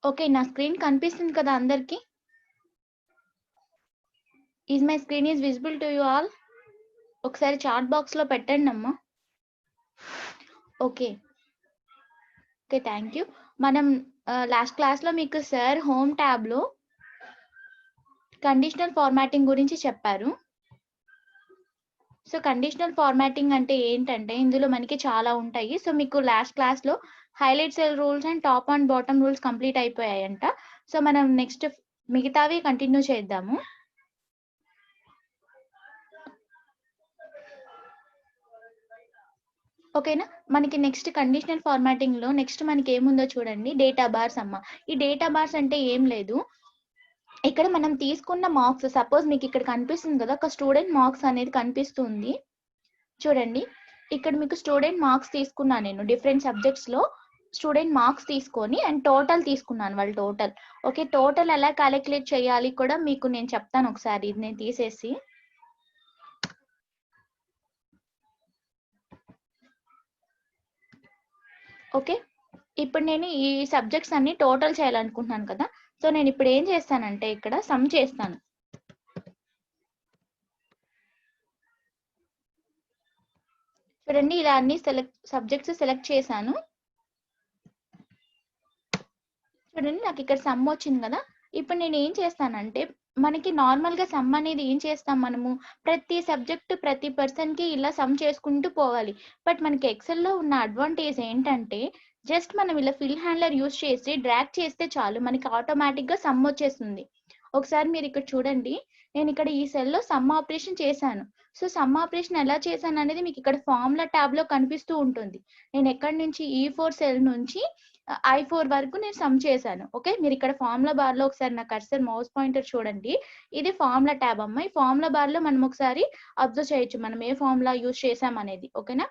Okay. నా screen కనిపిస్తుంది కదా అందరికి? Is my screen is visible to you all? ఒకసారి చాట్ బాక్స్‌లో పెట్టండమ్మా. ఓకే. ఓకే. Thank you. మనం లాస్ట్ క్లాస్‌లో మీకు సార్ హోమ్ ట్యాబ్‌లో కండిషనల్ ఫార్మాటింగ్ గురించి చెప్పారు. సో, కండిషనల్ ఫార్మాటింగ్ అంటే ఏంటంటే, ఇందులో మనకి చాలా ఉంటాయి. సో, మీకు లాస్ట్ క్లాస్‌లో highlight cell rules and top and bottom rules complete అయిపోయాయంట. సో, మనం నెక్స్ట్ మిగతావి కంటిన్యూ చేద్దాము. ఓకేనా? మనకి నెక్స్ట్ కండిషనల్ ఫార్మాటింగ్‌లో నెక్స్ట్ మనకేముందో చూడండి. డేటా బార్స్ అమ్మ. ఈ డేటా బార్స్ అంటే ఏం లేదు. ఇక్కడ మనం తీసుకున్న మార్క్స్ సపోజ్ మీకు ఇక్కడ కనిపిస్తుంది కదా! ఒక స్టూడెంట్ మార్క్స్ అనేది కనిపిస్తుంది. చూడండి. ఇక్కడ మీకు స్టూడెంట్ మార్క్స్ తీసుకున్నా నేను. డిఫరెంట్ సబ్జెక్ట్స్‌లో స్టూడెంట్ మార్క్స్ తీసుకొని అండ్ టోటల్ తీసుకున్నాను వాళ్ళ టోటల్. ఓకే. టోటల్ ఎలా కాలిక్యులేట్ చేయాలి కూడా మీకు నేను చెప్తాను ఒకసారి. ఇది నేను తీసేసి. ఓకే. ఇప్పుడు నేను ఈ సబ్జెక్ట్స్ అన్ని టోటల్ చేయాలనుకుంటున్నాను కదా! సో, నేను ఇప్పుడు ఏం చేస్తానంటే ఇక్కడ సమ్ చేస్తాను. చూడండి ఇలా అన్ని సబ్జెక్ట్స్ సెలెక్ట్ చేశాను. చూడండి నాకు ఇక్కడ సమ్ వచ్చింది కదా! ఇప్పుడు నేను ఏం చేస్తానంటే మనకి నార్మల్‌గా సమ్ అనేది ఏం చేస్తాం మనము ప్రతి సబ్జెక్ట్ ప్రతి పర్సన్‌కి ఇలా సమ్ చేసుకుంటూ పోవాలి. బట్ మనకి ఎక్సెల్‌లో ఉన్న అడ్వాంటేజ్ ఏంటంటే జస్ట్ మనం ఇలా ఫిల్ హ్యాండ్లర్ యూజ్ చేసి డ్రాగ్ చేస్తే చాలు మనకి ఆటోమేటిక్‌గా సమ్ వచ్చేస్తుంది. ఒకసారి మీరు ఇక్కడ చూడండి. నేను ఇక్కడ ఈ సెల్‌లో సమ్ ఆపరేషన్ చేశాను. సో, సమ్ ఆపరేషన్ ఎలా చేశాను అనేది మీకు ఇక్కడ ఫార్ములా ట్యాబ్‌లో కనిపిస్తూ ఉంటుంది. నేను ఎక్కడి నుంచి E4 సెల్ నుంచి I4 వరకు నేను సమ్ చేశాను. ఓకే. మీరు ఇక్కడ ఫార్ములా బార్‌లో ఒకసారి నా కర్సర్ మౌస్ పాయింటర్ చూడండి. ఇది ఫార్ములా ట్యాబ్ అమ్మ. ఈ ఫార్ములా బార్‌లో మనం ఒకసారి అబ్జర్వ్ చేయొచ్చు. మనం ఏ ఫార్ములా యూజ్ చేసాం అనేది. ఓకేనా?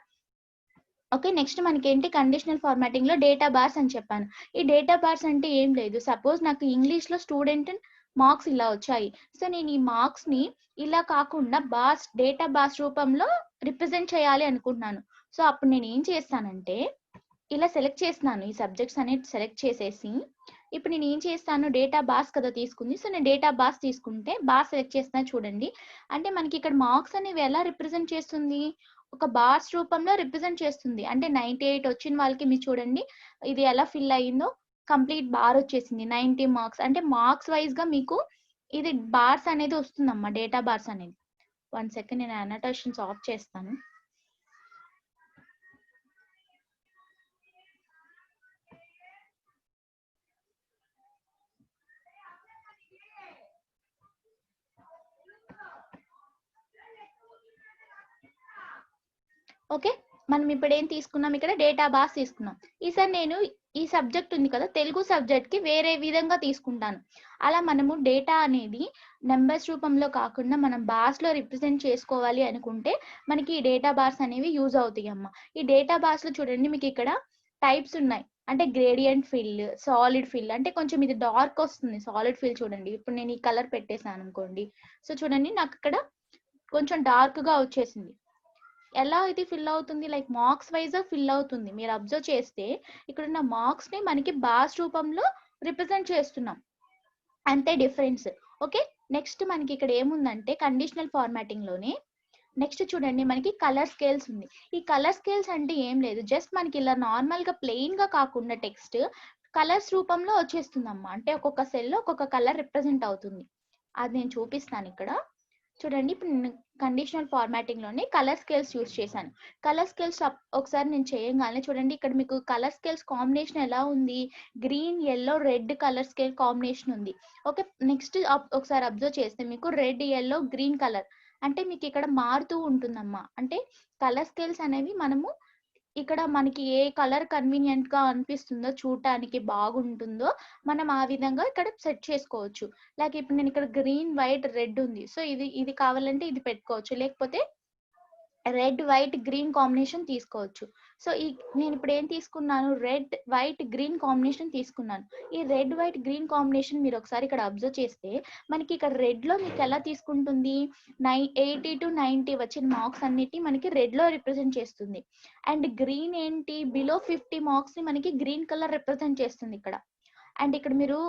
ఓకే. నెక్స్ట్ మనకేంటి కండిషనల్ ఫార్మాటింగ్‌లో డేటా బార్స్ అని చెప్పాను. ఈ డేటా బార్స్ అంటే ఏం లేదు. సపోజ్ నాకు ఇంగ్లీష్‌లో స్టూడెంట్ మార్క్స్ ఇలా వచ్చాయి. సో, నేను ఈ మార్క్స్‌ని ఇలా కాకుండా బార్స్ డేటా బార్స్ రూపంలో రిప్రజెంట్ చేయాలి అనుకుంటున్నాను. సో, అప్పుడు నేను ఏం చేస్తానంటే ఇలా సెలెక్ట్ చేస్తున్నాను. ఈ సబ్జెక్ట్స్ అనేది సెలెక్ట్ చేసేసి, ఇప్పుడు నేను ఏం చేస్తాను డేటా బార్స్ కదా తీసుకుంది. సో, నేను డేటా బార్స్ తీసుకుంటే బార్ సెలెక్ట్ చేస్తున్నా చూడండి. అంటే మనకి ఇక్కడ మార్క్స్ అనేవి ఎలా రిప్రజెంట్ చేస్తుంది? ఒక బార్స్ రూపంలో రిప్రజెంట్ చేస్తుంది. అంటే 98 వచ్చిన వాళ్ళకి మీరు చూడండి. ఇది ఎలా ఫిల్ అయిందో కంప్లీట్ బార్ వచ్చేసింది. 90 మార్క్స్ అంటే మార్క్స్ వైస్‌గా మీకు ఇది బార్స్ అనేది వస్తుందమ్మా. డేటా బార్స్ అనేది. 1 సెకండ్ నేను అన్నోటేషన్స్ ఆఫ్ చేస్తాను. ఓకే. మనం ఇప్పుడు ఏం తీసుకున్నాం ఇక్కడ డేటా బార్స్ తీసుకున్నాం. ఈసారి నేను ఈ సబ్జెక్ట్ ఉంది కదా! తెలుగు సబ్జెక్ట్‌కి వేరే విధంగా తీసుకుంటాను. అలా మనము డేటా అనేది నంబర్స్ రూపంలో కాకుండా మనం బార్స్‌లో రిప్రజెంట్ చేసుకోవాలి అనుకుంటే మనకి ఈ డేటా బార్స్ అనేవి యూజ్ అవుతాయమ్మ. ఈ డేటా బార్స్‌లో చూడండి మీకు ఇక్కడ టైప్స్ ఉన్నాయి. అంటే గ్రేడియంట్ ఫిల్, సాలిడ్ ఫిల్ అంటే కొంచెం ఇది డార్క్ వస్తుంది. సాలిడ్ ఫిల్ చూడండి. ఇప్పుడు నేను ఈ కలర్ పెట్టేసాను అనుకోండి. సో, చూడండి నాకు ఇక్కడ కొంచెం డార్క్‌గా వచ్చేసింది. ఎలా ఇది ఫిల్ అవుతుంది లైక్ మార్క్స్ వైజ్‌గా ఫిల్ అవుతుంది. మీరు అబ్జర్వ్ చేస్తే ఇక్కడున్న మార్క్స్‌ని మనకి బార్స్ రూపంలో రిప్రజెంట్ చేస్తున్నాం. అంతే డిఫరెన్స్. ఓకే. నెక్స్ట్ మనకి ఇక్కడ ఏముందంటే కండిషనల్ ఫార్మాటింగ్‌లోనే నెక్స్ట్ చూడండి మనకి కలర్ స్కేల్స్ ఉంది. ఈ కలర్ స్కేల్స్ అంటే ఏం లేదు. జస్ట్ మనకి ఇలా నార్మల్‌గా ప్లెయిన్‌గా కాకుండా టెక్స్ట్ కలర్స్ రూపంలో వచ్చేస్తుందమ్మా. అంటే ఒక్కొక్క సెల్‌లో ఒక్కొక్క కలర్ రిప్రజెంట్ అవుతుంది. అది నేను చూపిస్తాను ఇక్కడ. చూడండి ఇప్పుడు నేను కండిషనల్ ఫార్మాటింగ్‌లోనే కలర్ స్కేల్స్ యూజ్ చేశాను. కలర్ స్కేల్స్ ఒకసారి నేను చేయంగానే చూడండి ఇక్కడ మీకు కలర్ స్కేల్స్ కాంబినేషన్ ఎలా ఉంది? Green, yellow, red colour scale combination ఉంది. ఓకే. నెక్స్ట్ ఒకసారి అబ్జర్వ్ చేస్తే మీకు రెడ్, యెల్లో, గ్రీన్ కలర్ అంటే మీకు ఇక్కడ మారుతూ ఉంటుందమ్మా. అంటే కలర్ స్కేల్స్ అనేవి మనము ఇక్కడ మనకి ఏ కలర్ కన్వీనియంట్‌గా అనిపిస్తుందో చూడటానికి బాగుంటుందో మనం ఆ విధంగా ఇక్కడ సెట్ చేసుకోవచ్చు. లైక్ ఇప్పుడు నేను ఇక్కడ గ్రీన్, వైట్, రెడ్ ఉంది. సో, ఇది కావాలంటే ఇది పెట్టుకోవచ్చు. లేకపోతే రెడ్, వైట్, గ్రీన్ కాంబినేషన్ తీసుకోవచ్చు. సో, నేను ఇప్పుడు ఏం తీసుకున్నాను రెడ్, వైట్, గ్రీన్ కాంబినేషన్ తీసుకున్నాను. ఈ రెడ్, వైట్, గ్రీన్ కాంబినేషన్ మీరు ఒకసారి ఇక్కడ అబ్జర్వ్ చేస్తే మనకి ఇక్కడ రెడ్‌లో మీకు ఎలా తీసుకుంటుంది 80-90 వచ్చిన మార్క్స్ అన్నిటిని మనకి రెడ్‌లో రిప్రజెంట్ చేస్తుంది. అండ్ గ్రీన్ ఏంటి బిలో 50 మార్క్స్‌ని మనకి గ్రీన్ కలర్ రిప్రజెంట్ చేస్తుంది ఇక్కడ. అండ్ ఇక్కడ మీరు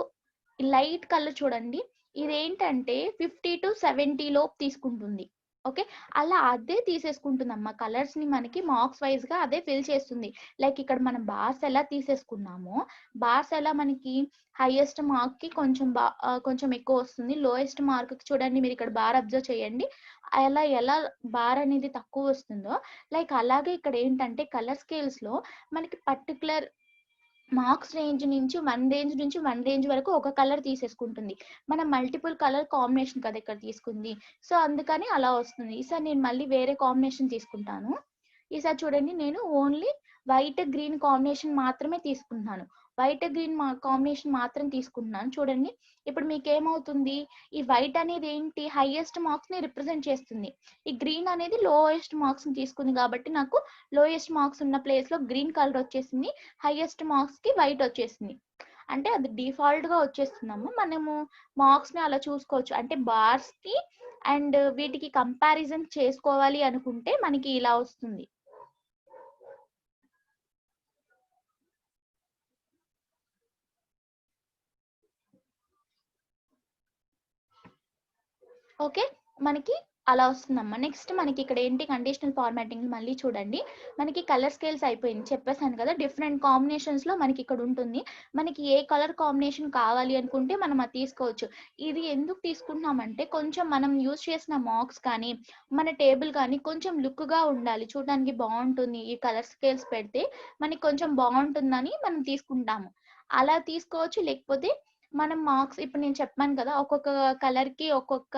లైట్ కలర్ చూడండి, ఇదేంటంటే 50 to 70 లోపు తీసుకుంటుంది. ఓకే, అలా అదే తీసేసుకుంటుందమ్మా కలర్స్ ని, మనకి మార్క్స్ వైజ్ గా అదే ఫిల్ చేస్తుంది. లైక్ ఇక్కడ మనం బార్స్ ఎలా తీసేసుకున్నామో, బార్స్ ఎలా మనకి హైయెస్ట్ మార్క్ కి కొంచెం ఎక్కువ వస్తుంది, లోయెస్ట్ మార్క్ కి చూడండి మీరు ఇక్కడ బార్ అబ్జర్వ్ చేయండి, ఎలా బార్ అనేది తక్కువ వస్తుందో, లైక్ అలాగే ఇక్కడ ఏంటంటే కలర్ స్కేల్స్ లో మనకి పర్టికులర్ మార్క్స్ రేంజ్ నుంచి 1 రేంజ్ వరకు ఒక కలర్ తీసేసుకుంటుంది. మనం మల్టిపుల్ కలర్ కాంబినేషన్ కదా ఇక్కడ తీసుకుంది, సో అందుకని అలా వస్తుంది. ఈసారి నేను మళ్ళీ వేరే కాంబినేషన్ తీసుకుంటాను. ఈసారి చూడండి నేను ఓన్లీ వైట్ గ్రీన్ కాంబినేషన్ మాత్రమే తీసుకుంటున్నాను. వైట్ గ్రీన్ కాంబినేషన్ మాత్రం తీసుకుంటున్నాను. చూడండి ఇప్పుడు మీకు ఏమవుతుంది, ఈ వైట్ అనేది ఏంటి హైయెస్ట్ మార్క్స్ ని రిప్రజెంట్ చేస్తుంది, ఈ గ్రీన్ అనేది లోయెస్ట్ మార్క్స్ ని తీసుకుంది, కాబట్టి నాకు లోయెస్ట్ మార్క్స్ ఉన్న ప్లేస్ లో గ్రీన్ కలర్ వచ్చేసింది, హైయెస్ట్ మార్క్స్ కి వైట్ వచ్చేసింది. అంటే అది డిఫాల్ట్ గా వచ్చేస్తున్నాము. మనము మార్క్స్ ని అలా చూసుకోవచ్చు. అంటే బార్స్ కి అండ్ వీటికి కంపారిజన్ చేసుకోవాలి అనుకుంటే మనకి ఇలా వస్తుంది. ఓకే, మనకి అలా వస్తుందమ్మా. నెక్స్ట్ మనకి ఇక్కడ ఏంటి కండిషనల్ ఫార్మాటింగ్ మళ్ళీ చూడండి, మనకి కలర్ స్కేల్స్ అయిపోయింది చెప్పేసాను కదా, డిఫరెంట్ కాంబినేషన్స్ లో మనకి ఇక్కడ ఉంటుంది. మనకి ఏ కలర్ కాంబినేషన్ కావాలి అనుకుంటే మనం అది తీసుకోవచ్చు. ఇది ఎందుకు తీసుకుంటున్నామంటే కొంచెం మనం యూజ్ చేసిన మార్క్స్ కానీ మన టేబుల్ కానీ కొంచెం లుక్ గా ఉండాలి, చూడడానికి బాగుంటుంది, ఈ కలర్ స్కేల్స్ పెడితే మనకి కొంచెం బాగుంటుందని మనం తీసుకుంటాము. అలా తీసుకోవచ్చు, లేకపోతే మనం మార్క్స్ ఇప్పుడు నేను చెప్పాను కదా, ఒక్కొక్క కలర్ కి ఒక్కొక్క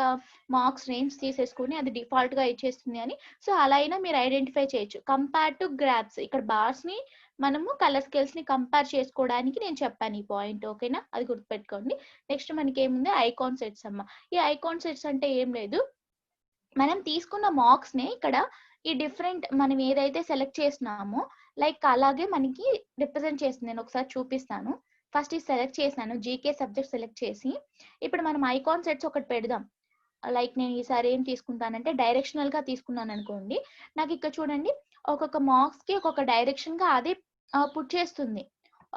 మార్క్స్ రేంజ్ తీసేసుకుని అది డిఫాల్ట్ గా ఇచ్చేస్తుంది అని. సో అలా అయినా మీరు ఐడెంటిఫై చేయొచ్చు. కంపేర్ టు గ్రాఫ్స్, ఇక్కడ బార్స్ ని మనము కలర్ స్కేల్స్ ని కంపేర్ చేసుకోవడానికి నేను చెప్పాను ఈ పాయింట్. ఓకేనా, అది గుర్తుపెట్టుకోండి. నెక్స్ట్ మనకి ఏముంది, ఐకాన్ సెట్స్ అమ్మ. ఈ ఐకాన్ సెట్స్ అంటే ఏం లేదు, మనం తీసుకున్న మార్క్స్ ని ఇక్కడ ఈ డిఫరెంట్ మనం ఏదైతే సెలెక్ట్ చేసినామో లైక్ అలాగే మనకి రిప్రజెంట్ చేస్తుంది. నేను ఒకసారి చూపిస్తాను. ఫస్ట్ ఇది సెలెక్ట్ చేశాను, జీకే సబ్జెక్ట్ సెలెక్ట్ చేసి ఇప్పుడు మనం ఐకాన్ సెట్స్ ఒకటి పెడదాం. లైక్ నేను ఈసారి ఏం తీసుకుంటానంటే డైరెక్షనల్ గా తీసుకున్నాను అనుకోండి, నాకు ఇక్కడ చూడండి ఒక్కొక్క మార్క్స్ కి ఒక్కొక్క డైరెక్షన్ గా అదే పుట్ చేస్తుంది.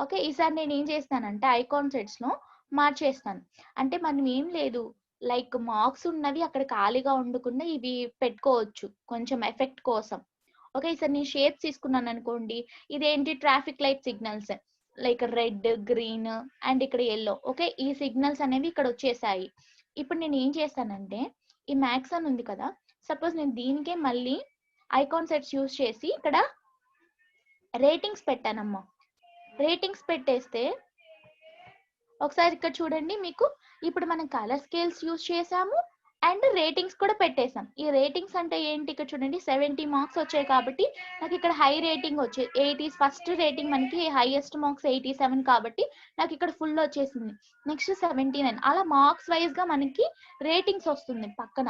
ఓకే, ఈసారి నేను ఏం చేస్తానంటే ఐకాన్ సెట్స్ లో మార్చేస్తాను. అంటే మనం ఏం లేదు, లైక్ మార్క్స్ ఉన్నవి అక్కడ ఖాళీగా ఉండకుండా ఇవి పెట్టుకోవచ్చు కొంచెం ఎఫెక్ట్ కోసం. ఓకే, ఈసారి నేను షేప్స్ తీసుకున్నాను అనుకోండి, ఇదేంటి traffic light signals, like red green and ఇక్కడ ఎల్లో. ఓకే, ఈ సిగ్నల్స్ అనేవి ఇక్కడ వచ్చేసాయి. ఇప్పుడు నేను ఏం చేస్తానంటే ఈ మ్యాక్స్ అని ఉంది కదా, సపోజ్ నేను దీనికే మళ్ళీ ఐకాన్ సెట్స్ యూజ్ చేసి ఇక్కడ రేటింగ్స్ పెట్టానమ్మా. రేటింగ్స్ పెట్టేస్తే ఒకసారి ఇక్కడ చూడండి, మీకు ఇప్పుడు మనం కలర్ స్కేల్స్ యూజ్ చేసాము అండ్ రేటింగ్స్ కూడా పెట్టేసాం. ఈ రేటింగ్స్ అంటే ఏంటి, ఇక్కడ చూడండి 70 మార్క్స్ వచ్చాయి కాబట్టి నాకు ఇక్కడ హై రేటింగ్ వచ్చే 80, ఫస్ట్ రేటింగ్ మనకి హైయెస్ట్ మార్క్స్ 87 కాబట్టి నాకు ఇక్కడ ఫుల్ వచ్చేసింది. నెక్స్ట్ 79, అలా మార్క్స్ వైజ్ గా మనకి రేటింగ్స్ వస్తుంది పక్కన.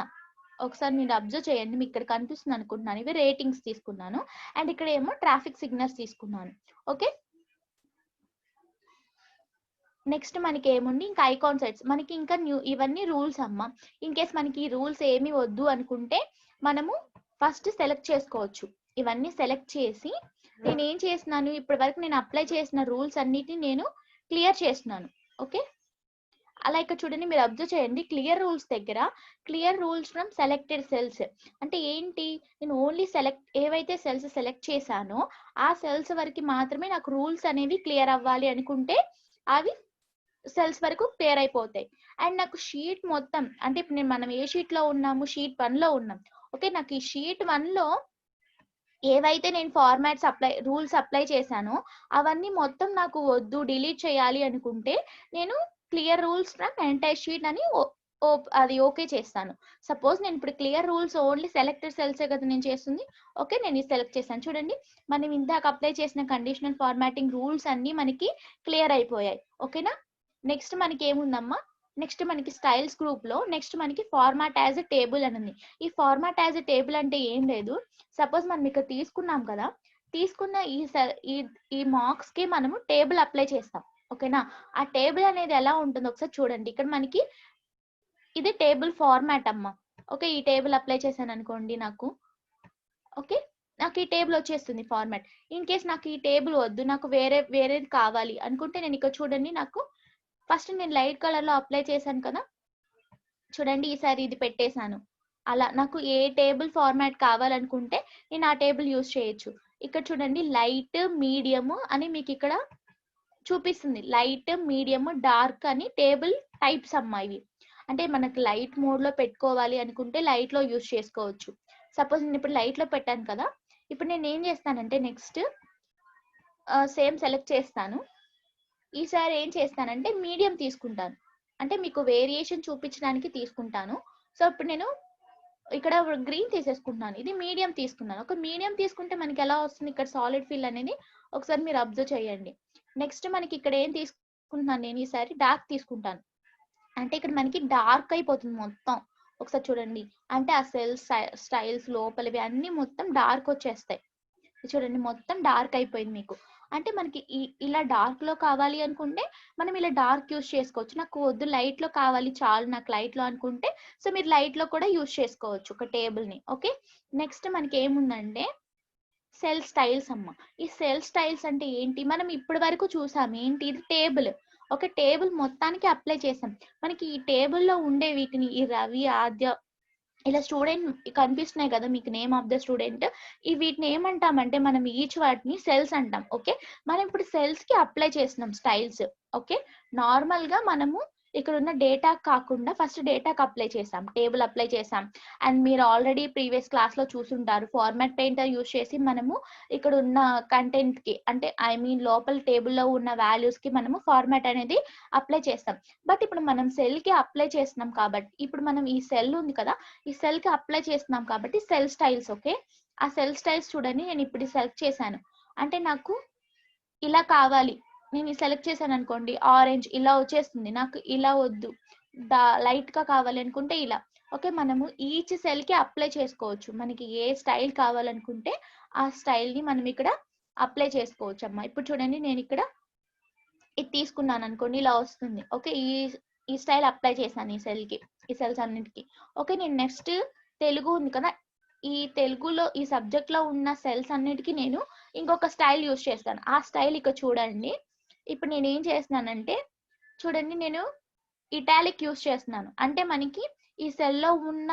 ఒకసారి మీరు అబ్జర్వ్ చేయండి, మీకు ఇక్కడ కనిపిస్తుంది అనుకుంటున్నాను. ఇవి రేటింగ్స్ తీసుకున్నాను అండ్ ఇక్కడ ఏమో ట్రాఫిక్ సిగ్నల్స్ తీసుకున్నాను. ఓకే, నెక్స్ట్ మనకి ఏముంది, ఇంకా ఐకాన్ సెట్స్ మనకి ఇంకా ఇవన్నీ రూల్స్ అమ్మ. ఇన్ కేస్ మనకి ఈ రూల్స్ ఏమి వద్దు అనుకుంటే మనము ఫస్ట్ సెలెక్ట్ చేసుకోవచ్చు. ఇవన్నీ సెలెక్ట్ చేసి నేను ఏం చేస్తున్నాను, ఇప్పటి వరకు నేను అప్లై చేసిన రూల్స్ అన్నిటిని నేను క్లియర్ చేస్తున్నాను. ఓకే, అలా ఇక్కడ చూడండి మీరు అబ్జర్వ్ చేయండి, క్లియర్ రూల్స్ దగ్గర clear rules from selected cells అంటే ఏంటి, నేను ఓన్లీ ఏవైతే సెల్స్ సెలెక్ట్ చేశానో ఆ సెల్స్ వరకు మాత్రమే నాకు రూల్స్ అనేవి క్లియర్ అవ్వాలి అనుకుంటే అవి సెల్స్ వరకు క్లియర్ అయిపోతాయి. అండ్ నాకు షీట్ మొత్తం అంటే ఇప్పుడు మనం ఏ షీట్ లో ఉన్నాము, షీట్ 1 లో ఉన్నాం. ఓకే, నాకు ఈ షీట్ 1 లో ఏవైతే నేను ఫార్మాట్స్ రూల్స్ అప్లై చేశానో అవన్నీ మొత్తం నాకు వద్దు, డిలీట్ చేయాలి అనుకుంటే నేను clear rules from entire sheet అని అది ఓకే చేస్తాను. సపోజ్ నేను ఇప్పుడు క్లియర్ రూల్స్ ఓన్లీ సెలెక్టెడ్ సెల్సే కదా నేను చేస్తుంది. ఓకే, నేను ఇది సెలెక్ట్ చేశాను. చూడండి మనం ఇందాక అప్లై చేసిన కండిషనల్ ఫార్మాటింగ్ రూల్స్ అన్ని మనకి క్లియర్ అయిపోయాయి. ఓకేనా, నెక్స్ట్ మనకి ఏముందమ్మా, నెక్స్ట్ మనకి స్టైల్స్ గ్రూప్ లో నెక్స్ట్ మనకి ఫార్మాట్ యాజ్ ఎ టేబుల్ అని ఉంది. ఈ ఫార్మాట్ యాజ్ ఎ టేబుల్ అంటే ఏం లేదు, సపోజ్ మనం ఇక్కడ తీసుకున్నాం కదా, తీసుకున్న ఈ మార్క్స్ కి మనము టేబుల్ అప్లై చేస్తాం. ఓకేనా, ఆ టేబుల్ అనేది ఎలా ఉంటుందో ఒకసారి చూడండి. ఇక్కడ మనకి ఇది టేబుల్ ఫార్మాట్ అమ్మా. ఓకే, ఈ టేబుల్ అప్లై చేశాను అనుకోండి నాకు. ఓకే, నాకు ఈ టేబుల్ వచ్చేస్తుంది ఫార్మాట్. ఇన్ కేస్ నాకు ఈ టేబుల్ వద్దు, నాకు వేరేది కావాలి అనుకుంటే నేను ఇక్కడ చూడండి నాకు ఫస్ట్ నేను లైట్ కలర్ లో అప్లై చేశాను కదా, చూడండి ఈసారి ఇది పెట్టేశాను. అలా నాకు ఏ టేబుల్ ఫార్మాట్ కావాలనుకుంటే నేను ఆ టేబుల్ యూజ్ చేయొచ్చు. ఇక్కడ చూడండి లైట్, మీడియం అని మీకు ఇక్కడ చూపిస్తుంది. లైట్, మీడియం, డార్క్ అని టేబుల్ టైప్స్ అమ్మా ఇవి. అంటే మనకు లైట్ మోడ్ లో పెట్టుకోవాలి అనుకుంటే లైట్ లో యూజ్ చేసుకోవచ్చు. సపోజ్ నేను ఇప్పుడు లైట్ లో పెట్టాను కదా, ఇప్పుడు నేను ఏం చేస్తానంటే నెక్స్ట్ సేమ్ సెలెక్ట్ చేస్తాను. ఈసారి ఏం చేస్తానంటే మీడియం తీసుకుంటాను, అంటే మీకు వేరియేషన్ చూపించడానికి తీసుకుంటాను. సో ఇప్పుడు నేను ఇక్కడ గ్రీన్ తీసేసుకుంటున్నాను, ఇది మీడియం తీసుకున్నాను. ఒక మీడియం తీసుకుంటే మనకి ఎలా వస్తుంది ఇక్కడ సాలిడ్ ఫిల్ అనేది ఒకసారి మీరు అబ్జర్వ్ చేయండి. నెక్స్ట్ మనకి ఇక్కడ ఏం తీసుకుంటున్నాను నేను ఈసారి డార్క్ తీసుకుంటాను, అంటే ఇక్కడ మనకి డార్క్ అయిపోతుంది మొత్తం. ఒకసారి చూడండి, అంటే ఆ సెల్స్ స్టైల్స్ లోపలివి అన్ని మొత్తం డార్క్ వచ్చేస్తాయి. చూడండి మొత్తం డార్క్ అయిపోయింది మీకు. అంటే మనకి ఇలా డార్క్ లో కావాలి అనుకుంటే మనం ఇలా డార్క్ యూస్ చేసుకోవచ్చు. నాకు వద్దు లైట్ లో కావాలి చాలు నాకు లైట్ లో అనుకుంటే సో మీరు లైట్ లో కూడా యూస్ చేసుకోవచ్చు ఒక టేబుల్ ని. ఓకే, నెక్స్ట్ మనకి ఏముందంటే సెల్ స్టైల్స్ అమ్మ. ఈ సెల్ స్టైల్స్ అంటే ఏంటి, మనం ఇప్పటి వరకు చూసాం ఏంటి, ఇది టేబుల్. ఒక టేబుల్ మొత్తానికి అప్లై చేసాం. మనకి ఈ టేబుల్లో ఉండే వీటిని ఈ రవి, ఆద్య ఇలా స్టూడెంట్ కనిపిస్తున్నాయి కదా మీకు, నేమ్ ఆఫ్ ద స్టూడెంట్, ఈ వీటిని ఏమంటామంటే మనం ఈచ్ వాటిని సెల్స్ అంటాం. ఓకే, మనం ఇప్పుడు సెల్స్ కి అప్లై చేస్తున్నాం స్టైల్స్. ఓకే, నార్మల్ గా మనము ఇక్కడ ఉన్న డేటా కాకుండా ఫస్ట్ డేటాకి అప్లై చేసాం, టేబుల్ అప్లై చేసాం. అండ్ మీరు ఆల్రెడీ ప్రీవియస్ క్లాస్ లో చూసుంటారు, ఫార్మాట్ పెయింటర్ యూజ్ చేసి మనము ఇక్కడ ఉన్న కంటెంట్ కి అంటే ఐ మీన్ లోపల టేబుల్లో ఉన్న వాల్యూస్ కి మనము ఫార్మాట్ అనేది అప్లై చేస్తాం. బట్ ఇప్పుడు మనం సెల్ కి అప్లై చేస్తున్నాం కాబట్టి ఇప్పుడు మనం ఈ సెల్ ఉంది కదా, ఈ సెల్ కి అప్లై చేస్తున్నాం కాబట్టి సెల్ స్టైల్స్. ఓకే, ఆ సెల్ స్టైల్స్ చూడండి, నేను ఇప్పుడు సెలెక్ట్ చేశాను, అంటే నాకు ఇలా కావాలి. నేను సెలెక్ట్ చేశాను అనుకోండి ఆరెంజ్ ఇలా వచ్చేస్తుంది, నాకు ఇలా వద్దు లైట్ గా కావాలి అనుకుంటే ఇలా. ఓకే, మనము ఈచ్ సెల్ కి అప్లై చేసుకోవచ్చు, మనకి ఏ స్టైల్ కావాలనుకుంటే ఆ స్టైల్ ని మనం ఇక్కడ అప్లై చేసుకోవచ్చు అమ్మా. ఇప్పుడు చూడండి నేను ఇక్కడ ఇది తీసుకున్నాను అనుకోండి ఇలా వస్తుంది. ఓకే, ఈ స్టైల్ అప్లై చేశాను ఈ సెల్ కి, ఈ సెల్స్ అన్నిటికీ. ఓకే, నేను నెక్స్ట్ తెలుగు ఉంది కదా, ఈ తెలుగులో ఈ సబ్జెక్ట్ లో ఉన్న సెల్స్ అన్నిటికీ నేను ఇంకొక స్టైల్ యూజ్ చేస్తాను. ఆ స్టైల్ ఇక్కడ చూడండి. ఇప్పుడు నేను ఏం చేస్తున్నానంటే చూడండి, నేను ఇటాలిక్ యూజ్ చేస్తున్నాను, అంటే మనకి ఈ సెల్లో ఉన్న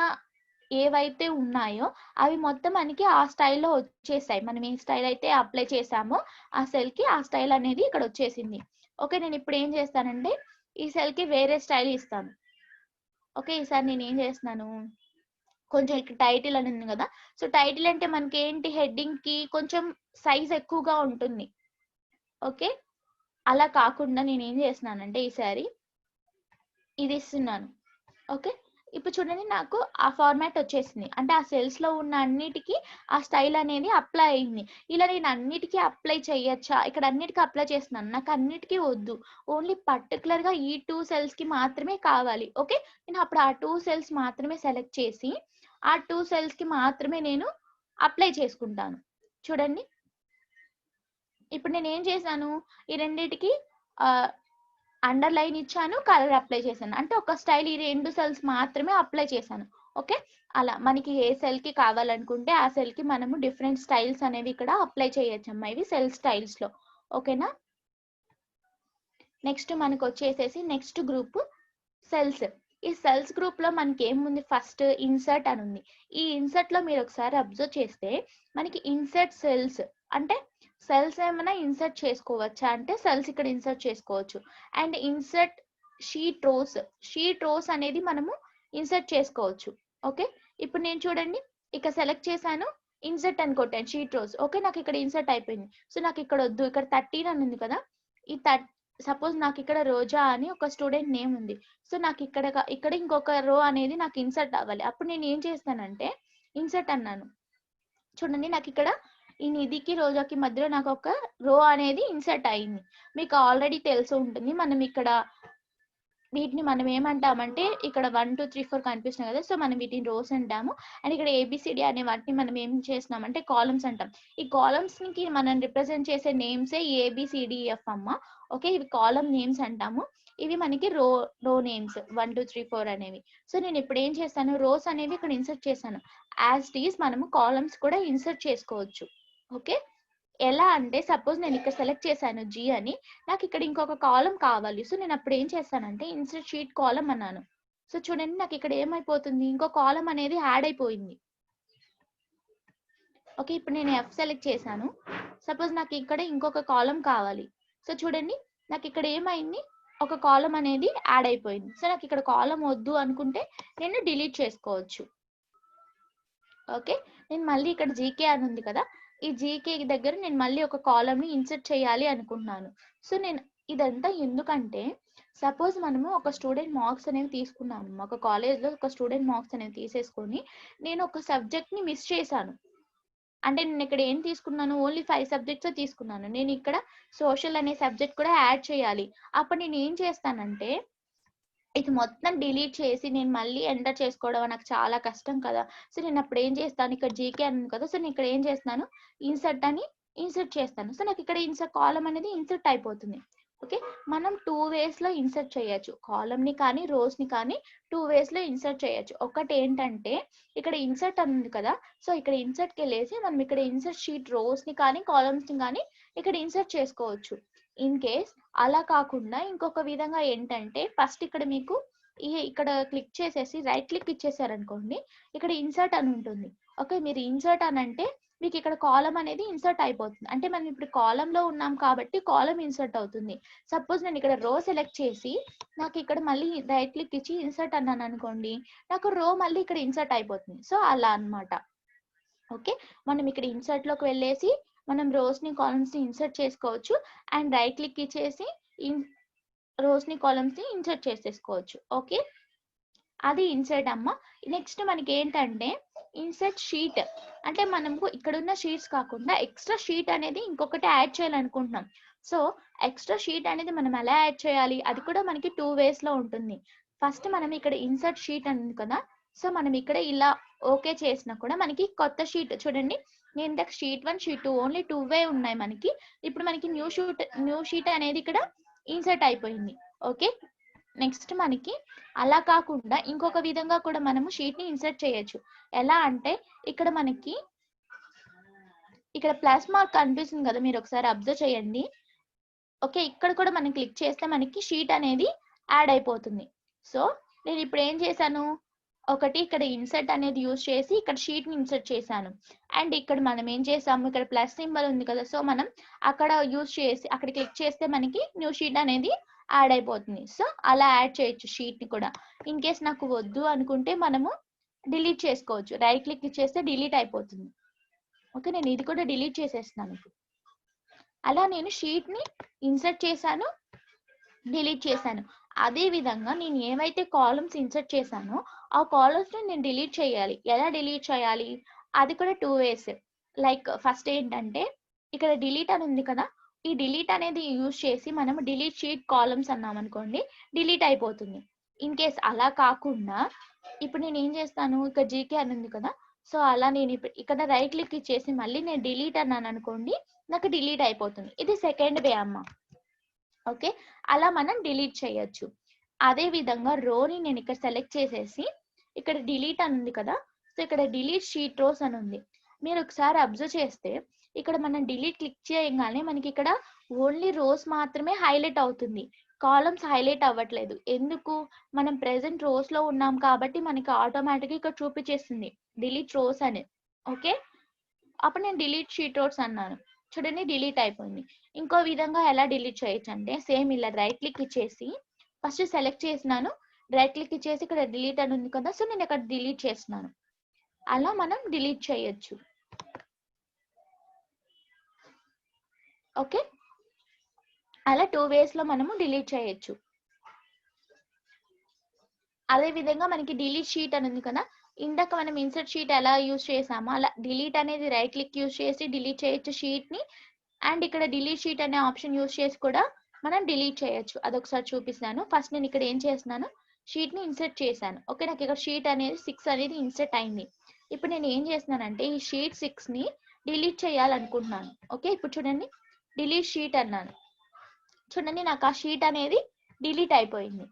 ఏవైతే ఉన్నాయో అవి మొత్తం మనకి ఆ స్టైల్లో వచ్చేసాయి. మనం ఏ స్టైల్ అయితే అప్లై చేసామో ఆ సెల్ కి ఆ స్టైల్ అనేది ఇక్కడ వచ్చేసింది. ఓకే, నేను ఇప్పుడు ఏం చేస్తానంటే ఈ సెల్ కి వేరే స్టైల్ ఇస్తాను. ఓకే, ఈసారి నేను ఏం చేస్తున్నాను, కొంచెం ఇక్కడ టైటిల్ అని ఉంది కదా, సో టైటిల్ అంటే మనకి ఏంటి హెడ్డింగ్ కి కొంచెం సైజ్ ఎక్కువగా ఉంటుంది. ఓకే, అలా కాకుండా నేను ఏం చేస్తున్నానంటే ఈసారి ఇది ఇస్తున్నాను. ఓకే, ఇప్పుడు చూడండి నాకు ఆ ఫార్మాట్ వచ్చేసింది, అంటే ఆ సెల్స్ లో ఉన్న అన్నిటికీ ఆ స్టైల్ అనేది అప్లై అయింది. ఇలా నేను అన్నిటికీ అప్లై చేయొచ్చా, ఇక్కడ అన్నిటికీ అప్లై చేస్తున్నాను, నాకు అన్నిటికీ వద్దు, ఓన్లీ పర్టికులర్ గా ఈ 2 సెల్స్ కి మాత్రమే కావాలి. ఓకే, నేను అప్పుడు ఆ 2 సెల్స్ మాత్రమే సెలెక్ట్ చేసి ఆ 2 సెల్స్ కి మాత్రమే నేను అప్లై చేసుకుంటాను. చూడండి ఇప్పుడు నేను ఏం చేశాను, ఈ రెండిటికి అండర్ లైన్ ఇచ్చాను, కలర్ అప్లై చేశాను, అంటే ఒక స్టైల్ ఈ 2 సెల్స్ మాత్రమే అప్లై చేశాను. ఓకే, అలా మనకి ఏ సెల్ కి కావాలనుకుంటే ఆ సెల్ కి మనము డిఫరెంట్ స్టైల్స్ అనేవి ఇక్కడ అప్లై చేయొచ్చమ్మా, ఇవి సెల్ స్టైల్స్ లో. ఓకేనా, నెక్స్ట్ మనకు వచ్చేసేసి నెక్స్ట్ గ్రూప్ సెల్స్. ఈ సెల్స్ గ్రూప్ లో మనకి ఏముంది, ఫస్ట్ ఇన్సర్ట్ అని ఉంది. ఈ ఇన్సర్ట్ లో మీరు ఒకసారి అబ్జర్వ్ చేస్తే మనకి ఇన్సర్ట్ సెల్స్ అంటే సెల్స్ ఏమైనా ఇన్సర్ట్ చేసుకోవచ్చా అంటే సెల్స్ ఇక్కడ ఇన్సర్ట్ చేసుకోవచ్చు. అండ్ ఇన్సర్ట్ షీట్ రోస్ అనేది మనము ఇన్సర్ట్ చేసుకోవచ్చు. ఓకే, ఇప్పుడు నేను చూడండి ఇక్కడ సెలెక్ట్ చేశాను, ఇన్సర్ట్ అని కొట్టాను షీట్ రోస్. ఓకే, నాకు ఇక్కడ ఇన్సర్ట్ అయిపోయింది. సో నాకు ఇక్కడ వద్దు, ఇక్కడ 13 అని ఉంది కదా, ఈ సపోజ్ నాకు ఇక్కడ రోజా అని ఒక స్టూడెంట్ నేమ్ ఉంది, సో నాకు ఇక్కడ ఇంకొక రో అనేది నాకు ఇన్సర్ట్ అవ్వాలి. అప్పుడు నేను ఏం చేస్తానంటే ఇన్సర్ట్ అన్నాను, చూడండి నాకు ఇక్కడ ఈ నిధికి రోజాకి మధ్యలో నాకు ఒక రో అనేది ఇన్సర్ట్ అయింది. మీకు ఆల్రెడీ తెలిసి ఉంటుంది, మనం ఇక్కడ వీటిని మనం ఏమంటామంటే ఇక్కడ 1 2 3 4 కనిపిస్తున్నాయి కదా, సో మనం వీటిని రోస్ అంటాము. అండ్ ఇక్కడ ఏబిసిడి అనే వాటిని మనం ఏం చేస్తున్నామంటే కాలమ్స్ అంటాం. ఈ కాలమ్స్ కి మనం రిప్రజెంట్ చేసే నేమ్సే ఏబిసిడిఎఫ్ అమ్మ. ఓకే, ఇవి కాలమ్ నేమ్స్ అంటాము, ఇవి మనకి రో నేమ్స్ 1 2 3 4 అనేవి. సో నేను ఇప్పుడు ఏం చేస్తాను, రోస్ అనేవి ఇక్కడ ఇన్సర్ట్ చేశాను. యాజ్ ఇట్ ఈస్ మనము కాలమ్స్ కూడా ఇన్సర్ట్ చేసుకోవచ్చు. ఓకే, ఎలా అంటే సపోజ్ నేను ఇక్కడ సెలెక్ట్ చేశాను జీ అని, నాకు ఇక్కడ ఇంకొక కాలం కావాలి. సో నేను అప్పుడు ఏం చేస్తానంటే ఇన్సర్ట్ షీట్ కాలం అన్నాను. సో చూడండి నాకు ఇక్కడ ఏమైపోతుంది, ఇంకో కాలం అనేది యాడ్ అయిపోయింది. ఓకే, ఇప్పుడు నేను ఎఫ్ సెలెక్ట్ చేశాను. సపోజ్ నాకు ఇక్కడ ఇంకొక కాలం కావాలి. సో చూడండి నాకు ఇక్కడ ఏమైంది, ఒక కాలం అనేది యాడ్ అయిపోయింది. సో నాకు ఇక్కడ కాలం వద్దు అనుకుంటే నేను డిలీట్ చేసుకోవచ్చు. ఓకే, నేను మళ్ళీ ఇక్కడ జీకే అని ఉంది కదా, ఈ జీకే దగ్గర నేను మళ్ళీ ఒక కాలంని ఇన్సర్ట్ చేయాలి అనుకుంటున్నాను. సో నేను ఇదంతా ఎందుకంటే సపోజ్ మనము ఒక స్టూడెంట్ మార్క్స్ అనేవి తీసుకున్నాము, ఒక కాలేజ్లో ఒక స్టూడెంట్ మార్క్స్ అనేవి తీసేసుకొని నేను ఒక సబ్జెక్ట్ని మిస్ చేశాను. అంటే నేను ఇక్కడ ఏం తీసుకున్నాను, ఓన్లీ 5 సబ్జెక్ట్స్ తీసుకున్నాను. నేను ఇక్కడ సోషల్ అనే సబ్జెక్ట్ కూడా యాడ్ చేయాలి. అప్పుడు నేను ఏం చేస్తానంటే ఇది మొత్తం డిలీట్ చేసి నేను మళ్ళీ ఎంటర్ చేసుకోవడం నాకు చాలా కష్టం కదా. సో నేను అప్పుడు ఏం చేస్తాను, ఇక్కడ జీకే అని ఉంది కదా, సో నేను ఇక్కడ ఏం చేస్తాను ఇన్సర్ట్ అని ఇన్సర్ట్ చేస్తాను. సో నాకు ఇక్కడ ఇన్సర్ట్ కాలం అనేది ఇన్సర్ట్ అయిపోతుంది. ఓకే, మనం 2 ways లో ఇన్సర్ట్ చేయొచ్చు, కాలం ని కానీ రోస్ ని కానీ 2 ways లో ఇన్సర్ట్ చేయొచ్చు. ఒకటి ఏంటంటే ఇక్కడ ఇన్సర్ట్ అని ఉంది కదా, సో ఇక్కడ ఇన్సర్ట్ కి వెళ్ళేసి మనం ఇక్కడ ఇన్సర్ట్ షీట్ రోస్ ని కానీ కాలమ్స్ ని కానీ ఇక్కడ ఇన్సర్ట్ చేసుకోవచ్చు. ఇన్ కేస్ అలా కాకుండా ఇంకొక విధంగా ఏంటంటే ఫస్ట్ ఇక్కడ మీకు ఇక్కడ క్లిక్ చేసేసి రైట్ క్లిక్ ఇచ్చేసారనుకోండి, ఇక్కడ ఇన్సర్ట్ అని ఉంటుంది. ఓకే, మీరు ఇన్సర్ట్ అని అంటే మీకు ఇక్కడ కాలం అనేది ఇన్సర్ట్ అయిపోతుంది. అంటే మనం ఇప్పుడు కాలంలో ఉన్నాం కాబట్టి కాలం ఇన్సర్ట్ అవుతుంది. సపోజ్ నేను ఇక్కడ రో సెలెక్ట్ చేసి నాకు ఇక్కడ మళ్ళీ రైట్ క్లిక్ ఇచ్చి ఇన్సర్ట్ అన్నాను అనుకోండి, నాకు రో మళ్ళీ ఇక్కడ ఇన్సర్ట్ అయిపోతుంది. సో అలా అన్నమాట. ఓకే, మనం ఇక్కడ ఇన్సర్ట్ లోకి వెళ్ళేసి మనం రోస్ ని కాలమ్స్ ని ఇన్సర్ట్ చేసుకోవచ్చు అండ్ రైట్ క్లిక్ ఇచ్చేసి రోస్ ని కాలమ్స్ ని ఇన్సర్ట్ చేసేసుకోవచ్చు. ఓకే, అది ఇన్సర్ట్ అమ్మ. నెక్స్ట్ మనకి ఏంటంటే ఇన్సర్ట్ షీట్, అంటే మనకు ఇక్కడ ఉన్న షీట్స్ కాకుండా ఎక్స్ట్రా షీట్ అనేది ఇంకొకటి యాడ్ చేయాలనుకుంటున్నాం. సో ఎక్స్ట్రా షీట్ అనేది మనం ఎలా యాడ్ చేయాలి, అది కూడా మనకి 2 ways లో ఉంటుంది. ఫస్ట్ మనం ఇక్కడ ఇన్సర్ట్ షీట్ అని కదా, సో మనం ఇక్కడ ఇలా ఓకే చేసినా కూడా మనకి కొత్త షీట్ చూడండి, నేను ఇంతకు షీట్ 1 షీట్ 2 ఓన్లీ 2 ఉన్నాయి మనకి. ఇప్పుడు మనకి న్యూ షీట్ అనేది ఇక్కడ ఇన్సర్ట్ అయిపోయింది. ఓకే, నెక్స్ట్ మనకి అలా కాకుండా ఇంకొక విధంగా కూడా మనము షీట్ ని ఇన్సర్ట్ చేయొచ్చు. ఎలా అంటే ఇక్కడ మనకి ఇక్కడ ప్లస్ మార్క్ కనిపిస్తుంది కదా, మీరు ఒకసారి అబ్జర్వ్ చేయండి. ఓకే, ఇక్కడ కూడా మనం క్లిక్ చేస్తే మనకి షీట్ అనేది యాడ్ అయిపోతుంది. సో నేను ఇప్పుడు ఏం చేశాను, ఒకటి ఇక్కడ ఇన్సర్ట్ అనేది యూజ్ చేసి ఇక్కడ షీట్ ని ఇన్సర్ట్ చేశాను. అండ్ ఇక్కడ మనం ఏం చేసాము, ఇక్కడ ప్లస్ సింబల్ ఉంది కదా, సో మనం అక్కడ యూజ్ చేసి అక్కడ క్లిక్ చేస్తే మనకి న్యూ షీట్ అనేది యాడ్ అయిపోతుంది. సో అలా యాడ్ చేయొచ్చు షీట్ ని కూడా. ఇన్ కేస్ నాకు వద్దు అనుకుంటే మనము డిలీట్ చేసుకోవచ్చు, రైట్ క్లిక్ చేస్తే డిలీట్ అయిపోతుంది. ఓకే, నేను ఇది కూడా డిలీట్ చేసేస్తున్నాను. అలా నేను షీట్ ని ఇన్సర్ట్ చేశాను, డిలీట్ చేశాను. అదే విధంగా నేను ఏవైతే కాలమ్స్ ఇన్సర్ట్ చేశానో ఆ కాలమ్స్ ని నేను డిలీట్ చేయాలి. ఎలా డిలీట్ చేయాలి, అది కూడా 2 ways. లైక్ ఫస్ట్ ఏంటంటే ఇక్కడ డిలీట్ అని ఉంది కదా, ఈ డిలీట్ అనేది యూజ్ చేసి మనం డిలీట్ షీట్ కాలమ్స్ అన్నాం అనుకోండి, డిలీట్ అయిపోతుంది. ఇన్ కేస్ అలా కాకుండా ఇప్పుడు నేను ఏం చేస్తాను, ఇక్కడ జీకే అని ఉంది కదా, సో అలా నేను ఇక్కడ రైట్ క్లిక్ ఇచ్చేసి మళ్ళీ నేను డిలీట్ అన్నాను అనుకోండి, నాకు డిలీట్ అయిపోతుంది. ఇది సెకండ్ వే అమ్మ. ఓకే, అలా మనం డిలీట్ చేయొచ్చు. అదే విధంగా రోని నేను ఇక్కడ సెలెక్ట్ చేసేసి ఇక్కడ డిలీట్ అని ఉంది కదా, సో ఇక్కడ డిలీట్ షీట్ రోస్ అని ఉంది. మీరు ఒకసారి అబ్జర్వ్ చేస్తే ఇక్కడ మనం డిలీట్ క్లిక్ చేయగానే మనకి ఇక్కడ ఓన్లీ రోస్ మాత్రమే హైలైట్ అవుతుంది, కాలమ్స్ హైలైట్ అవ్వట్లేదు. ఎందుకు, మనం ప్రెసెంట్ రోస్ లో ఉన్నాం కాబట్టి మనకి ఆటోమేటిక్గా ఇక్కడ చూపించేస్తుంది డిలీట్ రోస్ అని. ఓకే, అప్పుడు నేను డిలీట్ షీట్ రోస్ అన్నాను, చూడండి డిలీట్ అయిపోయింది. ఇంకో విధంగా ఎలా డిలీట్ చేయొచ్చు అంటే సేమ్ ఇలా రైట్ క్లిక్ ఇచ్చేసి ఫస్ట్ సెలెక్ట్ చేసినాను, రైట్ క్లిక్ ఇచ్చేసి ఇక్కడ డిలీట్ అని ఉంది కదా, సో నేను ఇక్కడ డిలీట్ చేస్తున్నాను. అలా మనం డిలీట్ చేయొచ్చు. ఓకే, అలా 2 ways లో మనము డిలీట్ చేయొచ్చు. అదే విధంగా మనకి డిలీట్ షీట్ అని ఉంది కదా, ఇందాక మనం ఇన్సర్ట్ షీట్ ఎలా యూజ్ చేసామో అలా డిలీట్ అనేది రైట్ క్లిక్ యూజ్ చేసి డిలీట్ చేయొచ్చు షీట్ ని. అండ్ ఇక్కడ డిలీట్ షీట్ అనే ఆప్షన్ యూజ్ చేసి కూడా మనం డిలీట్ చేయొచ్చు. అదొకసారి చూపిస్తాను. ఫస్ట్ నేను ఇక్కడ ఏం చేస్తున్నాను, షీట్ ని ఇన్సర్ట్ చేశాను. ఓకే, నాకు ఇక్కడ షీట్ అనేది 6 అనేది ఇన్సర్ట్ అయింది. ఇప్పుడు నేను ఏం చేస్తున్నానంటే ఈ షీట్ 6 ని డిలీట్ చేయాలనుకుంటున్నాను. ఓకే, ఇప్పుడు చూడండి డిలీట్ షీట్ అన్నాను, చూడండి నాకు ఆ షీట్ అనేది డిలీట్ అయిపోయింది.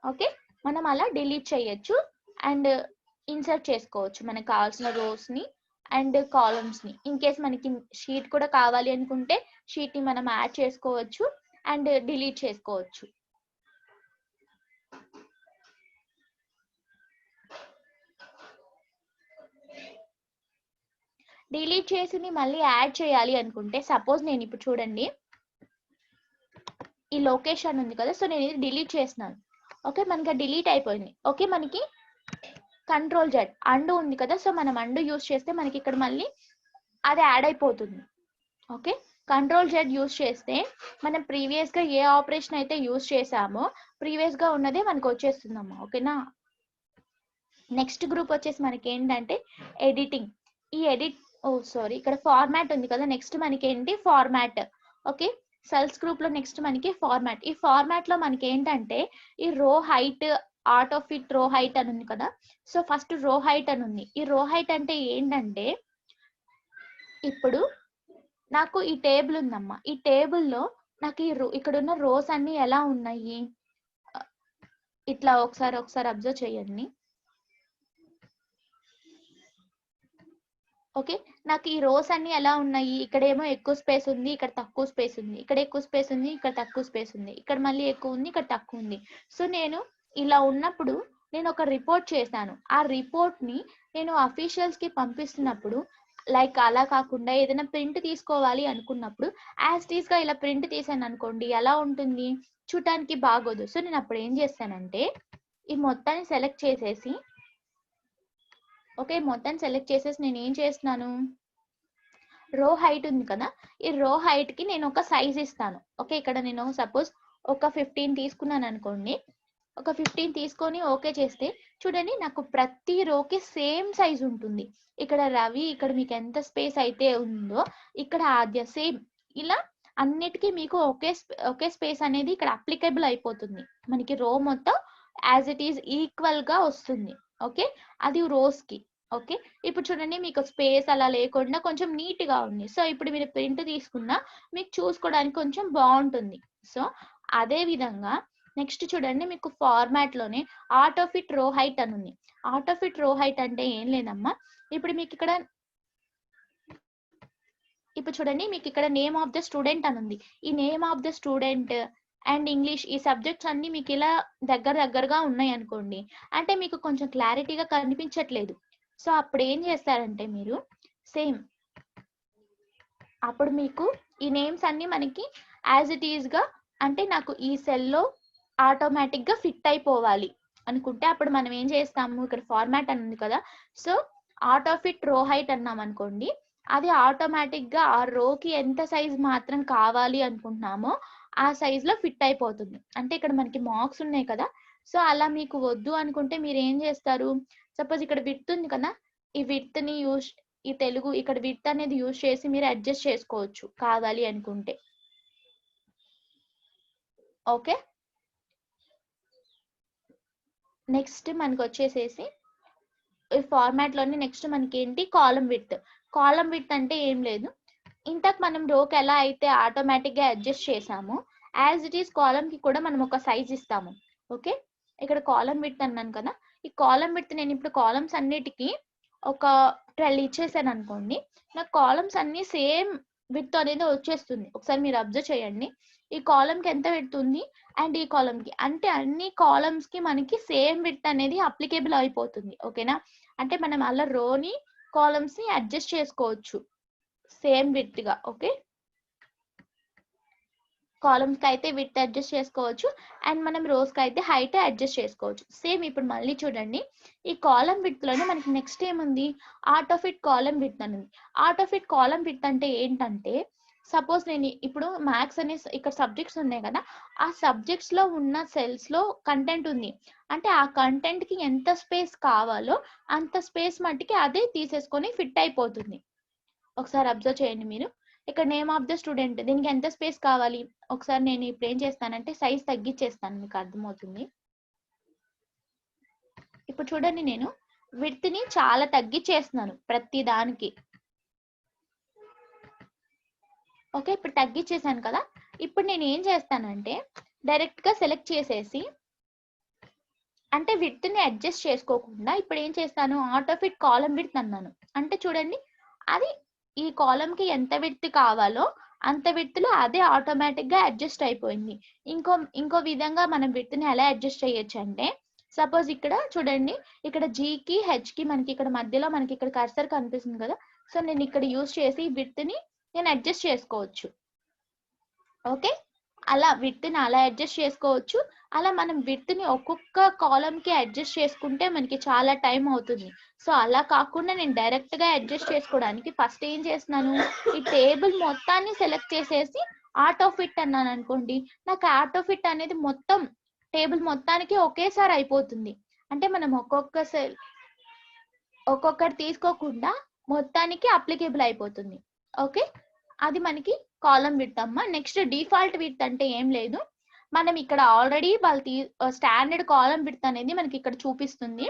ఓకే, మనం అలా డిలీట్ చేయొచ్చు అండ్ ఇన్సర్ట్ చేసుకోవచ్చు మనకు కావాల్సిన రోస్ ని అండ్ కాలమ్స్ ని. ఇన్ కేస్ మనకి షీట్ కూడా కావాలి అనుకుంటే షీట్ ని మనం యాడ్ చేసుకోవచ్చు అండ్ డిలీట్ చేసుకోవచ్చు. డిలీట్ చేసి మళ్ళీ యాడ్ చేయాలి అనుకుంటే సపోజ్ నేను ఇప్పుడు చూడండి ఈ లొకేషన్ ఉంది కదా, సో నేను ఇది డిలీట్ చేస్తున్నాను. ఓకే, మనకి డిలీట్ అయిపోయింది. ఓకే, మనకి కంట్రోల్ జెడ్ అండు ఉంది కదా, సో మనం అండు యూస్ చేస్తే మనకి ఇక్కడ మళ్ళీ అది యాడ్ అయిపోతుంది. ఓకే, కంట్రోల్ జెడ్ యూస్ చేస్తే మనం ప్రీవియస్ గా ఏ ఆపరేషన్ అయితే యూస్ చేసామో ప్రీవియస్ గా ఉన్నదే మనకు వచ్చేస్తుందమ్మా. ఓకేనా, నెక్స్ట్ గ్రూప్ వచ్చేసి మనకి ఏంటంటే ఎడిటింగ్. ఈ ఇక్కడ ఫార్మాట్ ఉంది కదా, నెక్స్ట్ మనకి ఏంటి ఫార్మాట్. ఓకే, సెల్స్ గ్రూప్ లో నెక్స్ట్ మనకి ఫార్మాట్. ఈ ఫార్మాట్ లో మనకి ఏంటంటే ఈ రో హైట్, ఆటో ఫిట్ రో హైట్ అని ఉంది కదా, సో ఫస్ట్ రో హైట్ అని ఉంది. ఈ రో హైట్ అంటే ఏంటంటే ఇప్పుడు నాకు ఈ టేబుల్ ఉందమ్మా, ఈ టేబుల్లో నాకు ఇక్కడ ఉన్న రోస్ అన్ని ఎలా ఉన్నాయి ఇట్లా ఒకసారి అబ్జర్వ్ చేయండి. ఓకే, నాకు ఈ రోస్ అన్ని ఎలా ఉన్నాయి, ఇక్కడేమో ఎక్కువ స్పేస్ ఉంది, ఇక్కడ తక్కువ స్పేస్ ఉంది, ఇక్కడ ఎక్కువ స్పేస్ ఉంది, ఇక్కడ తక్కువ స్పేస్ ఉంది, ఇక్కడ మళ్ళీ ఎక్కువ ఉంది, ఇక్కడ తక్కువ ఉంది. సో నేను ఇలా ఉన్నప్పుడు నేను ఒక రిపోర్ట్ చేశాను. ఆ రిపోర్ట్ ని నేను అఫీషియల్స్ కి పంపిస్తున్నప్పుడు లైక్ అలా కాకుండా ఏదైనా ప్రింట్ తీసుకోవాలి అనుకున్నప్పుడు యాజ్ టీస్ గా ఇలా ప్రింట్ తీసాను అనుకోండి, ఎలా ఉంటుంది, చూడటానికి బాగోదు. సో నేను అప్పుడు ఏం చేస్తానంటే ఈ మొత్తాన్ని సెలెక్ట్ చేసేసి ఓకే, మొత్తం సెలెక్ట్ చేసేసి నేను ఏం చేస్తున్నాను, రో హైట్ ఉంది కదా, ఈ రో హైట్ కి నేను ఒక సైజ్ ఇస్తాను. ఓకే, ఇక్కడ నేను సపోజ్ ఒక 15 తీసుకున్నాను అనుకోండి, ఒక 15 తీసుకొని ఓకే చేస్తే చూడండి నాకు ప్రతి రోకి సేమ్ సైజ్ ఉంటుంది. ఇక్కడ రవి, ఇక్కడ మీకు ఎంత స్పేస్ అయితే ఉందో ఇక్కడ ఆద్య సేమ్, ఇలా అన్నిటికీ మీకు ఒకే స్పేస్ అనేది ఇక్కడ అప్లికబుల్ అయిపోతుంది. మనకి రో మొత్తం యాజ్ ఇట్ ఈస్ ఈక్వల్ గా వస్తుంది. ఓకే, అది రోస్ కి. ఓకే, ఇప్పుడు చూడండి మీకు స్పేస్ అలా లేకుండా కొంచెం నీట్ గా ఉంది. సో ఇప్పుడు మీరు ప్రింట్ తీసుకున్నా మీకు చూసుకోవడానికి కొంచెం బాగుంటుంది. సో అదే విధంగా నెక్స్ట్ చూడండి మీకు ఫార్మాట్ లోనే ఆటో ఫిట్ రో హైట్ అని ఉంది. ఆటో ఫిట్ రో హైట్ అంటే ఏం లేదమ్మా, ఇప్పుడు మీకు ఇక్కడ చూడండి మీకు ఇక్కడ నేమ్ ఆఫ్ ద స్టూడెంట్ అని ఉంది. ఈ name of the student and English ఈ సబ్జెక్ట్స్ అన్ని మీకు ఇలా దగ్గరగా ఉన్నాయి అనుకోండి, అంటే మీకు కొంచెం క్లారిటీగా కనిపించట్లేదు. సో అప్పుడు ఏం చేస్తారంటే మీరు సేమ్ అప్పుడు మీకు ఈ నేమ్స్ అన్ని మనకి యాజ్ ఇట్ ఈస్ గా, అంటే నాకు ఈ సెల్లో ఆటోమేటిక్ గా ఫిట్ అయిపోవాలి అనుకుంటే అప్పుడు మనం ఏం చేస్తాము, ఇక్కడ ఫార్మాట్ అని ఉంది కదా, సో ఆటో ఫిట్ రో హైట్ అన్నాం అనుకోండి, అది ఆటోమేటిక్ గా ఆ రోకి ఎంత సైజ్ మాత్రం కావాలి అనుకుంటున్నామో ఆ సైజ్ లో ఫిట్ అయిపోతుంది. అంటే ఇక్కడ మనకి మార్క్స్ ఉన్నాయి కదా, సో అలా మీకు వద్దు అనుకుంటే మీరు ఏం చేస్తారు, సపోజ్ ఇక్కడ విడ్త్ ఉంది కదా, ఈ విడ్త్ ని ఈ తెలుగు ఇక్కడ విడ్త్ అనేది యూజ్ చేసి మీరు అడ్జస్ట్ చేసుకోవచ్చు కావాలి అనుకుంటే. ఓకే, నెక్స్ట్ మనకు వచ్చేసేసి ఈ ఫార్మాట్ లోని నెక్స్ట్ మనకి ఏంటి కాలం విడ్త్. కాలం విడ్త్ అంటే ఏం లేదు, ఇంతకు మనం రోకి ఎలా అయితే ఆటోమేటిక్ గా అడ్జస్ట్ చేసామో యాజ్ ఇట్ ఈస్ కాలం కి కూడా మనం ఒక సైజ్ ఇస్తాము. ఓకే, ఇక్కడ కాలం విడ్త్ అన్నాను కదా, ఈ కాలం విడ్త్ నేను ఇప్పుడు కాలమ్స్ అన్నిటికీ ఒక 12 ఇచ్చేసాను అనుకోండి, నాకు కాలమ్స్ అన్ని సేమ్ విడ్త్ అనేది వచ్చేస్తుంది. ఒకసారి మీరు అబ్జర్వ్ చేయండి, ఈ కాలం కి ఎంత విడ్త్ ఉంది అండ్ ఈ కాలం కి, అంటే అన్ని కాలమ్స్ కి మనకి సేమ్ విడ్త్ అనేది అప్లికేబుల్ అయిపోతుంది. ఓకేనా, అంటే మనం అలా రోని కాలమ్స్ ని అడ్జస్ట్ చేసుకోవచ్చు సేమ్ విడ్త్ గా. ఓకే, కాలమ్స్ కి అయితే విడ్త్ అడ్జస్ట్ చేసుకోవచ్చు అండ్ మనం రోస్ కి అయితే హైట్ అడ్జస్ట్ చేసుకోవచ్చు. సేమ్ ఇప్పుడు మళ్ళీ చూడండి ఈ కాలం విడ్త్ లోనే మనకి నెక్స్ట్ ఏముంది, ఆటో ఫిట్ కాలం విడ్త్ అని ఉంది. ఆటో ఫిట్ కాలం విడ్త్ అంటే ఏంటంటే సపోజ్ నేను ఇప్పుడు మ్యాథ్స్ అనే ఇక్కడ సబ్జెక్ట్స్ ఉన్నాయి కదా, ఆ సబ్జెక్ట్స్ లో ఉన్న సెల్స్ లో కంటెంట్ ఉంది, అంటే ఆ కంటెంట్ కి ఎంత స్పేస్ కావాలో అంత స్పేస్ మట్టికి అదే తీసేసుకొని ఫిట్ అయిపోతుంది. ఒకసారి అబ్జర్వ్ చేయండి మీరు, ఇక్కడ నేమ్ ఆఫ్ ద స్టూడెంట్ దీనికి ఎంత స్పేస్ కావాలి, ఒకసారి నేను ఇప్పుడు ఏం చేస్తానంటే సైజ్ తగ్గించేస్తాను, మీకు అర్థమవుతుంది. ఇప్పుడు చూడండి నేను విడ్త్ ని చాలా తగ్గించేస్తున్నాను ప్రతి దానికి. ఓకే, ఇప్పుడు తగ్గించేసాను కదా, ఇప్పుడు నేను ఏం చేస్తానంటే డైరెక్ట్ గా సెలెక్ట్ చేసేసి, అంటే విడ్త్ ని అడ్జస్ట్ చేసుకోకుండా ఇప్పుడు ఏం చేస్తాను ఆటో ఫిట్ కాలం విడ్త్ అన్నాను, అంటే చూడండి అది ఈ కాలం కి ఎంత విడ్త్ కావాలో అంత విడ్త్ లో అదే ఆటోమేటిక్ గా అడ్జస్ట్ అయిపోయింది. ఇంకో విధంగా మనం విడ్త్ ని ఎలా అడ్జస్ట్ చేయొచ్చు అంటే, సపోజ్ ఇక్కడ చూడండి, ఇక్కడ G కి H కి మనకి ఇక్కడ మధ్యలో మనకి ఇక్కడ కర్సర్ కనిపిస్తుంది కదా, సో నేను ఇక్కడ యూజ్ చేసి విడ్త్ ని నేను అడ్జస్ట్ చేసుకోవచ్చు. ఓకే, అలా విడ్త్ ని అలా అడ్జస్ట్ చేసుకోవచ్చు. అలా మనం విడ్త్ ని ఒక్కొక్క కాలం కి అడ్జస్ట్ చేసుకుంటే మనకి చాలా టైం అవుతుంది. సో అలా కాకుండా నేను డైరెక్ట్ గా అడ్జస్ట్ చేసుకోవడానికి ఫస్ట్ ఏం చేస్తున్నాను, ఈ టేబుల్ మొత్తాన్ని సెలెక్ట్ చేసేసి ఆటో ఫిట్ అన్నాను అనుకోండి, నాకు ఆటో ఫిట్ అనేది మొత్తం టేబుల్ మొత్తానికి ఒకేసారి అయిపోతుంది. అంటే మనం ఒక్కొక్కటి తీసుకోకుండా మొత్తానికి అప్లికేబుల్ అయిపోతుంది. ఓకే, అది మనకి కాలం విడ్త్ అమ్మ. నెక్స్ట్ డిఫాల్ట్ విడ్త్ అంటే ఏం లేదు, మనం ఇక్కడ ఆల్రెడీ స్టాండర్డ్ కాలం విడ్త్ అనేది మనకి ఇక్కడ చూపిస్తుంది.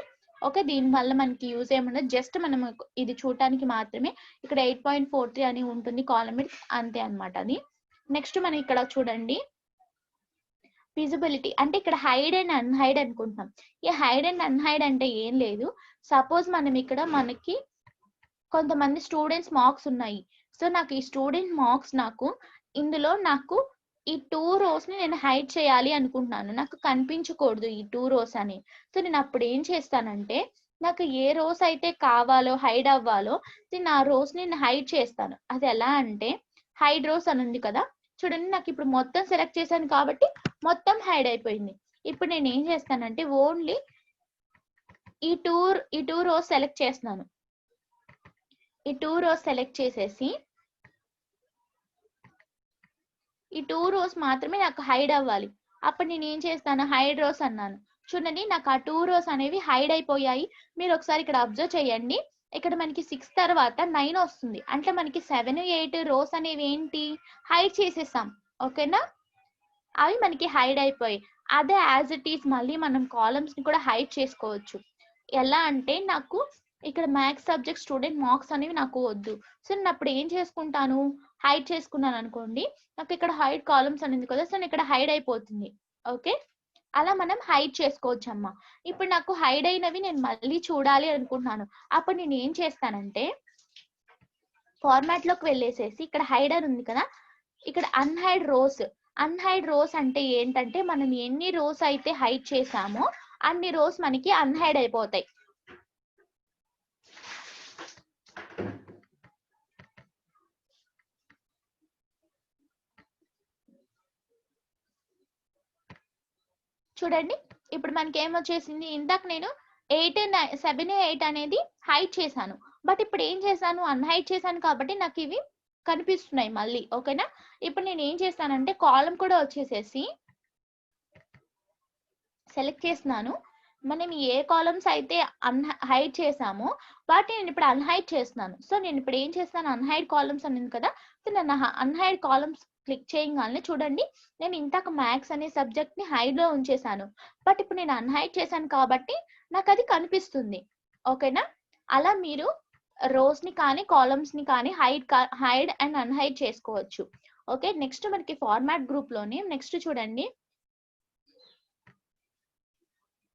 ఓకే, దీని వల్ల మనకి యూజ్ ఏముండదు, జస్ట్ మనం ఇది చూడటానికి మాత్రమే. ఇక్కడ 8.43 అని ఉంటుంది కాలం విడ్త్, అంతే అన్నమాట అది. నెక్స్ట్ మనం ఇక్కడ చూడండి, విజిబిలిటీ అంటే ఇక్కడ హైడ్ అండ్ అన్హైడ్ అనుకుంటున్నాం. ఈ హైడ్ అండ్ అన్హైడ్ అంటే ఏం లేదు, సపోజ్ మనం ఇక్కడ మనకి కొంతమంది స్టూడెంట్స్ మార్క్స్ ఉన్నాయి. సో నాకు ఈ స్టూడెంట్ మార్క్స్ ఇందులో నాకు ఈ 2 rows ని నేను హైడ్ చేయాలి అనుకుంటున్నాను, నాకు కనిపించకూడదు ఈ 2 rows అని. సో నేను అప్పుడు ఏం చేస్తానంటే, నాకు ఏ రోస్ అయితే కావాలో హైడ్ అవ్వాలో నేను ఆ రోస్ ని నేను హైడ్ చేస్తాను. అది ఎలా అంటే, హైడ్ రోస్ అని ఉంది కదా, చూడండి నాకు ఇప్పుడు మొత్తం సెలెక్ట్ చేశాను కాబట్టి మొత్తం హైడ్ అయిపోయింది. ఇప్పుడు నేను ఏం చేస్తానంటే ఓన్లీ ఈ టూ రోస్ సెలెక్ట్ చేస్తున్నాను. ఈ 2 rows సెలెక్ట్ చేసేసి ఈ 2 rows మాత్రమే నాకు హైడ్ అవ్వాలి. అప్పుడు నేను ఏం చేస్తాను, హైడ్ రోస్ అన్నాను. చూడండి నాకు ఆ 2 rows అనేవి హైడ్ అయిపోయాయి. మీరు ఒకసారి ఇక్కడ అబ్జర్వ్ చేయండి, ఇక్కడ మనకి 6 తర్వాత 9 వస్తుంది. అంటే మనకి 7, 8 rows అనేవి ఏంటి, హైడ్ చేసేసాం. ఓకేనా, అవి మనకి హైడ్ అయిపోయి, అదే యాజ్ ఇట్ ఈస్ మళ్ళీ మనం కాలమ్స్ ని కూడా హైడ్ చేసుకోవచ్చు. ఎలా అంటే, నాకు ఇక్కడ మ్యాథ్స్ సబ్జెక్ట్ స్టూడెంట్ మార్క్స్ అనేవి నాకు వద్దు. సో నేను అప్పుడు ఏం చేసుకుంటాను, హైడ్ చేసుకున్నాను అనుకోండి, నాకు ఇక్కడ హైడ్ కాలమ్స్ అనేది కదా, సో ఇక్కడ హైడ్ అయిపోతుంది. ఓకే, అలా మనం హైడ్ చేసుకోవచ్చు అమ్మా. ఇప్పుడు నాకు హైడ్ అయినవి నేను మళ్ళీ చూడాలి అనుకుంటున్నాను, అప్పుడు నేను ఏం చేస్తానంటే, ఫార్మాట్ లోకి వెళ్ళేసేసి ఇక్కడ హైడ్ అని ఉంది కదా, ఇక్కడ అన్హైడ్ రోస్ అంటే ఏంటంటే, మనం ఎన్ని రోస్ అయితే హైడ్ చేసామో అన్ని రోస్ మనకి అన్హైడ్ అయిపోతాయి. చూడండి ఇప్పుడు మనకి ఏమొచ్చేసింది, ఇందాక నేను 7, 8 అనేది హైడ్ చేశాను, బట్ ఇప్పుడు ఏం చేశాను, అన్హైడ్ చేశాను కాబట్టి నాకు ఇవి కనిపిస్తున్నాయి మళ్ళీ. ఓకేనా, ఇప్పుడు నేను ఏం చేస్తానంటే కాలం కూడా వచ్చేసేసి సెలెక్ట్ చేస్తున్నాను. మనం ఏ కాలమ్స్ అయితే హైడ్ చేసామో వాటిని నేను ఇప్పుడు అన్హైడ్ చేస్తున్నాను. సో నేను ఇప్పుడు ఏం చేస్తాను, అన్హైడ్ కాలమ్స్ అనేది కదా, సో నేను అన్హైడ్ కాలమ్స్ క్లిక్ చేయగానే చూడండి, నేను ఇంతకు మ్యాథ్స్ అనే సబ్జెక్ట్ ని హైడ్ లో ఉంచేసాను, బట్ ఇప్పుడు నేను అన్హైడ్ చేశాను కాబట్టి నాకు అది కనిపిస్తుంది. ఓకేనా, అలా మీరు రోస్ ని కానీ కాలమ్స్ ని కానీ హైడ్ అండ్ అన్హైడ్ చేసుకోవచ్చు. ఓకే, నెక్స్ట్ మనకి ఫార్మాట్ గ్రూప్ లోనే నెక్స్ట్ చూడండి,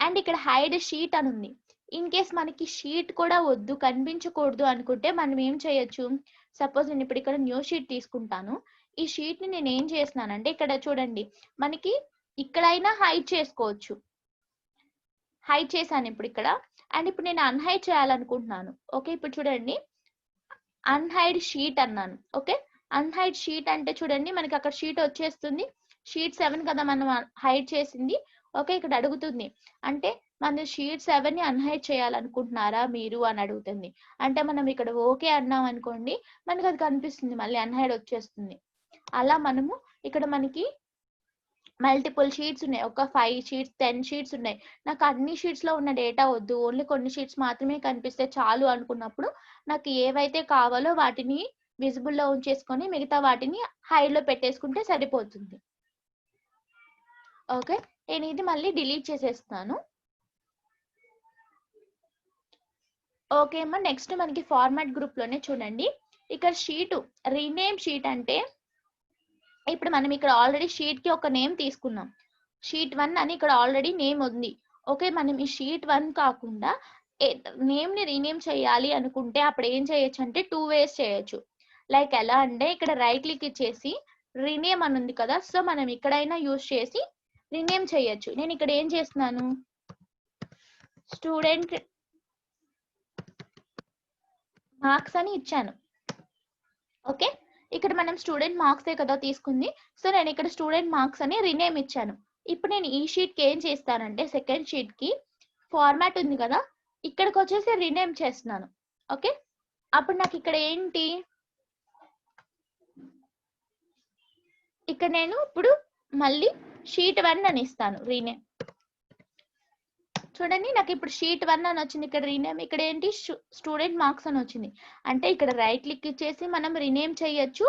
అండ్ ఇక్కడ హైడ్ షీట్ అని ఉంది. ఇన్ కేస్ మనకి షీట్ కూడా వద్దు, కనిపించకూడదు అనుకుంటే మనం ఏం చేయొచ్చు, సపోజ్ నేను ఇప్పుడు ఇక్కడ న్యూ షీట్ తీసుకుంటాను. ఈ షీట్ ని నేను ఏం చేస్తున్నానంటే, ఇక్కడ చూడండి మనకి ఇక్కడైనా హైడ్ చేసుకోవచ్చు. హైడ్ చేశాను ఇప్పుడు ఇక్కడ, అండ్ ఇప్పుడు నేను అన్హైడ్ చేయాలనుకుంటున్నాను. ఓకే, ఇప్పుడు చూడండి అన్హైడ్ షీట్ అన్నాను. ఓకే, అన్హైడ్ షీట్ అంటే చూడండి మనకి అక్కడ షీట్ వచ్చేస్తుంది. షీట్ 7 కదా మనం హైడ్ చేసింది. ఓకే, ఇక్కడ అడుగుతుంది అంటే మన షీట్ 7 ని అన్హైడ్ చేయాలనుకుంటున్నారా మీరు అని అడుగుతుంది. అంటే మనం ఇక్కడ ఓకే అన్నాం అనుకోండి, మనకి అది కనిపిస్తుంది, మళ్ళీ అన్హైడ్ వచ్చేస్తుంది. అలా మనము ఇక్కడ మనకి మల్టిపుల్ షీట్స్ ఉన్నాయి, ఒక 5 షీట్స్ 10 షీట్స్ ఉన్నాయి, నాకు అన్ని షీట్స్ లో ఉన్న డేటా వద్దు, ఓన్లీ కొన్ని షీట్స్ మాత్రమే కనిపిస్తే చాలు అనుకున్నప్పుడు నాకు ఏవైతే కావాలో వాటిని విజిబుల్ లో ఉంచేసుకొని మిగతా వాటిని హైడ్ లో పెట్టేసుకుంటే సరిపోతుంది. ఓకే, నేను ఇది మళ్ళీ డిలీట్ చేసేస్తాను. ఓకే అమ్మా, నెక్స్ట్ మనకి ఫార్మాట్ గ్రూప్ లోనే చూడండి, ఇక్కడ షీట్ రీనేమ్ షీట్ అంటే, ఇప్పుడు మనం ఇక్కడ ఆల్రెడీ షీట్ కి ఒక నేమ్ తీసుకున్నాం, షీట్ 1 అని ఇక్కడ ఆల్రెడీ నేమ్ ఉంది. ఓకే, మనం ఈ షీట్ 1 కాకుండా నేమ్ ని రీనేమ్ చేయాలి అనుకుంటే అప్పుడు ఏం చేయొచ్చు అంటే 2 వేస్ చేయొచ్చు. లైక్ ఎలా అంటే ఇక్కడ రైట్ క్లిక్ ఇచ్చేసి రీనేమ్ అని ఉంది కదా, సో మనం ఇక్కడైనా యూజ్ చేసి రీనేమ్ చేయొచ్చు. నేను ఇక్కడ ఏం చేస్తున్నాను, స్టూడెంట్ మార్క్స్ అని ఇచ్చాను. ఓకే, ఇక్కడ మనం స్టూడెంట్ మార్క్సే కదా తీసుకుంది, సో నేను ఇక్కడ స్టూడెంట్ మార్క్స్ అని రీనేమ్ ఇచ్చాను. ఇప్పుడు నేను ఈ షీట్కి ఏం చేస్తానంటే సెకండ్ షీట్కి ఫార్మాట్ ఉంది కదా, ఇక్కడికి వచ్చేసి రీనేమ్ చేస్తున్నాను. ఓకే, అప్పుడు నాకు ఇక్కడ ఏంటి, ఇక్కడ నేను ఇప్పుడు మళ్ళీ షీట్ 1 అని ఇస్తాను రీనేమ్. చూడండి నాకు ఇప్పుడు షీట్ 1 అని వచ్చింది, ఇక్కడ రీనేమ్, ఇక్కడ ఏంటి స్టూడెంట్ మార్క్స్ అని వచ్చింది. అంటే ఇక్కడ రైట్ క్లిక్ ఇచ్చేసి మనం రీనేమ్ చేయొచ్చు,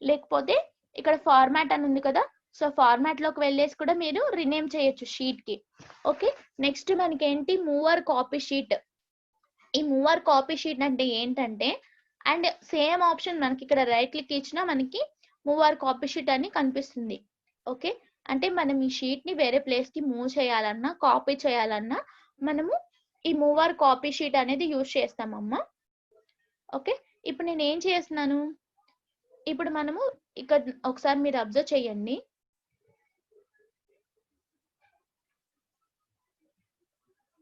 లేకపోతే ఇక్కడ ఫార్మాట్ అని ఉంది కదా, సో ఫార్మాట్ లోకి వెళ్ళేసి కూడా మీరు రీనేమ్ చేయొచ్చు షీట్ కి. ఓకే, నెక్స్ట్ మనకి ఏంటి, మూవర్ కాపీ షీట్. ఈ మూవర్ కాపీ షీట్ అంటే ఏంటంటే, అండ్ సేమ్ ఆప్షన్ మనకి ఇక్కడ రైట్ క్లిక్ ఇచ్చినా మనకి మూవర్ కాపీ షీట్ అని కనిపిస్తుంది. ఓకే, అంటే మనం ఈ షీట్ ని వేరే ప్లేస్ కి మూవ్ చేయాలన్నా కాపీ చేయాలన్నా మనము ఈ మూవర్ కాపీ షీట్ అనేది యూజ్ చేస్తామమ్మా. ఓకే, ఇప్పుడు నేను ఏం చేస్తున్నాను, ఇప్పుడు మనము ఇక్కడ ఒకసారి మీరు అబ్జర్వ్ చేయండి,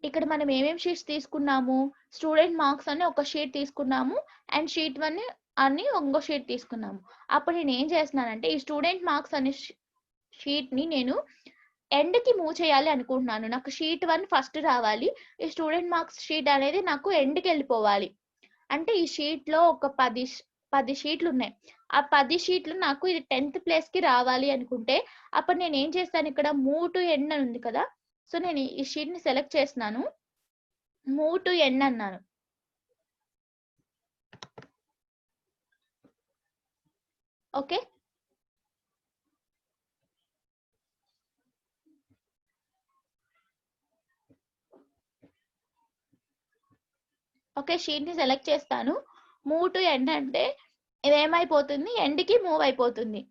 ఇక్కడ మనం ఏమేమి షీట్స్ తీసుకున్నాము, స్టూడెంట్ మార్క్స్ అని ఒక షీట్ తీసుకున్నాము, అండ్ షీట్ 1 అని ఇంకో షీట్ తీసుకున్నాము. అప్పుడు నేను ఏం చేస్తున్నానంటే ఈ స్టూడెంట్ మార్క్స్ అనే షీట్ ని నేను ఎండ్ కి మూవ్ చేయాలి అనుకుంటున్నాను. నాకు షీట్ 1 ఫస్ట్ రావాలి, ఈ స్టూడెంట్ మార్క్స్ షీట్ అనేది నాకు ఎండ్ కి వెళ్ళిపోవాలి. అంటే ఈ షీట్ లో ఒక 10 షీట్లు ఉన్నాయి, ఆ 10 షీట్లు నాకు ఇది 10th ప్లేస్ కి రావాలి అనుకుంటే అప్పుడు నేను ఏం చేస్తాను, ఇక్కడ మూవ్ టు ఎండ్ అని ఉంది కదా, సో నేను ఈ షీట్ ని సెలెక్ట్ చేస్తున్నాను, మూవ్ టు ఎండ్ అన్నాను. ఓకే, ఓకే షీట్ ని సెలెక్ట్ చేస్తాను, మూవ్ టు ఎండ్ అంటే ఇదేమైపోతుంది, ఎండ్ కి మూవ్ అయిపోతుంది.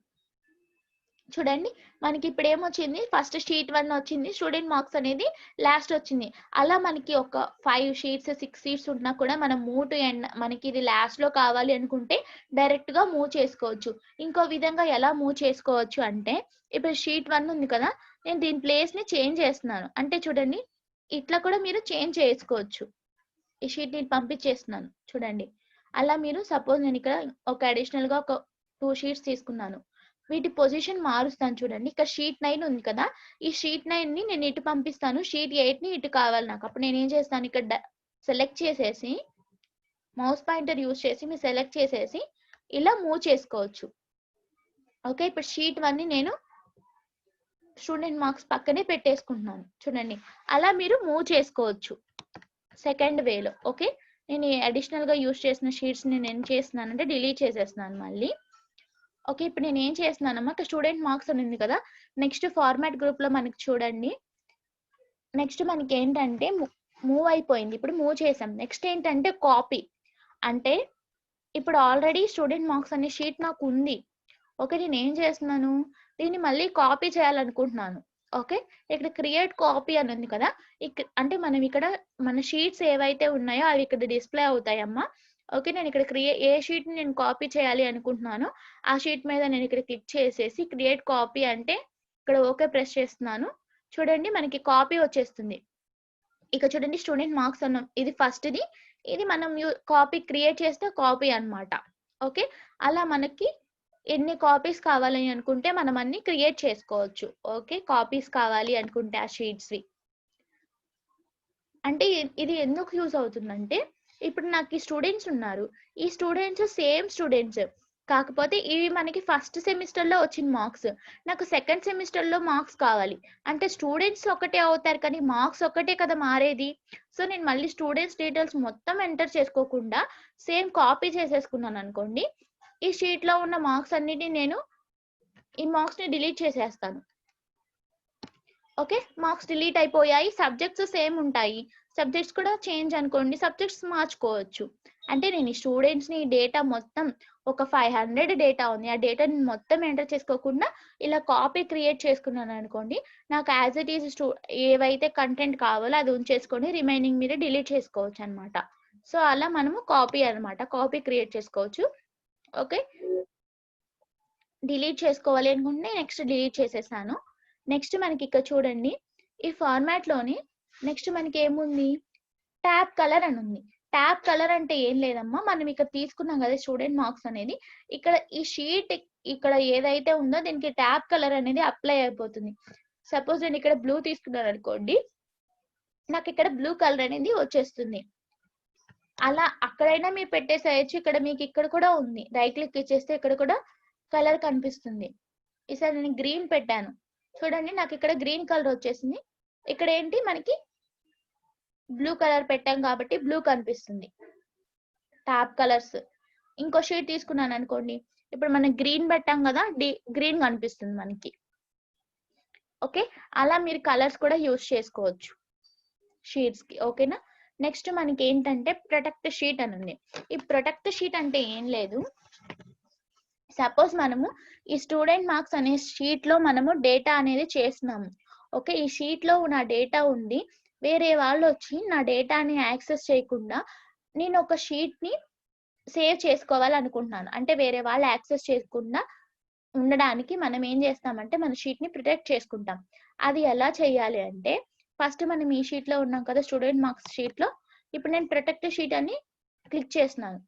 చూడండి మనకి ఇప్పుడు ఏమొచ్చింది, ఫస్ట్ షీట్ 1 వచ్చింది, స్టూడెంట్ మార్క్స్ అనేది లాస్ట్ వచ్చింది. అలా మనకి ఒక 5 షీట్స్ 6 షీట్స్ ఉన్నా కూడా మనం మూవ్ టు ఎండ్, మనకి ఇది లాస్ట్ లో కావాలి అనుకుంటే డైరెక్ట్ గా మూవ్ చేసుకోవచ్చు. ఇంకో విధంగా ఎలా మూవ్ చేసుకోవచ్చు అంటే, ఇప్పుడు షీట్ 1 ఉంది కదా, నేను దీని ప్లేస్ ని చేంజ్ చేస్తున్నాను. అంటే చూడండి ఇట్లా కూడా మీరు చేంజ్ చేసుకోవచ్చు. ఈ షీట్ ని పంపించేస్తున్నాను చూడండి. అలా మీరు సపోజ్ నేను ఇక్కడ ఒక అడిషనల్ గా ఒక 2 షీట్స్ తీసుకున్నాను, వీటి పొజిషన్ మారుస్తాను. చూడండి ఇక్కడ షీట్ 9 ఉంది కదా, ఈ షీట్ 9 ని నేను ఇటు పంపిస్తాను, షీట్ 8 ని ఇటు కావాలి నాకు. అప్పుడు నేను ఏం చేస్తాను, ఇక్కడ సెలెక్ట్ చేసేసి మౌస్ పాయింటర్ యూజ్ చేసి మీరు సెలెక్ట్ చేసేసి ఇలా మూవ్ చేసుకోవచ్చు. ఓకే, ఇప్పుడు షీట్ 1 ని నేను స్టూడెంట్ మార్క్స్ పక్కనే పెట్టేసుకుంటున్నాను. చూడండి అలా మీరు మూవ్ చేసుకోవచ్చు సెకండ్ వేలో. ఓకే, నేను అడిషనల్ గా యూజ్ చేసిన షీట్స్ ని నేను చేస్తున్నానంటే డిలీట్ చేసేస్తున్నాను మళ్ళీ. ఓకే, ఇప్పుడు నేను ఏం చేస్తున్నానమ్మా, స్టూడెంట్ మార్క్స్ అని ఉంది కదా, నెక్స్ట్ ఫార్మాట్ గ్రూప్ లో మనకి చూడండి, నెక్స్ట్ మనకి ఏంటంటే మూవ్ అయిపోయింది, ఇప్పుడు మూవ్ చేసాం. నెక్స్ట్ ఏంటంటే కాపీ, అంటే ఇప్పుడు ఆల్రెడీ స్టూడెంట్ మార్క్స్ అనే షీట్ నాకు ఉంది. ఓకే, నేను ఏం చేస్తున్నాను, దీన్ని మళ్ళీ కాపీ చేయాలనుకుంటున్నాను. ఓకే, ఇక్కడ క్రియేట్ కాపీ అని ఉంది కదా, అంటే మనం ఇక్కడ మన షీట్స్ ఏవైతే ఉన్నాయో అవి ఇక్కడ డిస్ప్లే అవుతాయమ్మా. ఓకే, నేను ఇక్కడ ఏ షీట్ ని నేను కాపీ చేయాలి అనుకుంటున్నానో ఆ షీట్ మీద నేను ఇక్కడ క్లిక్ చేసేసి క్రియేట్ కాపీ అంటే ఇక్కడ ఓకే ప్రెస్ చేస్తున్నాను. చూడండి మనకి కాపీ వచ్చేస్తుంది. ఇక చూడండి స్టూడెంట్ మార్క్స్ అన్నాం, ఇది ఫస్ట్ ది, ఇది మనం కాపీ క్రియేట్ చేస్తే కాపీ అన్నమాట. ఓకే, అలా మనకి ఎన్ని కాపీస్ కావాలని అనుకుంటే మనం అన్ని క్రియేట్ చేసుకోవచ్చు. ఓకే, కాపీస్ కావాలి అనుకుంటే ఆ షీట్స్ వి. అంటే ఇది ఎందుకు యూజ్ అవుతుందంటే, ఇప్పుడు నాకు ఈ స్టూడెంట్స్ ఉన్నారు, ఈ స్టూడెంట్స్ సేమ్ స్టూడెంట్స్, కాకపోతే ఇవి మనకి ఫస్ట్ సెమిస్టర్ లో వచ్చిన మార్క్స్, నాకు సెకండ్ సెమిస్టర్ లో మార్క్స్ కావాలి అంటే స్టూడెంట్స్ ఒకటే అవుతారు కానీ మార్క్స్ ఒకటే కదా మారేది. సో నేను మళ్ళీ స్టూడెంట్స్ డీటెయిల్స్ మొత్తం ఎంటర్ చేసుకోకుండా సేమ్ కాపీ చేసేసుకున్నాను అనుకోండి, ఈ షీట్ లో ఉన్న మార్క్స్ అన్నిటిని నేను ఈ మార్క్స్ ని డిలీట్ చేసేస్తాను. ఓకే, మార్క్స్ డిలీట్ అయిపోయాయి, సబ్జెక్ట్స్ సేమ్ ఉంటాయి, సబ్జెక్ట్స్ కూడా చేంజ్ అనుకోండి, సబ్జెక్ట్స్ మార్చుకోవచ్చు. అంటే నేను ఈ స్టూడెంట్స్ని డేటా మొత్తం ఒక 500 డేటా ఉంది, ఆ డేటాని మొత్తం ఎంటర్ చేసుకోకుండా ఇలా కాపీ క్రియేట్ చేసుకున్నాను అనుకోండి, నాకు యాజ్ ఇట్ ఈజ్ ఏవైతే కంటెంట్ కావాలో అది ఉంచేసుకొని రిమైనింగ్ మీరు డిలీట్ చేసుకోవచ్చు అనమాట. సో అలా మనము కాపీ క్రియేట్ చేసుకోవచ్చు. ఓకే, డిలీట్ చేసుకోవాలి అనుకుంటే నెక్స్ట్ డిలీట్ చేసేసాను. నెక్స్ట్ మనకి ఇక్కడ చూడండి, ఈ ఫార్మాట్ లోని నెక్స్ట్ మనకి ఏముంది, ట్యాబ్ కలర్ అని ఉంది. ట్యాబ్ కలర్ అంటే ఏం లేదమ్మా, మనం ఇక్కడ తీసుకున్నాం కదా స్టూడెంట్ మార్క్స్ అనేది, ఇక్కడ ఈ షీట్ ఇక్కడ ఏదైతే ఉందో దీనికి ట్యాబ్ కలర్ అనేది అప్లై అయిపోతుంది. సపోజ్ నేను ఇక్కడ బ్లూ తీసుకున్నాను అనుకోండి, నాకు ఇక్కడ బ్లూ కలర్ అనేది వచ్చేస్తుంది. అలా అక్కడైనా మీరు పెట్టేసేయచ్చు, ఇక్కడ మీకు ఇక్కడ కూడా ఉంది, రైట్ క్లిక్ ఇచ్చేస్తే ఇక్కడ కూడా కలర్ కనిపిస్తుంది. ఈసారి నేను గ్రీన్ పెట్టాను చూడండి, నాకు ఇక్కడ గ్రీన్ కలర్ వచ్చేసింది. ఇక్కడ ఏంటి మనకి బ్లూ కలర్ పెట్టాం కాబట్టి బ్లూ కనిపిస్తుంది, ట్యాబ్ కలర్స్. ఇంకో షీట్ తీసుకున్నాను అనుకోండి, ఇప్పుడు మనం గ్రీన్ పెట్టాం కదా, గ్రీన్ కనిపిస్తుంది మనకి. ఓకే, అలా మీరు కలర్స్ కూడా యూజ్ చేసుకోవచ్చు షీట్స్ కి. ఓకేనా, నెక్స్ట్ మనకి ఏంటంటే ప్రొటెక్ట్ షీట్ అని ఉంది. ఈ ప్రొటెక్ట్ షీట్ అంటే ఏం లేదు, సపోజ్ మనము ఈ స్టూడెంట్ మార్క్స్ అనే షీట్ లో మనము డేటా అనేది చేస్తున్నాము. ఓకే, ఈ షీట్ లో నా డేటా ఉండి వేరే వాళ్ళు వచ్చి నా డేటాని యాక్సెస్ చేయకుండా నేను ఒక షీట్ ని సేవ్ చేసుకోవాలనుకుంటున్నాను. అంటే వేరే వాళ్ళు యాక్సెస్ చేయకుండా ఉండడానికి మనం ఏం చేస్తామంటే మన షీట్ ని ప్రొటెక్ట్ చేసుకుంటాం. అది ఎలా చేయాలి అంటే, ఫస్ట్ మనం ఈ షీట్ లో ఉన్నాం కదా స్టూడెంట్ మార్క్స్ షీట్ లో, ఇప్పుడు నేను ప్రొటెక్ట్ షీట్ అని క్లిక్ చేస్తున్నాను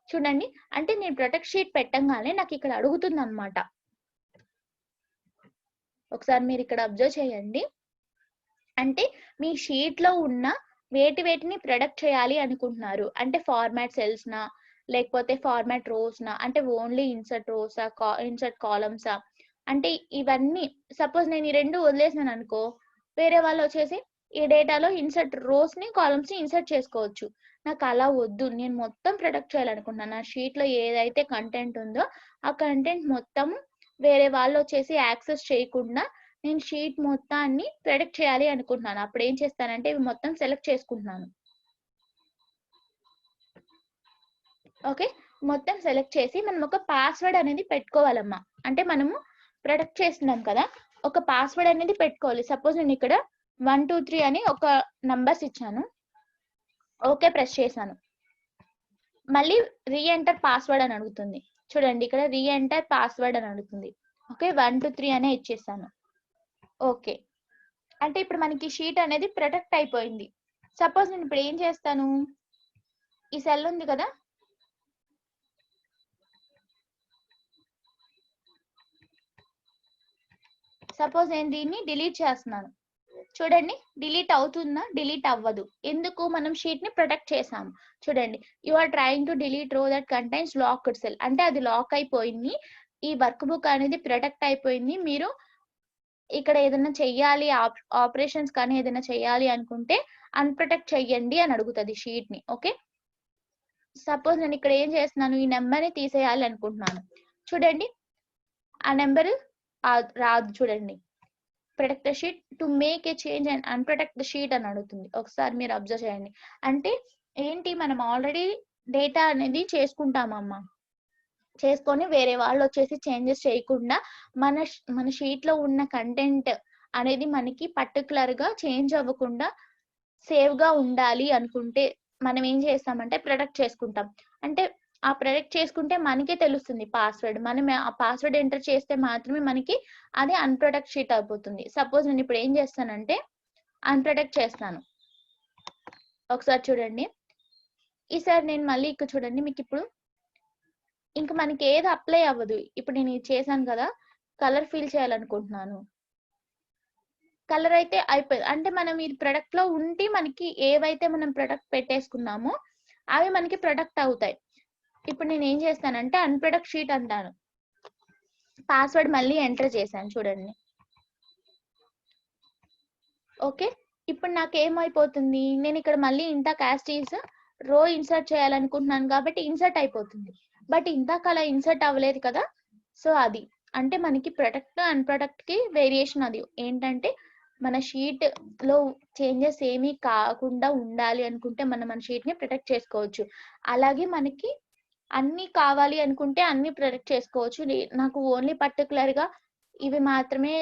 చూడండి. అంటే నేను ప్రొటెక్ట్ షీట్ పెట్టంగానే నాకు ఇక్కడ అడుగుతుంది అనమాట. ఒకసారి మీరు ఇక్కడ అబ్జర్వ్ చేయండి. అంటే మీ షీట్ లో ఉన్న వేటిని ప్రొటెక్ట్ చేయాలి అనుకుంటున్నారు, అంటే ఫార్మాట్ సెల్స్ నా లేకపోతే ఫార్మాట్ రోస్ నా, అంటే ఓన్లీ ఇన్సర్ట్ రోసా, ఇన్సర్ట్ కాలమ్సా, అంటే ఇవన్నీ. సపోజ్ నేను ఈ రెండు వదిలేసాను అనుకో, వేరే వాళ్ళు వచ్చేసి ఈ డేటాలో ఇన్సర్ట్ రోస్ ని కాలమ్స్ ని ఇన్సర్ట్ చేసుకోవచ్చు. నాకు అలా వద్దు, నేను మొత్తం ప్రొటెక్ట్ చేయాలనుకుంటున్నాను. నా షీట్ లో ఏదైతే కంటెంట్ ఉందో ఆ కంటెంట్ మొత్తం వేరే వాళ్ళు వచ్చేసి యాక్సెస్ చేయకుండా నేను షీట్ మొత్తాన్ని ప్రొటెక్ట్ చేయాలి అనుకుంటున్నాను. అప్పుడు ఏం చేస్తానంటే ఇవి మొత్తం సెలెక్ట్ చేసుకుంటున్నాను. ఓకే, మొత్తం సెలెక్ట్ చేసి మనం ఒక పాస్వర్డ్ అనేది పెట్టుకోవాలమ్మా. అంటే మనము ప్రొటెక్ట్ చేస్తున్నాం కదా, ఒక పాస్వర్డ్ అనేది పెట్టుకోవాలి. సపోజ్ నేను ఇక్కడ 1 2 3 అని ఒక నంబర్స్ ఇచ్చాను, ఓకే ప్రెస్ చేశాను. మళ్ళీ రీఎంటర్ పాస్వర్డ్ అని అడుగుతుంది చూడండి, ఇక్కడ రీఎంటర్ పాస్వర్డ్ అని అడుగుతుంది. ఓకే, 1 2 3 అనే ఇచ్చేసాను. ఓకే, అంటే ఇప్పుడు మనకి షీట్ అనేది ప్రొటెక్ట్ అయిపోయింది. సపోజ్ నేను ఇప్పుడు ఏం చేస్తాను, ఈ సెల్ ఉంది కదా, సపోజ్ నేను దీన్ని డిలీట్ చేస్తున్నాను చూడండి, డిలీట్ అవుతుందా, డిలీట్ అవ్వదు. ఎందుకు, మనం షీట్ ని ప్రొటెక్ట్ చేసాము. చూడండి, you are trying to delete row that contains locked cell, అంటే అది లాక్ అయిపోయింది, ఈ వర్క్ బుక్ అనేది ప్రొటెక్ట్ అయిపోయింది. మీరు ఇక్కడ ఏదైనా చెయ్యాలి, ఆపరేషన్స్ కానీ ఏదైనా చెయ్యాలి అనుకుంటే అన్ప్రొటెక్ట్ చెయ్యండి అని అడుగుతుంది షీట్ ని. ఓకే, సపోజ్ నేను ఇక్కడ ఏం చేస్తున్నాను, ఈ నెంబర్ ని తీసేయాలి అనుకుంటున్నాను చూడండి, ఆ నెంబర్ రాదు చూడండి. Protect the sheet to make a change and unprotect the sheet అని అడుగుతుంది. ఒకసారి మీరు అబ్జర్వ్ చేయండి. అంటే ఏంటి, మనం ఆల్రెడీ డేటా అనేది చేసుకుంటామమ్మా, చేసుకొని వేరే వాళ్ళు వచ్చేసి చేంజెస్ చేయకుండా మన షీట్ లో ఉన్న కంటెంట్ అనేది మనకి పర్టికులర్ గా చేంజ్ అవ్వకుండా సేవ్ గా ఉండాలి అనుకుంటే మనం ఏం చేస్తామంటే ప్రొటెక్ట్ చేసుకుంటాం. అంటే ఆ ప్రొటెక్ట్ చేసుకుంటే మనకే తెలుస్తుంది పాస్వర్డ్, మనం ఆ పాస్వర్డ్ ఎంటర్ చేస్తే మాత్రమే మనకి అది అన్ప్రొటెక్ట్ షీట్ అయిపోతుంది. సపోజ్ నేను ఇప్పుడు ఏం చేస్తానంటే అన్ప్రొటెక్ట్ చేస్తాను, ఒకసారి చూడండి. ఈసారి నేను మళ్ళీ ఇక్కడ చూడండి, మీకు ఇప్పుడు ఇంకా మనకి ఏది అప్లై అవ్వదు. ఇప్పుడు నేను ఇది చేశాను కదా, కలర్ ఫిల్ చేయాలనుకుంటున్నాను, కలర్ అయితే అయిపోయింది. అంటే మనం ఈ ప్రొడక్ట్ లో ఉంటే మనకి ఏవైతే మనం ప్రొడక్ట్ పెట్టేసుకున్నామో అవి మనకి ప్రొడక్ట్ అవుతాయి. ఇప్పుడు నేను ఏం చేస్తానంటే అన్ప్రొడక్ట్ షీట్ అంటాను, పాస్వర్డ్ మళ్ళీ ఎంటర్ చేశాను చూడండి. ఓకే, ఇప్పుడు నాకు ఏమైపోతుంది, నేను ఇక్కడ మళ్ళీ ఇంత క్యాస్టీస్ రో ఇన్సర్ట్ చేయాలనుకుంటున్నాను కాబట్టి ఇన్సర్ట్ అయిపోతుంది. బట్ ఇంతకు అలా ఇన్సర్ట్ అవ్వలేదు కదా. సో అది అంటే మనకి ప్రొడక్ట్ అన్ప్రొడక్ట్ కి వేరియేషన్ అది ఏంటంటే మన షీట్ లో చేంజెస్ ఏమీ కాకుండా ఉండాలి అనుకుంటే మనం మన షీట్ ని ప్రొటెక్ట్ చేసుకోవచ్చు. అలాగే మనకి అన్ని కావాలి అనుకుంటే అన్ని ప్రొటెక్ట్ చేసుకోవచ్చు. నాకు ఓన్లీ పర్టికులర్ గా ఇవి మాత్రమే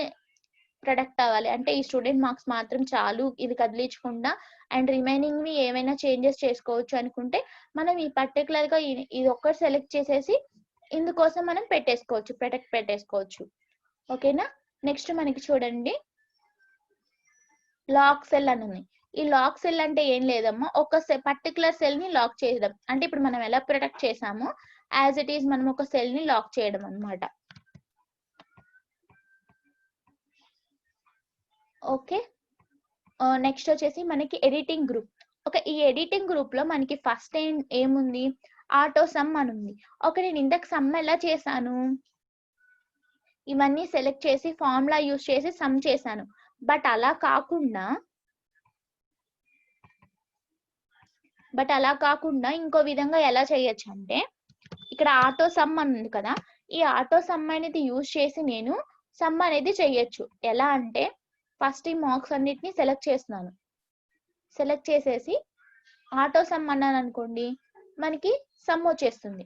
ప్రొటెక్ట్ అవ్వాలి అంటే ఈ స్టూడెంట్ మార్క్స్ మాత్రం చాలు ఇది కదిలించకుండా అండ్ రిమైనింగ్ వి ఏమైనా చేంజెస్ చేసుకోవచ్చు అనుకుంటే మనం ఈ పర్టికులర్ గా ఇది ఒక్కటి సెలెక్ట్ చేసేసి ఇందుకోసం మనం పెట్టేసుకోవచ్చు, ప్రొటెక్ట్ పెట్టేసుకోవచ్చు. ఓకేనా. నెక్స్ట్ మనకి చూడండి లాక్ సెల్ అని ఉంది. ఈ లాక్ సెల్ అంటే ఏం లేదమ్మా, ఒక పర్టికులర్ సెల్ ని లాక్ చేయడం. అంటే ఇప్పుడు మనం ఎలా ప్రొటెక్ట్ చేసామో యాజ్ ఇట్ ఈస్ మనం ఒక సెల్ ని లాక్ చేయడం అన్నమాట. ఓకే. నెక్స్ట్ వచ్చేసి మనకి ఎడిటింగ్ గ్రూప్. ఓకే, ఈ ఎడిటింగ్ గ్రూప్ లో మనకి ఫస్ట్ ఏముంది, ఆటో సమ్ అని ఉంది. ఓకే, నేను ఇంతకు సమ్ ఎలా చేశాను, ఇవన్నీ సెలెక్ట్ చేసి ఫార్ములా యూస్ చేసి సమ్ చేశాను. బట్ అలా కాకుండా ఇంకో విధంగా ఎలా చేయొచ్చు అంటే ఇక్కడ ఆటో సమ్ అని ఉంది కదా, ఈ ఆటో సమ్ అనేది యూజ్ చేసి నేను సమ్ అనేది చేయొచ్చు. ఎలా అంటే ఫస్ట్ ఈ మార్క్స్ అన్నిటిని సెలెక్ట్ చేస్తున్నాను, సెలెక్ట్ చేసేసి ఆటో సమ్ అన్నాను అనుకోండి, మనకి సమ్ వచ్చేస్తుంది.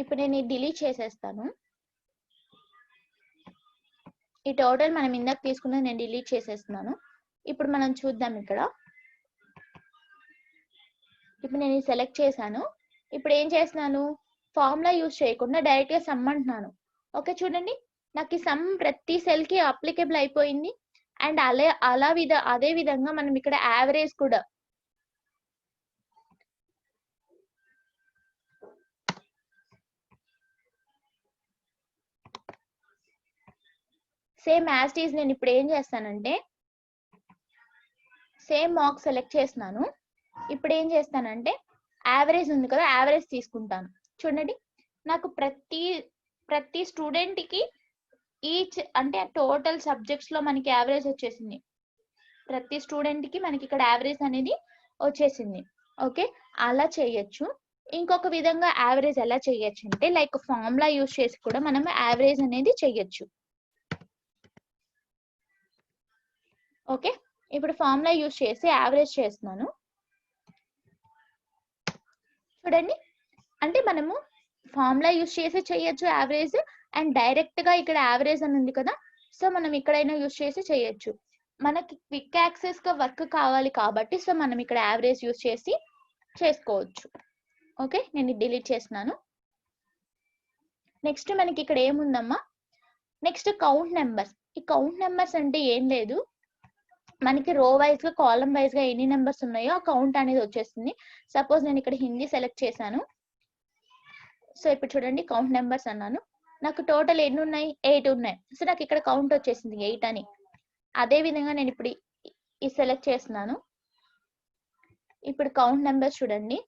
ఇప్పుడు నేను డిలీట్ చేసేస్తాను. ఈ టోటల్ మనం ఇందాక తీసుకున్నది నేను డిలీట్ చేసేస్తున్నాను. ఇప్పుడు మనం చూద్దాం ఇక్కడ. ఇప్పుడు నేను సెలెక్ట్ చేశాను. ఇప్పుడు ఏం చేస్తున్నాను, ఫార్ములా యూజ్ చేయకుండా డైరెక్ట్ గా సమ్ అంటున్నాను. ఓకే చూడండి, నాకు ఈ సమ్ ప్రతి సెల్ కి అప్లికేబుల్ అయిపోయింది. అండ్ అదే విధంగా మనం ఇక్కడ యావరేజ్ కూడా సేమ్ యాజ్ ఈజ్ నేను ఇప్పుడు ఏం చేస్తానంటే సేమ్ మార్క్ సెలెక్ట్ చేస్తున్నాను. ఇప్పుడు ఏం చేస్తానంటే యావరేజ్ ఉంది కదా, యావరేజ్ తీసుకుంటాను. చూడండి, నాకు ప్రతి స్టూడెంట్ కి ఈచ్ అంటే టోటల్ సబ్జెక్ట్స్ లో మనకి యావరేజ్ వచ్చేసింది. ప్రతి స్టూడెంట్ కి మనకి ఇక్కడ యావరేజ్ అనేది వచ్చేసింది. ఓకే, అలా చేయొచ్చు. ఇంకొక విధంగా యావరేజ్ ఎలా చేయొచ్చు అంటే లైక్ ఫార్ములా యూజ్ చేసి కూడా మనం యావరేజ్ అనేది చేయొచ్చు. ఓకే, ఇప్పుడు ఫార్ములా యూజ్ చేసి యావరేజ్ చేస్తున్నాను. చూడండి, అంటే మనము ఫార్ములా యూజ్ చేసి చేయొచ్చు యావరేజ్, అండ్ డైరెక్ట్ గా ఇక్కడ యావరేజ్ అని ఉంది కదా, సో మనం ఇక్కడైనా యూజ్ చేసి చేయొచ్చు. మనకి క్విక్ యాక్సెస్ గా వర్క్ కావాలి కాబట్టి సో మనం ఇక్కడ యావరేజ్ యూజ్ చేసి చేసుకోవచ్చు. ఓకే, నేను డిలీట్ చేస్తున్నాను. నెక్స్ట్ మనకి ఇక్కడ ఏముందమ్మా, నెక్స్ట్ కౌంట్ నెంబర్స్. ఈ కౌంట్ నెంబర్స్ అంటే ఏం లేదు, మనకి రో వైజ్ గా కాలం వైజ్ గా ఎన్ని నెంబర్స్ ఉన్నాయో ఆ కౌంట్ అనేది వచ్చేస్తుంది. సపోజ్ నేను ఇక్కడ హిందీ సెలెక్ట్ చేశాను. సో ఇప్పుడు చూడండి కౌంట్ నెంబర్స్ అన్నాను, నాకు టోటల్ ఎన్ని ఉన్నాయి, 8 ఉన్నాయి. సో నాకు ఇక్కడ కౌంట్ వచ్చేసింది 8 అని. అదే విధంగా నేను ఇప్పుడు ఈ సెలెక్ట్ చేస్తున్నాను. ఇప్పుడు కౌంట్ నెంబర్స్ చూడండి,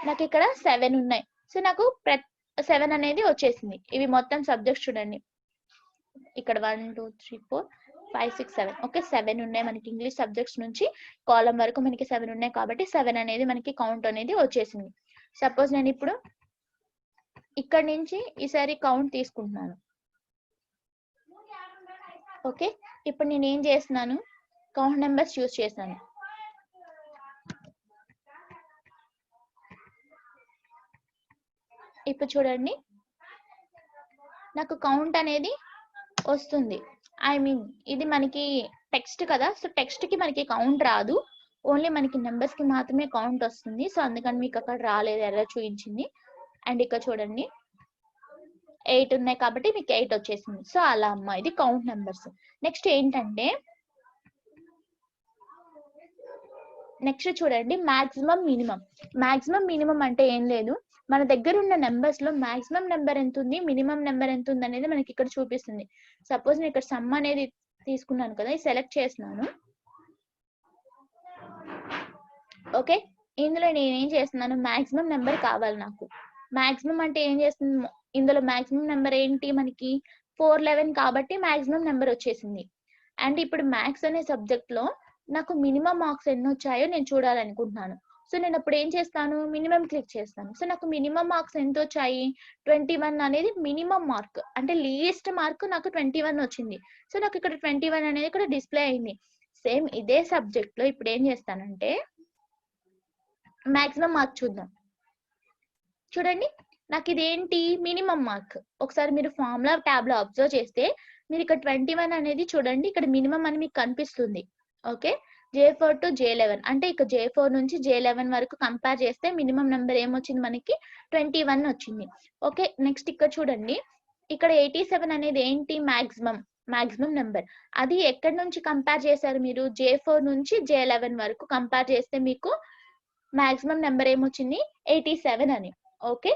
నాకు ఇక్కడ 7 ఉన్నాయి. సో నాకు 7 అనేది వచ్చేసింది. ఇవి మొత్తం సబ్జెక్ట్స్ చూడండి, ఇక్కడ 1 2 3 4 5 6 7. ఓకే, 7 ఉన్నాయి మనకి ఇంగ్లీష్ సబ్జెక్ట్స్ నుంచి కాలం వరకు మనకి 7 ఉన్నాయి కాబట్టి 7 అనేది మనకి కౌంట్ అనేది వచ్చేసింది. సపోజ్ నేను ఇప్పుడు ఇక్కడ నుంచి ఈసారి కౌంట్ తీసుకుంటున్నాను. ఓకే, ఇప్పుడు నేను ఏం చేస్తున్నాను, కౌంట్ నెంబర్స్ యూజ్ చేస్తాను. ఇప్పుడు చూడండి నాకు కౌంట్ అనేది వస్తుంది. ఐ మీన్ ఇది మనకి టెక్స్ట్ కదా, సో టెక్స్ట్ కి మనకి కౌంట్ రాదు, ఓన్లీ మనకి నెంబర్స్ కి మాత్రమే కౌంట్ వస్తుంది. సో అందుకని మీకు అక్కడ రాలేదు, ఎర్రర్ చూపించింది. అండ్ ఇక్కడ చూడండి 8 ఉన్నాయి కాబట్టి మీకు 8 వచ్చేసింది. సో అలా అమ్మా, ఇది కౌంట్ నెంబర్స్. నెక్స్ట్ ఏంటంటే నెక్స్ట్ చూడండి మాక్సిమం మినిమం. మాక్సిమం మినిమం అంటే ఏం లేదు, మన దగ్గర ఉన్న నెంబర్స్ లో మాక్సిమం నెంబర్ ఎంత ఉంది, మినిమం నెంబర్ ఎంత ఉంది అనేది మనకి ఇక్కడ చూపిస్తుంది. సపోజ్ నేను ఇక్కడ సమ్ అనేది తీసుకున్నాను కదా, ఇది సెలెక్ట్ చేస్తున్నాను. ఓకే, ఇందులో నేను ఏం చేస్తున్నాను, మాక్సిమం నెంబర్ కావాలి నాకు. మాక్సిమం అంటే ఏం చేస్తుంది, ఇందులో మాక్సిమం నెంబర్ ఏంటి మనకి 411 కాబట్టి మాక్సిమం నెంబర్ వచ్చేసింది. అండ్ ఇప్పుడు మ్యాథ్స్ అనే సబ్జెక్ట్ లో నాకు మినిమం మార్క్స్ ఎన్ని వచ్చాయో నేను చూడాలనుకుంటున్నాను. సో నేను అప్పుడు ఏం చేస్తాను, మినిమం క్లిక్ చేస్తాను. సో నాకు మినిమం మార్క్స్ ఎంత వచ్చాయి, 21 అనేది మినిమం మార్క్, అంటే లీస్ట్ మార్క్ నాకు 21 వచ్చింది. సో నాకు ఇక్కడ 21 అనేది ఇక్కడ డిస్ప్లే అయింది. సేమ్ ఇదే సబ్జెక్ట్ లో ఇప్పుడు ఏం చేస్తానంటే మాక్సిమం మార్క్ చూద్దాం. చూడండి, నాకు ఇదేంటి మినిమం మార్క్. ఒకసారి మీరు ఫార్ములా ట్యాబ్ లో అబ్జర్వ్ చేస్తే మీరు ఇక్కడ 21 అనేది చూడండి, ఇక్కడ మినిమం అని మీకు కనిపిస్తుంది. ఓకే, J4 టు J11 అంటే ఇక్కడ J4 నుంచి J11 వరకు కంపేర్ చేస్తే మినిమం నెంబర్ ఏమొచ్చింది మనకి 21 వచ్చింది. ఓకే, నెక్స్ట్ ఇక్కడ చూడండి, ఇక్కడ 87 అనేది ఏంటి మాక్సిమం నెంబర్. అది ఎక్కడి నుంచి కంపేర్ చేశారు మీరు, J4 నుంచి J11 వరకు కంపేర్ చేస్తే మీకు మాక్సిమం నెంబర్ ఏమొచ్చింది 87 అని. ఓకే,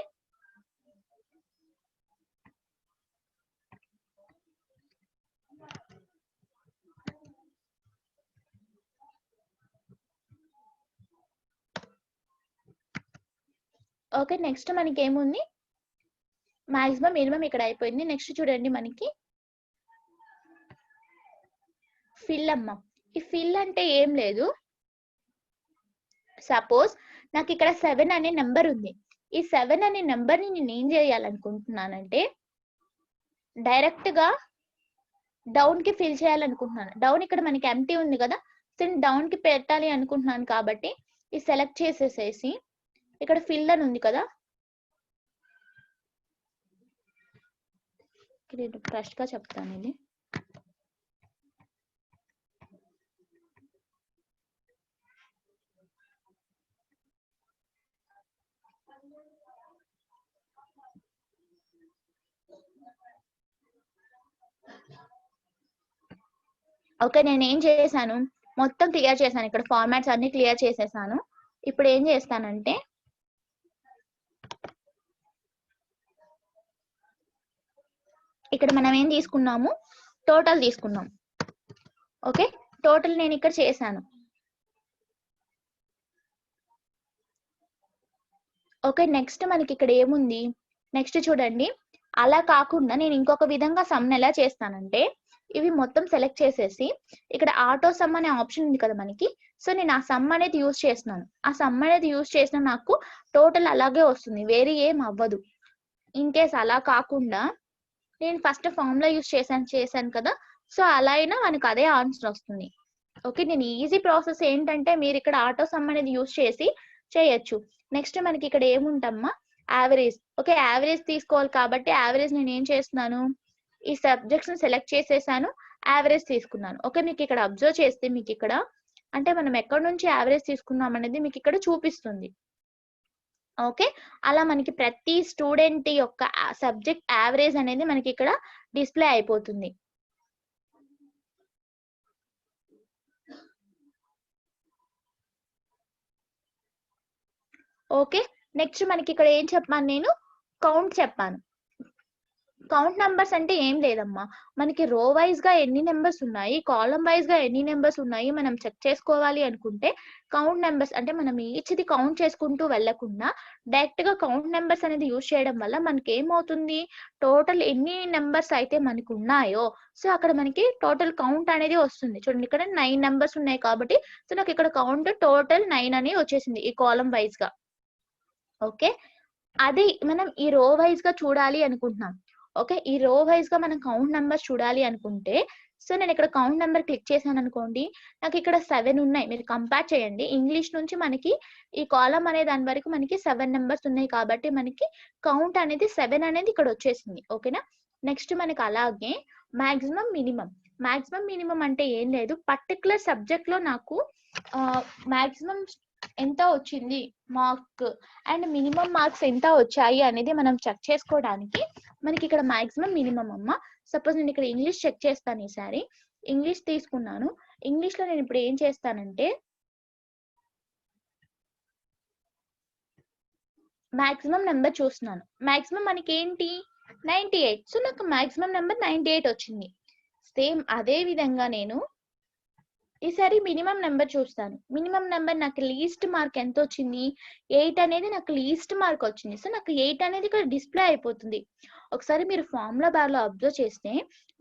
ఓకే నెక్స్ట్ మనకి ఏముంది, మాక్సిమం మినిమం ఇక్కడ అయిపోయింది. నెక్స్ట్ చూడండి మనకి ఫిల్ అమ్మ. ఈ ఫిల్ అంటే ఏం లేదు, సపోజ్ నాకు ఇక్కడ 7 అనే నెంబర్ ఉంది. ఈ 7 అనే నెంబర్ ని నేను ఏం చేయాలనుకుంటున్నానంటే డైరెక్ట్ గా డౌన్ కి ఫిల్ చేయాలనుకుంటున్నాను. డౌన్ ఇక్కడ మనకి ఎంటీ ఉంది కదా, సో డౌన్ కి పెట్టాలి అనుకుంటున్నాను కాబట్టి ఇది సెలెక్ట్ చేసేసేసి ఇక్కడ ఫిల్ అని ఉంది కదా, ఫస్ట్ గా చెప్తాను ఇది. ఓకే, నేను ఏం చేశాను, మొత్తం క్లియర్ చేశాను, ఇక్కడ ఫార్మాట్స్ అన్ని క్లియర్ చేసేసాను. ఇప్పుడు ఏం చేస్తానంటే ఇక్కడ మనం ఏం తీసుకున్నాము, టోటల్ తీసుకున్నాం. ఓకే, టోటల్ నేను ఇక్కడ చేశాను. ఓకే, నెక్స్ట్ మనకి ఇక్కడ ఏముంది, నెక్స్ట్ చూడండి, అలా కాకుండా నేను ఇంకొక విధంగా సమ్ ఎలా చేస్తానంటే ఇవి మొత్తం సెలెక్ట్ చేసేసి ఇక్కడ ఆటో సమ్ అనే ఆప్షన్ ఉంది కదా మనకి, సో నేను ఆ సమ్ అనేది యూజ్ చేస్తున్నాను. ఆ సమ్ అనేది యూజ్ చేసిన నాకు టోటల్ అలాగే వస్తుంది, వేరే ఏం అవ్వదు. ఇన్ కేస్ అలా కాకుండా నేను ఫస్ట్ ఫార్ములా యూజ్ చేశాను కదా, సో అలా అయినా మనకు అదే ఆన్సర్ వస్తుంది. ఓకే, నేను ఈజీ ప్రాసెస్ ఏంటంటే మీరు ఇక్కడ ఆటో సమ్ అనేది యూజ్ చేసి చేయొచ్చు. నెక్స్ట్ మనకి ఇక్కడ ఏముంటమ్మా, యావరేజ్. ఓకే, యావరేజ్ తీసుకోవాలి కాబట్టి యావరేజ్ నేను ఏం చేస్తున్నాను, ఈ సబ్జెక్ట్స్ ని సెలెక్ట్ చేసేసాను, యావరేజ్ తీసుకున్నాను. ఓకే, మీకు ఇక్కడ అబ్జర్వ్ చేస్తే మీకు ఇక్కడ అంటే మనం ఎక్కడి నుంచి యావరేజ్ తీసుకున్నాం అనేది మీకు ఇక్కడ చూపిస్తుంది. ఓకే, అలా మనకి ప్రతి స్టూడెంట్ యొక్క సబ్జెక్ట్ యావరేజ్ అనేది మనకి ఇక్కడ డిస్ప్లే అయిపోతుంది. ఓకే, నెక్స్ట్ మనకి ఇక్కడ ఏం చెప్పాను, నేను కౌంట్ చెప్పాను. కౌంట్ నెంబర్స్ అంటే ఏం లేదమ్మా, మనకి రో వైజ్ గా ఎన్ని నెంబర్స్ ఉన్నాయి, కాలం వైజ్ గా ఎన్ని నెంబర్స్ ఉన్నాయి మనం చెక్ చేసుకోవాలి అనుకుంటే కౌంట్ నెంబర్స్ అంటే మనం ఈచ్ది కౌంట్ చేసుకుంటూ వెళ్లకుండా డైరెక్ట్ గా కౌంట్ నెంబర్స్ అనేది యూజ్ చేయడం వల్ల మనకి ఏమవుతుంది, టోటల్ ఎన్ని నెంబర్స్ అయితే మనకు ఉన్నాయో సో అక్కడ మనకి టోటల్ కౌంట్ అనేది వస్తుంది. చూడండి, ఇక్కడ 9 నెంబర్స్ ఉన్నాయి కాబట్టి సో నాకు ఇక్కడ కౌంట్ టోటల్ 9 అని వచ్చేసింది ఈ కాలం వైజ్ గా. ఓకే, అది మనం ఈ రో వైజ్ గా చూడాలి అనుకుంటున్నాం. ఓకే, ఈ రో వైజ్ గా మనం కౌంట్ నెంబర్ చూడాలి అనుకుంటే సో నేను ఇక్కడ కౌంట్ నెంబర్ క్లిక్ చేశాను అనుకోండి, నాకు ఇక్కడ 7 ఉన్నాయి. మీరు కంపేర్ చేయండి, ఇంగ్లీష్ నుంచి మనకి ఈ కాలం అనే దాని వరకు మనకి 7 నెంబర్స్ ఉన్నాయి కాబట్టి మనకి కౌంట్ అనేది 7 అనేది ఇక్కడ వచ్చేసింది. ఓకేనా, నెక్స్ట్ మనకి అలాగే మాక్సిమం మినిమం అంటే ఏం లేదు, పర్టికులర్ సబ్జెక్ట్ లో నాకు మాక్సిమం ఎంత వచ్చింది మార్క్ అండ్ మినిమం మార్క్స్ ఎంత వచ్చాయి అనేది మనం చెక్ చేసుకోవడానికి మనకి ఇక్కడ మాక్సిమం మినిమం అమ్మ. సపోజ్ నేను ఇక్కడ ఇంగ్లీష్ చెక్ చేస్తాను, ఈసారి ఇంగ్లీష్ తీసుకున్నాను. ఇంగ్లీష్ లో నేను ఇప్పుడు ఏం చేస్తానంటే మాక్సిమం నెంబర్ చూస్తున్నాను. మాక్సిమం మనకి ఏంటి 98, సో నాకు మాక్సిమం నెంబర్ 98 వచ్చింది. సేమ్ అదే విధంగా నేను ఈసారి మినిమం నెంబర్ చూస్తాను. మినిమం నెంబర్ నాకు లీస్ట్ మార్క్ ఎంత వచ్చింది, 8 అనేది నాకు లీస్ట్ మార్క్ వచ్చింది. సో నాకు 8 అనేది ఇక్కడ డిస్ప్లే అయిపోతుంది. ఒకసారి మీరు ఫార్ములా బార్ లో అబ్జర్వ్ చేస్తే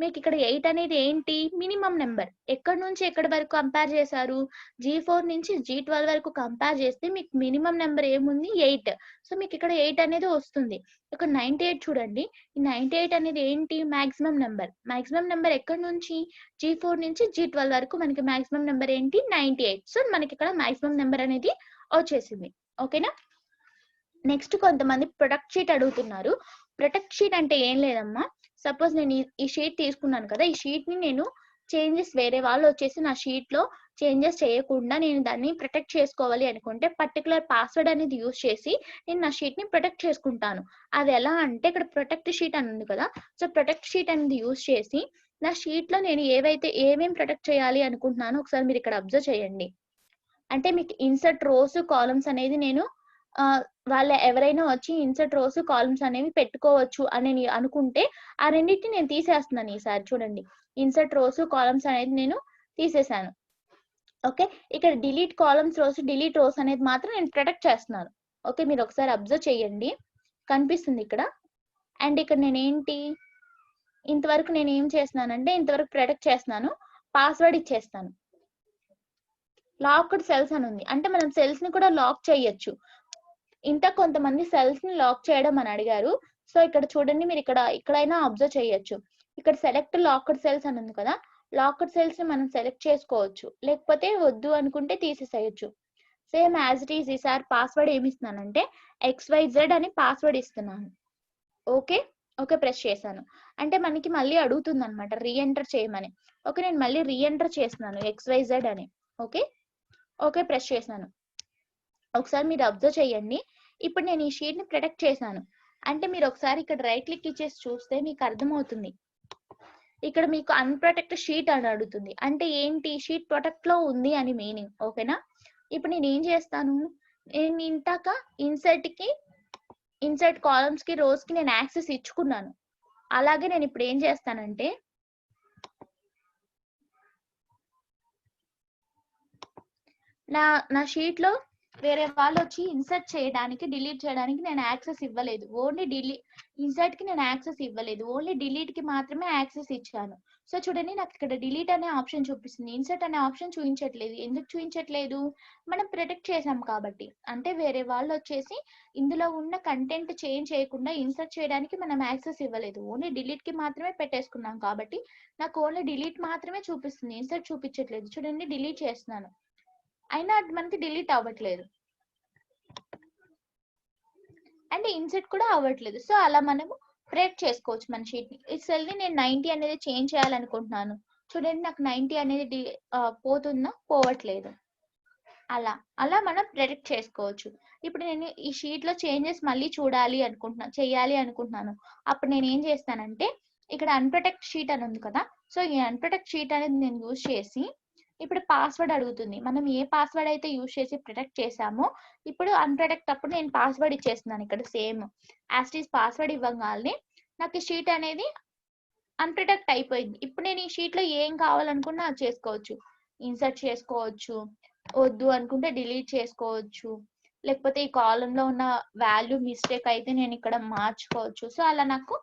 మీకు ఇక్కడ 8 అనేది ఏంటి మినిమం నెంబర్. ఎక్కడి నుంచి ఎక్కడి వరకు కంపేర్ చేశారు, G4 నుంచి G12 వరకు కంపేర్ చేస్తే మీకు మినిమం నెంబర్ ఏముంది 8. సో మీకు ఇక్కడ 8 అనేది వస్తుంది. ఇక్కడ 98 చూడండి, ఈ 98 అనేది ఏంటి మాక్సిమం నెంబర్. మాక్సిమం నెంబర్ ఎక్కడి నుంచి G4 నుంచి G12 వరకు మనకి మాక్సిమం నెంబర్ ఏంటి 98. సో మనకి ఇక్కడ మాక్సిమం నెంబర్ అనేది వచ్చేసింది. ఓకేనా. నెక్స్ట్ కొంతమంది ప్రొడక్ట్ షీట్ అడుగుతున్నారు. ప్రొడక్ట్ షీట్ అంటే ఏం లేదమ్మా, సపోజ్ నేను ఈ షీట్ తీసుకున్నాను కదా, ఈ షీట్ ని నేను చేంజెస్ వేరే వాళ్ళు వచ్చేసి నా షీట్ లో చేంజెస్ చేయకుండా నేను దాన్ని ప్రొటెక్ట్ చేసుకోవాలి అనుకుంటే పర్టికులర్ పాస్వర్డ్ అనేది యూజ్ చేసి నేను నా షీట్ ని ప్రొటెక్ట్ చేసుకుంటాను. అది ఎలా అంటే ఇక్కడ ప్రొటెక్ట్ షీట్ అని ఉంది కదా, సో ప్రొటెక్ట్ షీట్ అనేది యూజ్ చేసి నా షీట్ లో నేను ఏమేమి ప్రొటెక్ట్ చేయాలి అనుకుంటున్నాను ఒకసారి మీరు ఇక్కడ అబ్జర్వ్ చేయండి. అంటే మీకు ఇన్సర్ట్ రోస్ కాలమ్స్ అనేది నేను వాళ్ళ ఎవరైనా వచ్చి ఇన్సర్ట్ రోస్ కాలమ్స్ అనేవి పెట్టుకోవచ్చు అని అనుకుంటే ఆ రెండింటిని నేను తీసేస్తున్నాను. ఈసారి చూడండి, ఇన్సర్ట్ రోస్ కాలమ్స్ అనేది నేను తీసేసాను. ఓకే, ఇక్కడ delete columns rows delete rows అనేది మాత్రం నేను ప్రొటెక్ట్ చేస్తున్నాను. ఓకే, మీరు ఒకసారి అబ్జర్వ్ చేయండి, కనిపిస్తుంది ఇక్కడ. అండ్ ఇక్కడ నేనేంటి ఇంతవరకు నేను ఏం చేస్తున్నానంటే ఇంతవరకు ప్రొటెక్ట్ చేస్తున్నాను, పాస్వర్డ్ ఇచ్చేస్తాను. లాక్డ్ సెల్స్ అని ఉంది, అంటే మనం సెల్స్ ని కూడా లాక్ చేయొచ్చు. ఇంత కొంతమంది సెల్స్ ని లాక్ చేయడం అని అడిగారు. సో ఇక్కడ చూడండి, మీరు ఇక్కడైనా అబ్జర్వ్ చేయొచ్చు. ఇక్కడ సెలెక్ట్ లాక్డ్ సెల్స్ అని ఉంది కదా, లాక్డ్ సెల్స్ ని మనం సెలెక్ట్ చేసుకోవచ్చు, లేకపోతే వద్దు అనుకుంటే తీసేసేయచ్చు. Same as it is. ఈసారి పాస్వర్డ్ ఏమి ఇస్తున్నానంటే XYZ అని పాస్వర్డ్ ఇస్తున్నాను. ఓకే ఓకే ప్రెస్ చేశాను అంటే మనకి మళ్ళీ అడుగుతుంది అనమాట రీఎంటర్ చేయమని. ఓకే, నేను మళ్ళీ రీఎంటర్ చేస్తున్నాను XYZ అని. ఓకే ఓకే ప్రెస్ చేశాను. ఒకసారి మీరు అబ్జర్వ్ చేయండి, ఇప్పుడు నేను ఈ షీట్ ని ప్రొటెక్ట్ చేశాను. అంటే మీరు ఒకసారి ఇక్కడ రైట్ క్లిక్ ఇచ్చేసి చూస్తే మీకు అర్థమవుతుంది. ఇక్కడ మీకు అన్ప్రొటెక్ట్ షీట్ అని అడుగుతుంది, అంటే ఏంటి షీట్ ప్రొటెక్ట్ లో ఉంది అని మీనింగ్. ఓకేనా. ఇప్పుడు నేను ఏం చేస్తాను, నేను ఇంతాక ఇన్సర్ట్ కాలమ్స్ కి రోస్ కి నేను యాక్సెస్ ఇచ్చుకున్నాను. అలాగే నేను ఇప్పుడు ఏం చేస్తానంటే నా షీట్ లో వేరే వాళ్ళు వచ్చి ఇన్సర్ట్ చేయడానికి డిలీట్ చేయడానికి నేను యాక్సెస్ ఇవ్వలేదు. ఓన్లీ ఇన్సర్ట్ కి నేను యాక్సెస్ ఇవ్వలేదు, ఓన్లీ డిలీట్ కి మాత్రమే యాక్సెస్ ఇచ్చాను. సో చూడండి, నాకు ఇక్కడ డిలీట్ అనే ఆప్షన్ చూపిస్తుంది, ఇన్సర్ట్ అనే ఆప్షన్ చూపించట్లేదు. ఎందుకు చూపించట్లేదు, మనం ప్రొటెక్ట్ చేసాం కాబట్టి. అంటే వేరే వాళ్ళు వచ్చేసి ఇందులో ఉన్న కంటెంట్ చేంజ్ చేయకుండా ఇన్సర్ట్ చేయడానికి మనం యాక్సెస్ ఇవ్వలేదు, ఓన్లీ డిలీట్ కి మాత్రమే పెట్టేసుకున్నాం కాబట్టి నాకు ఓన్లీ డిలీట్ మాత్రమే చూపిస్తుంది, ఇన్సర్ట్ చూపించట్లేదు. చూడండి, డిలీట్ చేస్తున్నాను, అయినా మనకి డిలీట్ అవ్వట్లేదు అంటే ఇన్సర్ట్ కూడా అవ్వట్లేదు. సో అలా మనము ప్రొటెక్ట్ చేసుకోవచ్చు మన షీట్ ని. ఈ సెల్ ని నేను 90 అనేది చేంజ్ చేయాలనుకుంటున్నాను. చూడండి, నాకు 90 అనేది పోవట్లేదు. అలా మనం ప్రొటెక్ట్ చేసుకోవచ్చు. ఇప్పుడు నేను ఈ షీట్ లో చేంజెస్ మళ్ళీ చేయాలి అనుకుంటున్నాను. అప్పుడు నేను ఏం చేస్తానంటే ఇక్కడ అన్ప్రొటెక్ట్ షీట్ అని ఉంది కదా, సో ఈ అన్ప్రొటెక్ట్ షీట్ అనేది నేను యూజ్ చేసి ఇప్పుడు పాస్వర్డ్ అడుగుతుంది. మనం ఏ పాస్వర్డ్ అయితే యూజ్ చేసి ప్రొటెక్ట్ చేసామో ఇప్పుడు అన్ప్రొటెక్ట్ అప్పుడు నేను పాస్వర్డ్ ఇచ్చేస్తున్నాను. ఇక్కడ same as it is password ఇవ్వగానే నాకు ఈ షీట్ అనేది అన్ప్రొటెక్ట్ అయిపోయింది. ఇప్పుడు నేను ఈ షీట్ లో ఏం కావాలనుకున్నా అది చేసుకోవచ్చు, ఇన్సర్ట్ చేసుకోవచ్చు, వద్దు అనుకుంటే డిలీట్ చేసుకోవచ్చు, లేకపోతే ఈ కాలం లో ఉన్న వాల్యూ మిస్టేక్ అయితే నేను ఇక్కడ మార్చుకోవచ్చు. సో అలా నాకు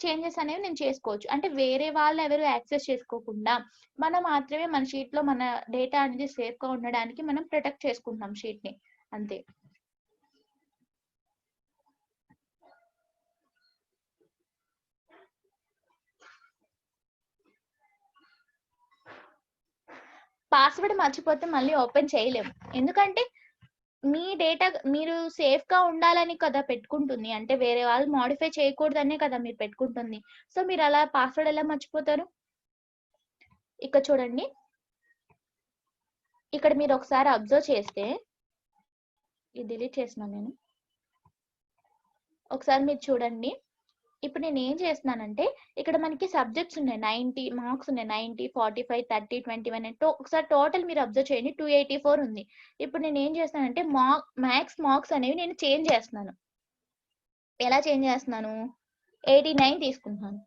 చేంజెస్ అనేవి నేను చేసుకోవచ్చు. అంటే వేరే వాళ్ళు ఎవరు యాక్సెస్ చేసుకోకుండా మనం మాత్రమే మన షీట్ లో మన డేటా అనేది సేఫ్ గా ఉండడానికి మనం ప్రొటెక్ట్ చేసుకుంటాం షీట్ ని, అంతే. పాస్వర్డ్ మర్చిపోతే మళ్ళీ ఓపెన్ చేయలేము, ఎందుకంటే మీ డేటా మీరు సేఫ్ గా ఉండాలని కదా పెట్టుకుంటుంది, అంటే వేరే వాళ్ళు మోడిఫై చేయకూడదనే కదా మీరు పెట్టుకుంటుంది. సో మీరు అలా పాస్వర్డ్ ఎలా మర్చిపోతారు. ఇక్కడ చూడండి, ఇక్కడ మీరు ఒకసారి అబ్జర్వ్ చేస్తే ఇది డిలీట్ చేస్తున్నాను నేను. ఒకసారి మీరు చూడండి, ఇప్పుడు నేను ఏం చేస్తున్నానంటే ఇక్కడ మనకి సబ్జెక్ట్స్ ఉన్నాయి, 90 మార్క్స్ ఉన్నాయి, 90, 45, 30, 21 అంటే ఒకసారి టోటల్ మీరు అబ్జర్వ్ చేయండి 284 ఉంది. ఇప్పుడు నేను ఏం చేస్తానంటే మ్యాక్స్ మార్క్స్ అనేవి నేను చేంజ్ చేస్తున్నాను. ఎలా చేంజ్ చేస్తున్నాను, 89 తీసుకుంటున్నాను.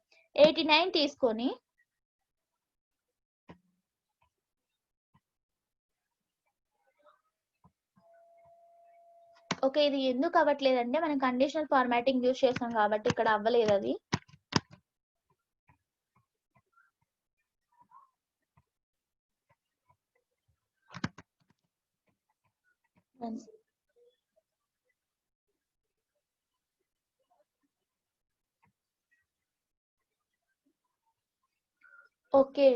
89 తీసుకొని ఓకే, ఇది ఎందుకు అవ్వట్లేదంటే మనం కండిషనల్ ఫార్మాటింగ్ యూజ్ చేస్తాం కాబట్టి ఇక్కడ అవ్వలేదు అది. ఓకే.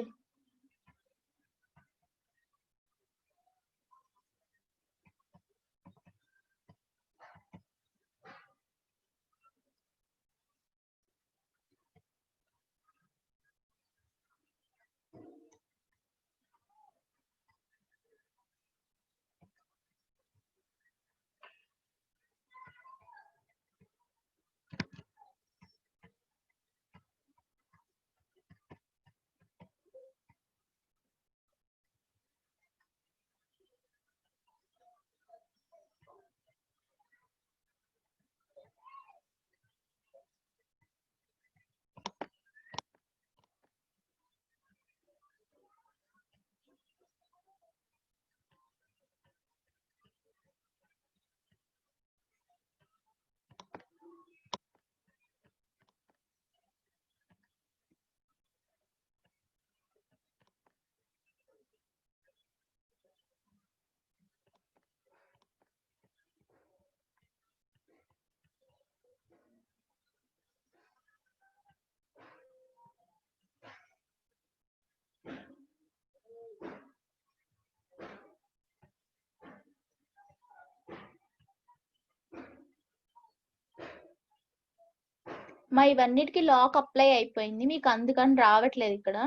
మా ఇవన్నిటికి లాక్ అప్లై అయిపోయింది, మీకు అందుకని రావట్లేదు. ఇక్కడ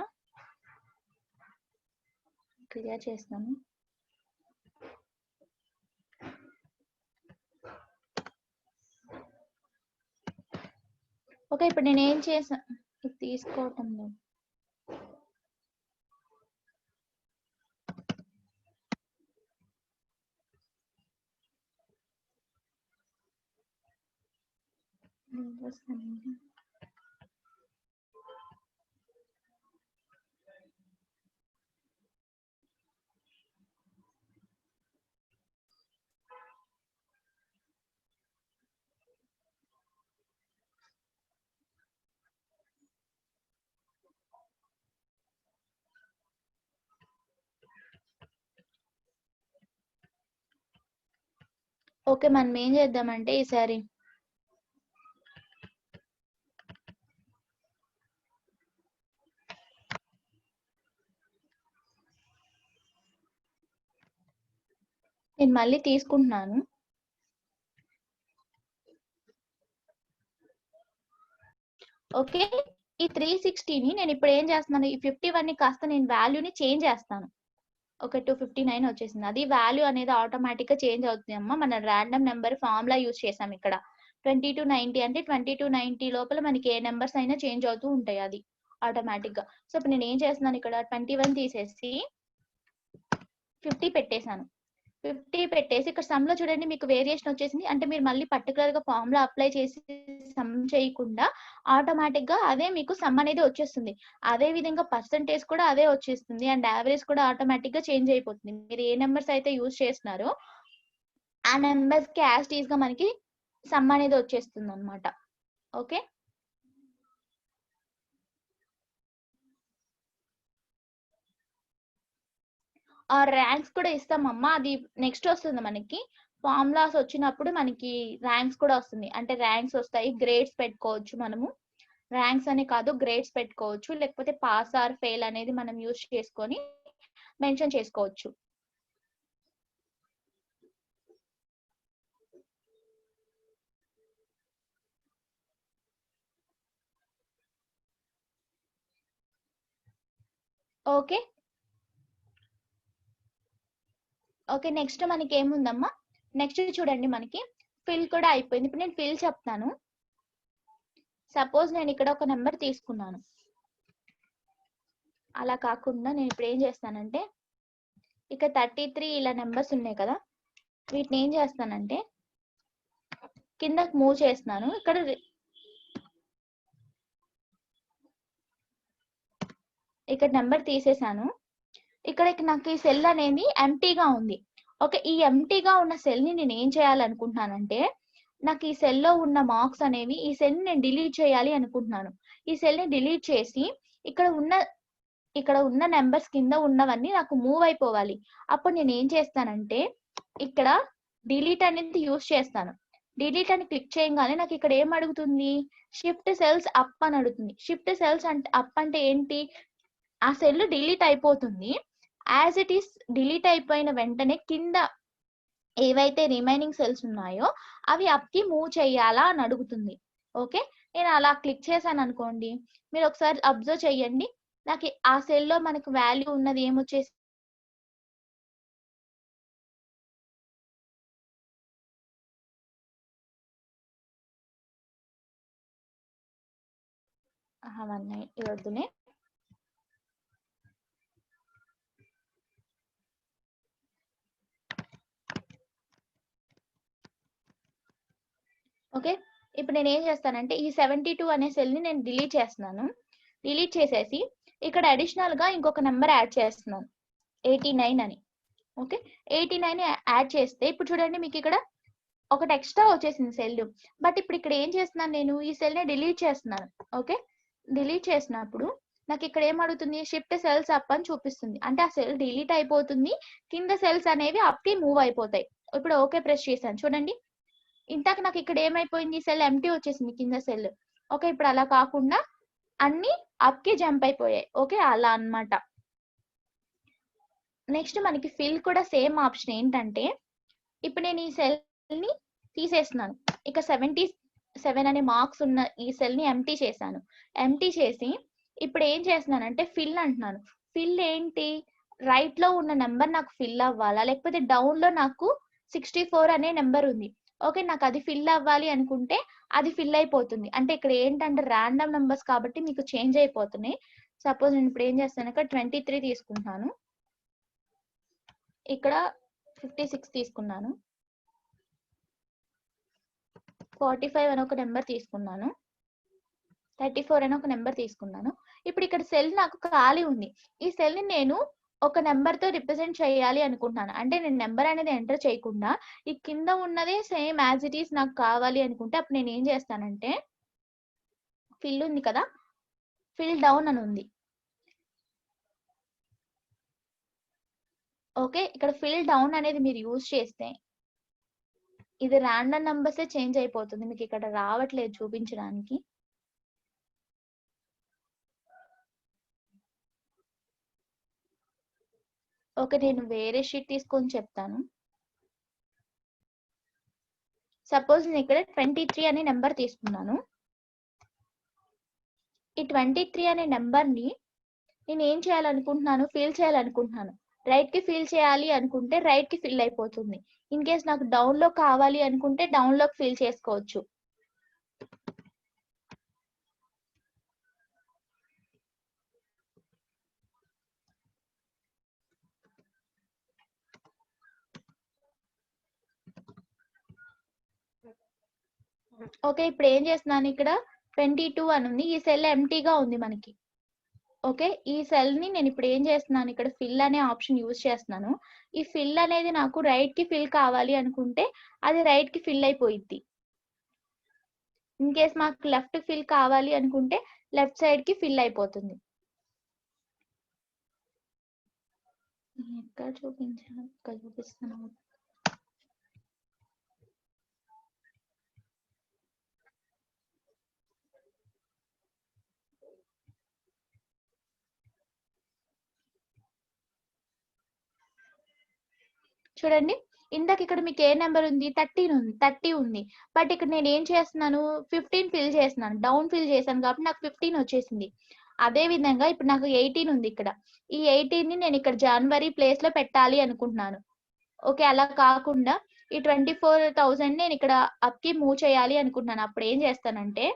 క్లియర్ చేస్తాను. ఓకే, ఇప్పుడు నేను ఏం చేసాను, ఇది తీసుకోవటం లేదు. ఓకే, మనం ఏం చేద్దామంటే ఈసారి నేను మళ్ళీ తీసుకుంటున్నాను. ఓకే, ఈ 360ని నేను ఇప్పుడు ఏం చేస్తున్నాను, ఈ 51ని కాస్త నేను వాల్యూని చేంజ్ చేస్తాను. ఓకే, 259 వచ్చేసింది. అది వాల్యూ అనేది ఆటోమేటిక్ గా చేంజ్ అవుతుంది అమ్మా. మన ర్యాండమ్ నెంబర్ ఫార్ములా యూజ్ చేసాం ఇక్కడ. 2290 అంటే 2290 లోపల మనకి ఏ నెంబర్స్ అయినా చేంజ్ అవుతూ ఉంటాయి, అది ఆటోమేటిక్ గా. సో ఇప్పుడు నేను ఏం చేస్తున్నాను, ఇక్కడ 21 తీసేసి 50 పెట్టేశాను. 50 పెట్టేసి ఇక్కడ సమ్ లో చూడండి మీకు వేరియేషన్ వచ్చేసింది. అంటే మీరు మళ్ళీ పర్టికులర్ గా ఫార్ములా అప్లై చేసి సమ్ చేయకుండా ఆటోమేటిక్ గా అదే మీకు సమ్ అనేది వచ్చేస్తుంది. అదే విధంగా పర్సంటేజ్ కూడా అదే వచ్చేస్తుంది, అండ్ యావరేజ్ కూడా ఆటోమేటిక్ గా చేంజ్ అయిపోతుంది. మీరు ఏ నెంబర్స్ అయితే యూజ్ చేస్తున్నారో ఆ నెంబర్స్ కి యాజ్ టీజ్ గా మనకి సమ్ అనేది వచ్చేస్తుంది అనమాట. ఓకే, ఆ ర్యాంక్స్ కూడా ఇస్తామమ్మా. అది నెక్స్ట్ వస్తుంది మనకి. ఫార్ములాస్ వచ్చినప్పుడు మనకి ర్యాంక్స్ కూడా వస్తుంది. అంటే ర్యాంక్స్ వస్తాయి, గ్రేడ్స్ పెట్టుకోవచ్చు మనము. ర్యాంక్స్ అని కాదు, గ్రేడ్స్ పెట్టుకోవచ్చు, లేకపోతే పాస్ ఆర్ ఫెయిల్ అనేది మనం యూజ్ చేసుకొని మెన్షన్ చేసుకోవచ్చు. ఓకే ఓకే, నెక్స్ట్ మనకి ఏముందమ్మా, నెక్స్ట్ చూడండి మనకి ఫిల్ కూడా అయిపోయింది. ఇప్పుడు నేను ఫిల్ చెప్తాను. సపోజ్ నేను ఇక్కడ ఒక నెంబర్ తీసుకున్నాను. అలా కాకుండా నేను ఇప్పుడు ఏం చేస్తానంటే, ఇక్కడ 33 ఇలా నెంబర్స్ ఉన్నాయి కదా, వీటిని ఏం చేస్తానంటే కిందకి మూవ్ చేస్తున్నాను. ఇక్కడ నెంబర్ తీసేసాను. ఇక్కడ నాకు ఈ సెల్ అనేది ఎంటీగా ఉంది. ఓకే, ఈ ఎంటీగా ఉన్న సెల్ ని నేను ఏం చేయాలనుకుంటున్నానంటే, నాకు ఈ సెల్ లో ఉన్న మార్క్స్ అనేవి, ఈ సెల్ ని నేను డిలీట్ చేయాలి అనుకుంటున్నాను. ఈ సెల్ ని డిలీట్ చేసి ఇక్కడ ఉన్న నెంబర్స్ కింద ఉన్నవన్నీ నాకు మూవ్ అయిపోవాలి. అప్పుడు నేను ఏం చేస్తానంటే, ఇక్కడ డిలీట్ అనేది యూస్ చేస్తాను. డిలీట్ అని క్లిక్ చేయగానే నాకు ఇక్కడ ఏం అడుగుతుంది, షిఫ్ట్ సెల్స్ అప్ అని అడుగుతుంది. షిఫ్ట్ సెల్స్ అంటే అప్ అంటే ఏంటి, ఆ సెల్ డిలీట్ అయిపోతుంది. యాజ్ ఇట్ ఈస్ డిలీట్ అయిపోయిన వెంటనే కింద ఏవైతే రిమైనింగ్ సెల్స్ ఉన్నాయో అవి అప్కి మూవ్ చేయాలా అని అడుగుతుంది. ఓకే, నేను అలా క్లిక్ చేశాను అనుకోండి, మీరు ఒకసారి అబ్జర్వ్ చేయండి, నాకు ఆ సెల్లో మనకు వాల్యూ ఉన్నది ఏమొచ్చేసి అవన్నీ వద్దునే. ఓకే, ఇప్పుడు నేను ఏం చేస్తానంటే ఈ 72 అనే సెల్ని నేను డిలీట్ చేస్తున్నాను. డిలీట్ చేసేసి ఇక్కడ అడిషనల్ గా ఇంకొక నెంబర్ యాడ్ చేస్తున్నాను, 89 అని. ఓకే, 89 యాడ్ చేస్తే ఇప్పుడు చూడండి మీకు ఇక్కడ ఒకటి ఎక్స్ట్రా వచ్చేసింది సెల్. బట్ ఇప్పుడు ఇక్కడ ఏం చేస్తున్నాను, నేను ఈ సెల్ ని డిలీట్ చేస్తున్నాను. ఓకే, డిలీట్ చేసినప్పుడు నాకు ఇక్కడ ఏం అడుగుతుంది, షిఫ్ట్ సెల్స్ అప్ అని చూపిస్తుంది. అంటే ఆ సెల్ డిలీట్ అయిపోతుంది, కింద సెల్స్ అనేవి అప్ కి మూవ్ అయిపోతాయి. ఇప్పుడు ఓకే ప్రెస్ చేశాను, చూడండి ఇంతక నాకు ఇక్కడ ఏమైపోయింది, సెల్ ఎంటీ వచ్చేసింది కింద సెల్. ఓకే, ఇప్పుడు అలా కాకుండా అన్ని అప్ కి జంప్ అయిపోయాయి. ఓకే, అలా అన్నమాట. నెక్స్ట్ మనకి ఫిల్ కూడా సేమ్ ఆప్షన్ ఏంటంటే, ఇప్పుడు నేను ఈ సెల్ ని తీసేస్తున్నాను. ఇక 77 అనే మార్క్స్ ఉన్న ఈ సెల్ ని ఎంటీ చేశాను. ఎంటీ చేసి ఇప్పుడు ఏం చేస్తున్నానంటే ఫిల్ అంటున్నాను. ఫిల్ ఏంటి, రైట్ లో ఉన్న నెంబర్ నాకు ఫిల్ అవ్వాలా, లేకపోతే డౌన్ లో నాకు 64 అనే నెంబర్ ఉంది. ఓకే, నాకు అది ఫిల్ అవ్వాలి అనుకుంటే అది ఫిల్ అయిపోతుంది. అంటే ఇక్కడ ఏంటంటే ర్యాండమ్ నెంబర్స్ కాబట్టి మీకు చేంజ్ అయిపోతున్నాయి. సపోజ్ నేను ఇప్పుడు ఏం చేస్తాను, ఇక్కడ 23 తీసుకుంటాను, ఇక్కడ 56 తీసుకున్నాను, 45 అని ఒక నెంబర్ తీసుకున్నాను, 34 అని ఒక నెంబర్ తీసుకున్నాను. ఇప్పుడు ఇక్కడ సెల్ నాకు ఖాళీ ఉంది. ఈ సెల్ ని నేను ఒక నెంబర్ తో రిప్రజెంట్ చేయాలి అనుకుంటున్నాను. అంటే నేను నెంబర్ అనేది ఎంటర్ చేయకుండా ఈ కింద ఉన్నదే సేమ్ యాజ్ ఇట్ ఈస్ నాకు కావాలి అనుకుంటే అప్పుడు నేను ఏం చేస్తానంటే, ఫిల్ ఉంది కదా, ఫిల్ డౌన్ అని ఉంది. ఓకే, ఇక్కడ ఫిల్ డౌన్ అనేది మీరు యూజ్ చేస్తే ఇది ర్యాండమ్ నంబర్సే చేంజ్ అయిపోతుంది. మీకు ఇక్కడ రావట్లేదు చూపించడానికి. ఓకే, నేను వేరే షీట్ తీసుకొని చెప్తాను. సపోజ్ నేను ఇక్కడ 23 అనే నెంబర్ తీసుకున్నాను. ఈ 23 అనే నెంబర్ ని నేను ఏం చేయాలనుకుంటున్నాను, ఫిల్ చేయాలనుకుంటున్నాను. రైట్ కి ఫిల్ చేయాలి అనుకుంటే రైట్ కి ఫిల్ అయిపోతుంది. ఇన్ కేస్ నాకు డౌన్ లో కావాలి అనుకుంటే డౌన్ లోకి ఫిల్ చేసుకోవచ్చు. ఓకే, ఇప్పుడు ఏం చేస్తున్నాను, ఇక్కడ 22 అని ఉంది, ఈ సెల్ ఎంటీగా ఉంది మనకి. ఓకే, ఈ సెల్ ని నేను ఇప్పుడు ఏం చేస్తున్నాను, ఇక్కడ ఫిల్ అనే ఆప్షన్ యూజ్ చేస్తున్నాను. ఈ ఫిల్ అనేది నాకు రైట్ కి ఫిల్ కావాలి అనుకుంటే అది రైట్ కి ఫిల్ అయిపోయింది. ఇన్ కేస్ మాకు లెఫ్ట్ ఫిల్ కావాలి అనుకుంటే లెఫ్ట్ సైడ్ కి ఫిల్ అయిపోతుంది. ఎక్కడ చూపించాను, ఇక్కడ చూపిస్తున్నాను. చూడండి ఇందాక ఇక్కడ మీకు ఏ నెంబర్ ఉంది, 30 ఉంది. బట్ ఇక్కడ నేను ఏం చేస్తున్నాను, 15 ఫిల్ చేస్తున్నాను, డౌన్ ఫిల్ చేశాను కాబట్టి నాకు 15 వచ్చేసింది. అదే విధంగా ఇప్పుడు నాకు 18 ఉంది ఇక్కడ. ఈ 18 ని నేను ఇక్కడ జనవరి ప్లేస్ లో పెట్టాలి అనుకుంటున్నాను. ఓకే, అలా కాకుండా ఈ 24,000 నేను ఇక్కడ అప్ కి మూవ్ చేయాలి అనుకుంటున్నాను. అప్పుడు ఏం చేస్తానంటే,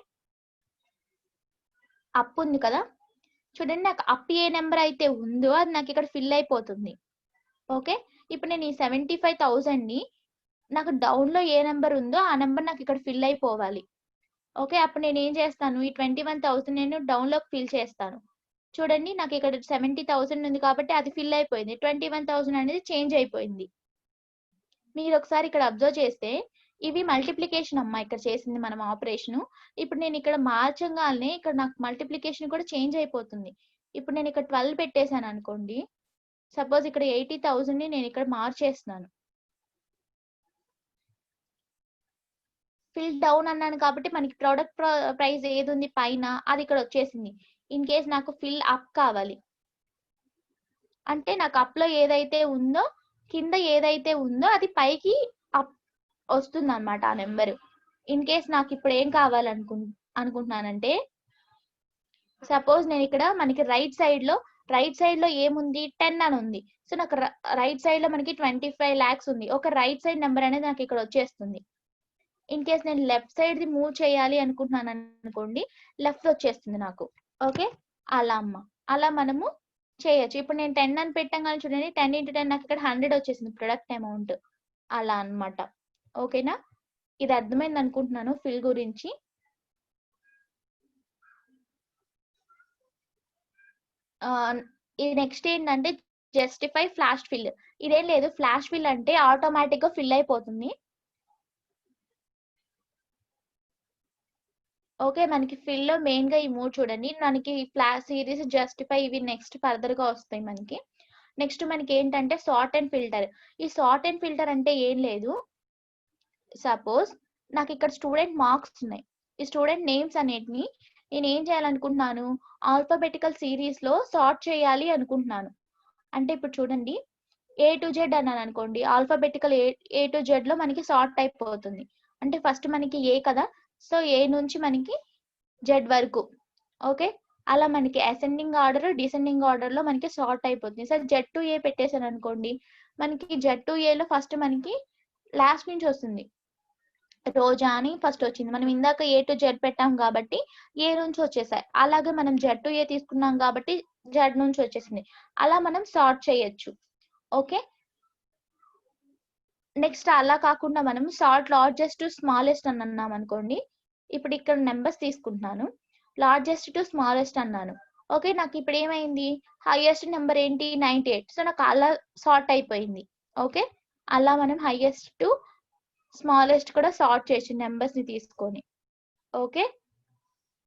అప్ ఉంది కదా, చూడండి నాకు అప్ ఏ నెంబర్ అయితే ఉందో అది నాకు ఇక్కడ ఫిల్ అయిపోతుంది. ఓకే, ఇప్పుడు నేను ఈ 75,000 ని నాకు డౌన్ లో ఏ నెంబర్ ఉందో ఆ నెంబర్ నాకు ఇక్కడ ఫిల్ అయిపోవాలి. ఓకే, అప్పుడు నేను ఏం చేస్తాను, ఈ 21,000 నేను డౌన్ లోకి ఫిల్ చేస్తాను. చూడండి నాకు ఇక్కడ 70,000 ఉంది కాబట్టి అది ఫిల్ అయిపోయింది, 21,000 అనేది చేంజ్ అయిపోయింది. మీరు ఒకసారి ఇక్కడ అబ్జర్వ్ చేస్తే ఇవి మల్టిప్లికేషన్ అమ్మా ఇక్కడ చేసింది మనం ఆపరేషన్. ఇప్పుడు నేను ఇక్కడ మార్చగానే ఇక్కడ నాకు మల్టిప్లికేషన్ కూడా చేంజ్ అయిపోతుంది. ఇప్పుడు నేను ఇక్కడ 12 పెట్టేశాను అనుకోండి, సపోజ్ ఇక్కడ 80,000 ని నేను ఇక్కడ మార్చేస్తున్నాను. ఫిల్ డౌన్ అన్నాను కాబట్టి మనకి ప్రోడక్ట్ ప్రైస్ ఏది ఉంది పైన అది ఇక్కడ వచ్చేసింది. ఇన్ కేస్ నాకు ఫిల్ అప్ కావాలి అంటే నాకు అప్ లో ఏదైతే ఉందో కింద ఏదైతే ఉందో అది పైకి అప్ వస్తుంది అనమాట ఆ నెంబర్. ఇన్ కేస్ నాకు ఇప్పుడు ఏం అనుకుంటున్నానంటే సపోజ్ నేను ఇక్కడ మనకి రైట్ సైడ్ లో ఏముంది 10 అని ఉంది. సో నాకు రైట్ సైడ్ లో మనకి 25 lakhs ఉంది. ఒక రైట్ సైడ్ నెంబర్ అనేది నాకు ఇక్కడ వచ్చేస్తుంది. ఇన్ కేస్ నేను లెఫ్ట్ సైడ్ ది మూవ్ చేయాలి అనుకుంటున్నాను అనుకోండి, లెఫ్ట్ వచ్చేస్తుంది నాకు. ఓకే, అలా అమ్మ అలా మనము చేయొచ్చు. ఇప్పుడు నేను 10 అని పెట్టగానే చూడండి 10 into 10 నాకు ఇక్కడ 100 వచ్చేసింది ప్రొడక్ట్ అమౌంట్. అలా అన్నమాట. ఓకేనా, ఇది అర్థమైంది అనుకుంటున్నాను ఫిల్ గురించి. ఇది నెక్స్ట్ ఏంటంటే జస్టిఫై ఫ్లాష్ ఫిల్. ఇదేం లేదు, ఫ్లాష్ ఫిల్ అంటే ఆటోమేటిక్ గా ఫిల్ అయిపోతుంది. ఓకే, మనకి ఫిల్ లో మెయిన్ గా ఈ 3 చూడండి. మనకి ఫ్లాష్ సిరీస్ జస్టిఫై ఇవి నెక్స్ట్ ఫర్దర్ గా వస్తాయి మనకి. నెక్స్ట్ మనకి ఏంటంటే సార్ట్ అండ్ ఫిల్టర్. ఈ సార్ట్ అండ్ ఫిల్టర్ అంటే ఏం లేదు, సపోజ్ నాకు ఇక్కడ స్టూడెంట్ మార్క్స్ ఉన్నాయి. ఈ స్టూడెంట్ నేమ్స్ అన్నిటిని నేను ఏం చేయాలనుకుంటున్నాను, ఆల్ఫాబెటికల్ సిరీస్ లో సార్ట్ చేయాలి అనుకుంటున్నాను. అంటే ఇప్పుడు చూడండి A to Z అన్నాను అనుకోండి, ఆల్ఫాబెటికల్ A to Z లో మనకి సార్ట్ అయిపోతుంది. అంటే ఫస్ట్ మనకి ఏ కదా, సో ఏ నుంచి మనకి జెడ్ వరకు. ఓకే, అలా మనకి అసెండింగ్ ఆర్డర్ డిసెండింగ్ ఆర్డర్ లో మనకి సార్ట్ అయిపోతుంది. సరే జెడ్ టు ఏ పెట్టేశాను అనుకోండి, మనకి జెడ్ టు ఏ లో ఫస్ట్ మనకి లాస్ట్ నుంచి వస్తుంది. రోజా అని ఫస్ట్ వచ్చింది. మనం ఇందాక ఏ టు జెడ్ పెట్టాం కాబట్టి ఏ నుంచి వచ్చేసాయి. అలాగే మనం జెడ్ టు ఏ తీసుకున్నాం కాబట్టి జెడ్ నుంచి వచ్చేసింది. అలా మనం సార్ట్ చేయొచ్చు. ఓకే, నెక్స్ట్ అలా కాకుండా మనం సార్ట్ లార్జెస్ట్ టు స్మాలెస్ట్ అని అన్నాం అనుకోండి. ఇప్పుడు ఇక్కడ నెంబర్స్ తీసుకుంటున్నాను, లార్జెస్ట్ టు స్మాలెస్ట్ అన్నాను. ఓకే, నాకు ఇప్పుడు ఏమైంది, హైయెస్ట్ నెంబర్ ఏంటి 98. సో నాకు అలా సార్ట్ అయిపోయింది. ఓకే, అలా మనం హైయెస్ట్ టు స్మాలెస్ట్ కూడా సార్ట్ చేయొచ్చు నెంబర్స్ ని తీసుకొని. ఓకే,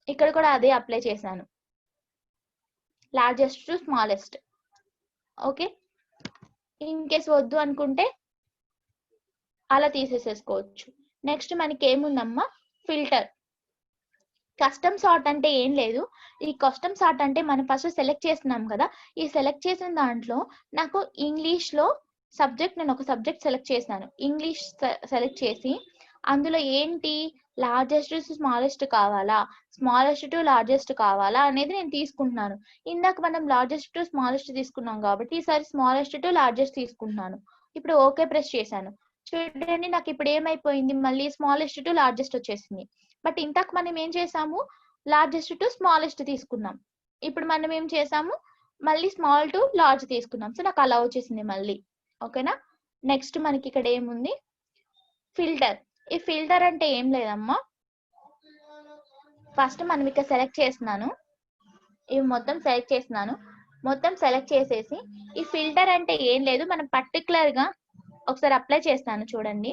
ఇక్కడ కూడా అదే అప్లై చేశాను, largest to smallest. Okay, in case వద్దు అనుకుంటే అలా తీసేసేసుకోవచ్చు. నెక్స్ట్ మనకి ఏముందమ్మా, ఫిల్టర్. కస్టమ్ సార్ట్ అంటే ఏం లేదు. ఈ కస్టమ్ సార్ట్ అంటే మనం ఫస్ట్ సెలెక్ట్ చేస్తున్నాం కదా, ఈ సెలెక్ట్ చేసిన దాంట్లో నాకు ఇంగ్లీష్ లో సబ్జెక్ట్, నేను ఒక సబ్జెక్ట్ సెలెక్ట్ చేసినాను, ఇంగ్లీష్ సెలెక్ట్ చేసి అందులో ఏంటి లార్జెస్ట్ టు స్మాలెస్ట్ కావాలా, స్మాలెస్ట్ టు లార్జెస్ట్ కావాలా అనేది నేను తీసుకుంటున్నాను. ఇందాక మనం లార్జెస్ట్ టు స్మాలెస్ట్ తీసుకున్నాం కాబట్టి ఈసారి స్మాలెస్ట్ టు లార్జెస్ట్ తీసుకుంటున్నాను. ఇప్పుడు ఓకే ప్రెస్ చేశాను. చూడండి నాకు ఇప్పుడు ఏమైపోయింది, మళ్ళీ స్మాలెస్ట్ టు లార్జెస్ట్ వచ్చేసింది. బట్ ఇంతకు మనం ఏం చేసాము, లార్జెస్ట్ టు స్మాలెస్ట్ తీసుకున్నాం. ఇప్పుడు మనం ఏం చేసాము, మళ్ళీ స్మాల్ టు లార్జ్ తీసుకున్నాం. సో నాకు అలా వచ్చేసింది మళ్ళీ. ఓకేనా, నెక్స్ట్ మనకి ఇక్కడ ఏముంది, ఫిల్టర్. ఈ ఫిల్టర్ అంటే ఏం లేదమ్మా, ఫస్ట్ మనం ఇక్కడ సెలెక్ట్ చేస్తున్నాను, ఇవి మొత్తం సెలెక్ట్ చేస్తున్నాను. మొత్తం సెలెక్ట్ చేసేసి ఈ ఫిల్టర్ అంటే ఏం లేదు, మనం పర్టికులర్ గా ఒకసారి అప్లై చేస్తాను చూడండి.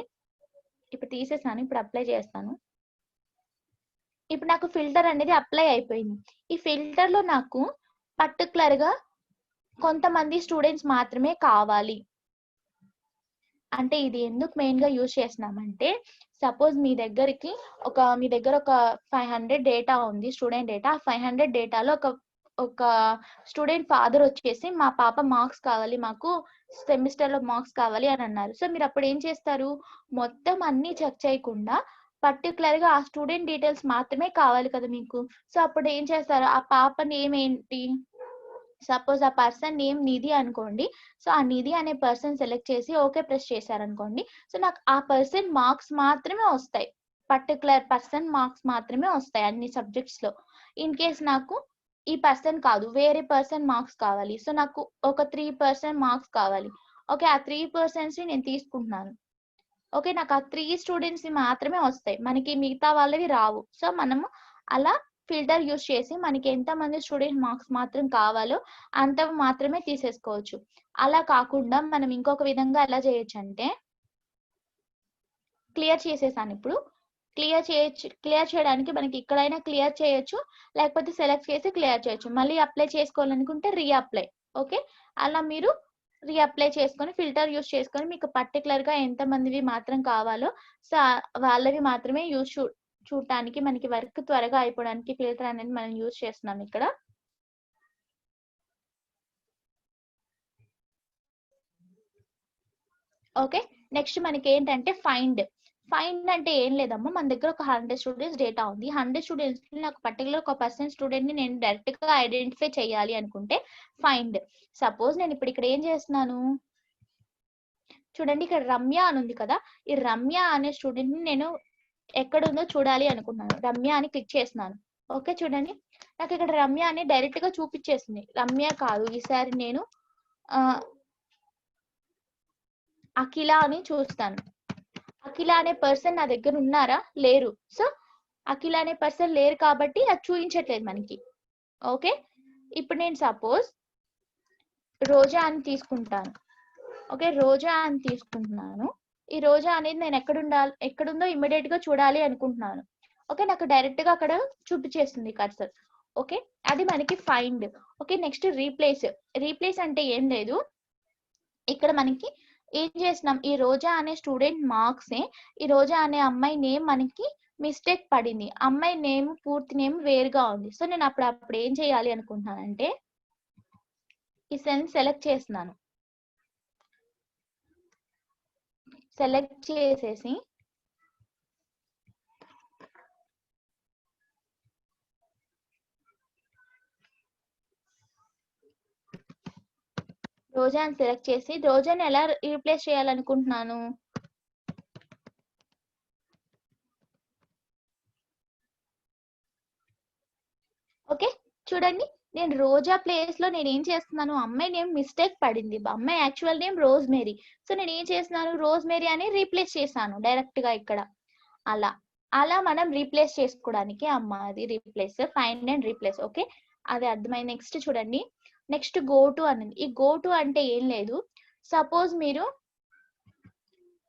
ఇప్పుడు తీసేసాను, ఇప్పుడు అప్లై చేస్తాను. ఇప్పుడు నాకు ఫిల్టర్ అనేది అప్లై అయిపోయింది. ఈ ఫిల్టర్ లో నాకు పర్టికులర్ గా కొంతమంది స్టూడెంట్స్ మాత్రమే కావాలి. అంటే ఇది ఎందుకు మెయిన్ గా యూజ్ చేస్తున్నామంటే, సపోజ్ మీ దగ్గర ఒక 500 డేటా ఉంది, స్టూడెంట్ డేటా. 500 డేటాలో ఒక స్టూడెంట్ ఫాదర్ వచ్చేసి మా పాప మార్క్స్ కావాలి, మాకు సెమిస్టర్ లో మార్క్స్ కావాలి అని అన్నారు. సో మీరు అప్పుడు ఏం చేస్తారు, మొత్తం అన్ని చెక్ చేయకుండా పర్టికులర్ గా ఆ స్టూడెంట్ డీటెయిల్స్ మాత్రమే కావాలి కదా మీకు. సో అప్పుడు ఏం చేస్తారు, ఆ పాప నేమ్ ఏంటి, సపోజ్ ఆ పర్సన్ నేమ్ నిధి అనుకోండి. సో ఆ నిధి అనే పర్సన్ సెలెక్ట్ చేసి ఓకే ప్రెస్ చేశారనుకోండి. సో నాకు ఆ పర్సన్ మార్క్స్ మాత్రమే వస్తాయి, పర్టికులర్ పర్సన్ మార్క్స్ మాత్రమే వస్తాయి అన్ని సబ్జెక్ట్స్ లో. ఇన్ కేస్ నాకు ఈ పర్సన్ కాదు, వేరే పర్సన్ మార్క్స్ కావాలి. సో నాకు ఒక 3% మార్క్స్ కావాలి. ఓకే, ఆ 3% నేను తీసుకుంటున్నాను. ఓకే, నాకు ఆ 3 స్టూడెంట్స్ మాత్రమే వస్తాయి, మనకి మిగతా వాళ్ళవి రావు. సో మనము అలా ఫిల్టర్ యూజ్ చేసి మనకి ఎంత మంది స్టూడెంట్ మార్క్స్ మాత్రం కావాలో అంత మాత్రమే తీసేసుకోవచ్చు. అలా కాకుండా మనం ఇంకొక విధంగా ఎలా చేయొచ్చు అంటే, క్లియర్ చేసేసాను. ఇప్పుడు క్లియర్ చేయడానికి మనకి ఇక్కడైనా క్లియర్ చేయొచ్చు, లేకపోతే సెలెక్ట్ చేసి క్లియర్ చేయొచ్చు. మళ్ళీ అప్లై చేసుకోవాలనుకుంటే రీ అప్లై. ఓకే, అలా మీరు రీఅప్లై చేసుకొని ఫిల్టర్ యూస్ చేసుకొని మీకు పర్టికులర్ గా ఎంత మందివి మాత్రం కావాలో సో వాళ్ళవి మాత్రమే చూడటానికి మనకి వర్క్ త్వరగా అయిపోవడానికి ఫిల్టర్ అనేది మనం యూస్ చేస్తున్నాం ఇక్కడ. ఓకే, నెక్స్ట్ మనకి ఏంటంటే ఫైండ్ అంటే ఏం లేదమ్మా, మన దగ్గర ఒక 100 స్టూడెంట్స్ డేటా ఉంది. 100 స్టూడెంట్స్ నాకు పర్టికులర్ ఒక పర్సన్ స్టూడెంట్ ని నేను డైరెక్ట్ గా ఐడెంటిఫై చేయాలి అనుకుంటే ఫైండ్. సపోజ్ నేను ఇప్పుడు ఇక్కడ ఏం చేస్తున్నాను చూడండి, ఇక్కడ రమ్య అని ఉంది కదా, ఈ రమ్య అనే స్టూడెంట్ ని నేను ఎక్కడ ఉందో చూడాలి అనుకున్నాను. రమ్య అని క్లిక్ చేస్తున్నాను. ఓకే చూడండి, నాకు ఇక్కడ రమ్య అని డైరెక్ట్ గా చూపించేస్తుంది. రమ్య కాదు, ఈసారి నేను అఖిల అని చూస్తాను. అఖిల అనే పర్సన్ నా దగ్గర ఉన్నారా, లేరు. సో అఖిల అనే పర్సన్ లేరు కాబట్టి అది చూపించట్లేదు మనకి. ఓకే, ఇప్పుడు నేను సపోజ్ రోజా అని తీసుకుంటాను. ఓకే, రోజా అని తీసుకుంటున్నాను. ఈ రోజా అనేది నేను ఎక్కడుందో ఇమ్మీడియట్ గా చూడాలి అనుకుంటున్నాను. ఓకే, నాకు డైరెక్ట్ గా అక్కడ చూపించేస్తుంది కర్సర్. ఓకే, అది మనకి ఫైండ్. ఓకే, నెక్స్ట్ రీప్లేస్ అంటే ఏం లేదు, ఇక్కడ మనకి ఏం చేసినాం, ఈ రోజా అనే స్టూడెంట్ మార్క్స్ ఈ రోజా అనే అమ్మాయి నేమ్ మనకి మిస్టేక్ పడింది. అమ్మాయి నేమ్ పూర్తి నేమ్ వేరుగా ఉంది. సో నేను అప్పుడు ఏం చేయాలి అనుకుంటున్నానంటే ఈ సెల్ సెలెక్ట్ చేస్తున్నాను. సెలెక్ట్ చేసేసి రోజాని సెలెక్ట్ చేసి రోజాని ఎలా రీప్లేస్ చేయాలనుకుంటున్నాను, ఓకే చూడండి, నేను రోజా ప్లేస్ లో నేను ఏం చేస్తున్నాను, అమ్మాయి నేమ్ మిస్టేక్ పడింది, అమ్మాయి actual name Rose Mary. So నేను ఏం చేస్తున్నాను, రోజ్ మేరీ అని రీప్లేస్ చేశాను డైరెక్ట్ గా ఇక్కడ. అలా మనం రీప్లేస్ చేసుకోవడానికి అమ్మ అది replace, find and replace. Okay, అది అర్థమైంది. నెక్స్ట్ చూడండి, నెక్స్ట్ గో టు అనేది. ఈ గో టు అంటే ఏం లేదు, సపోజ్ మీరు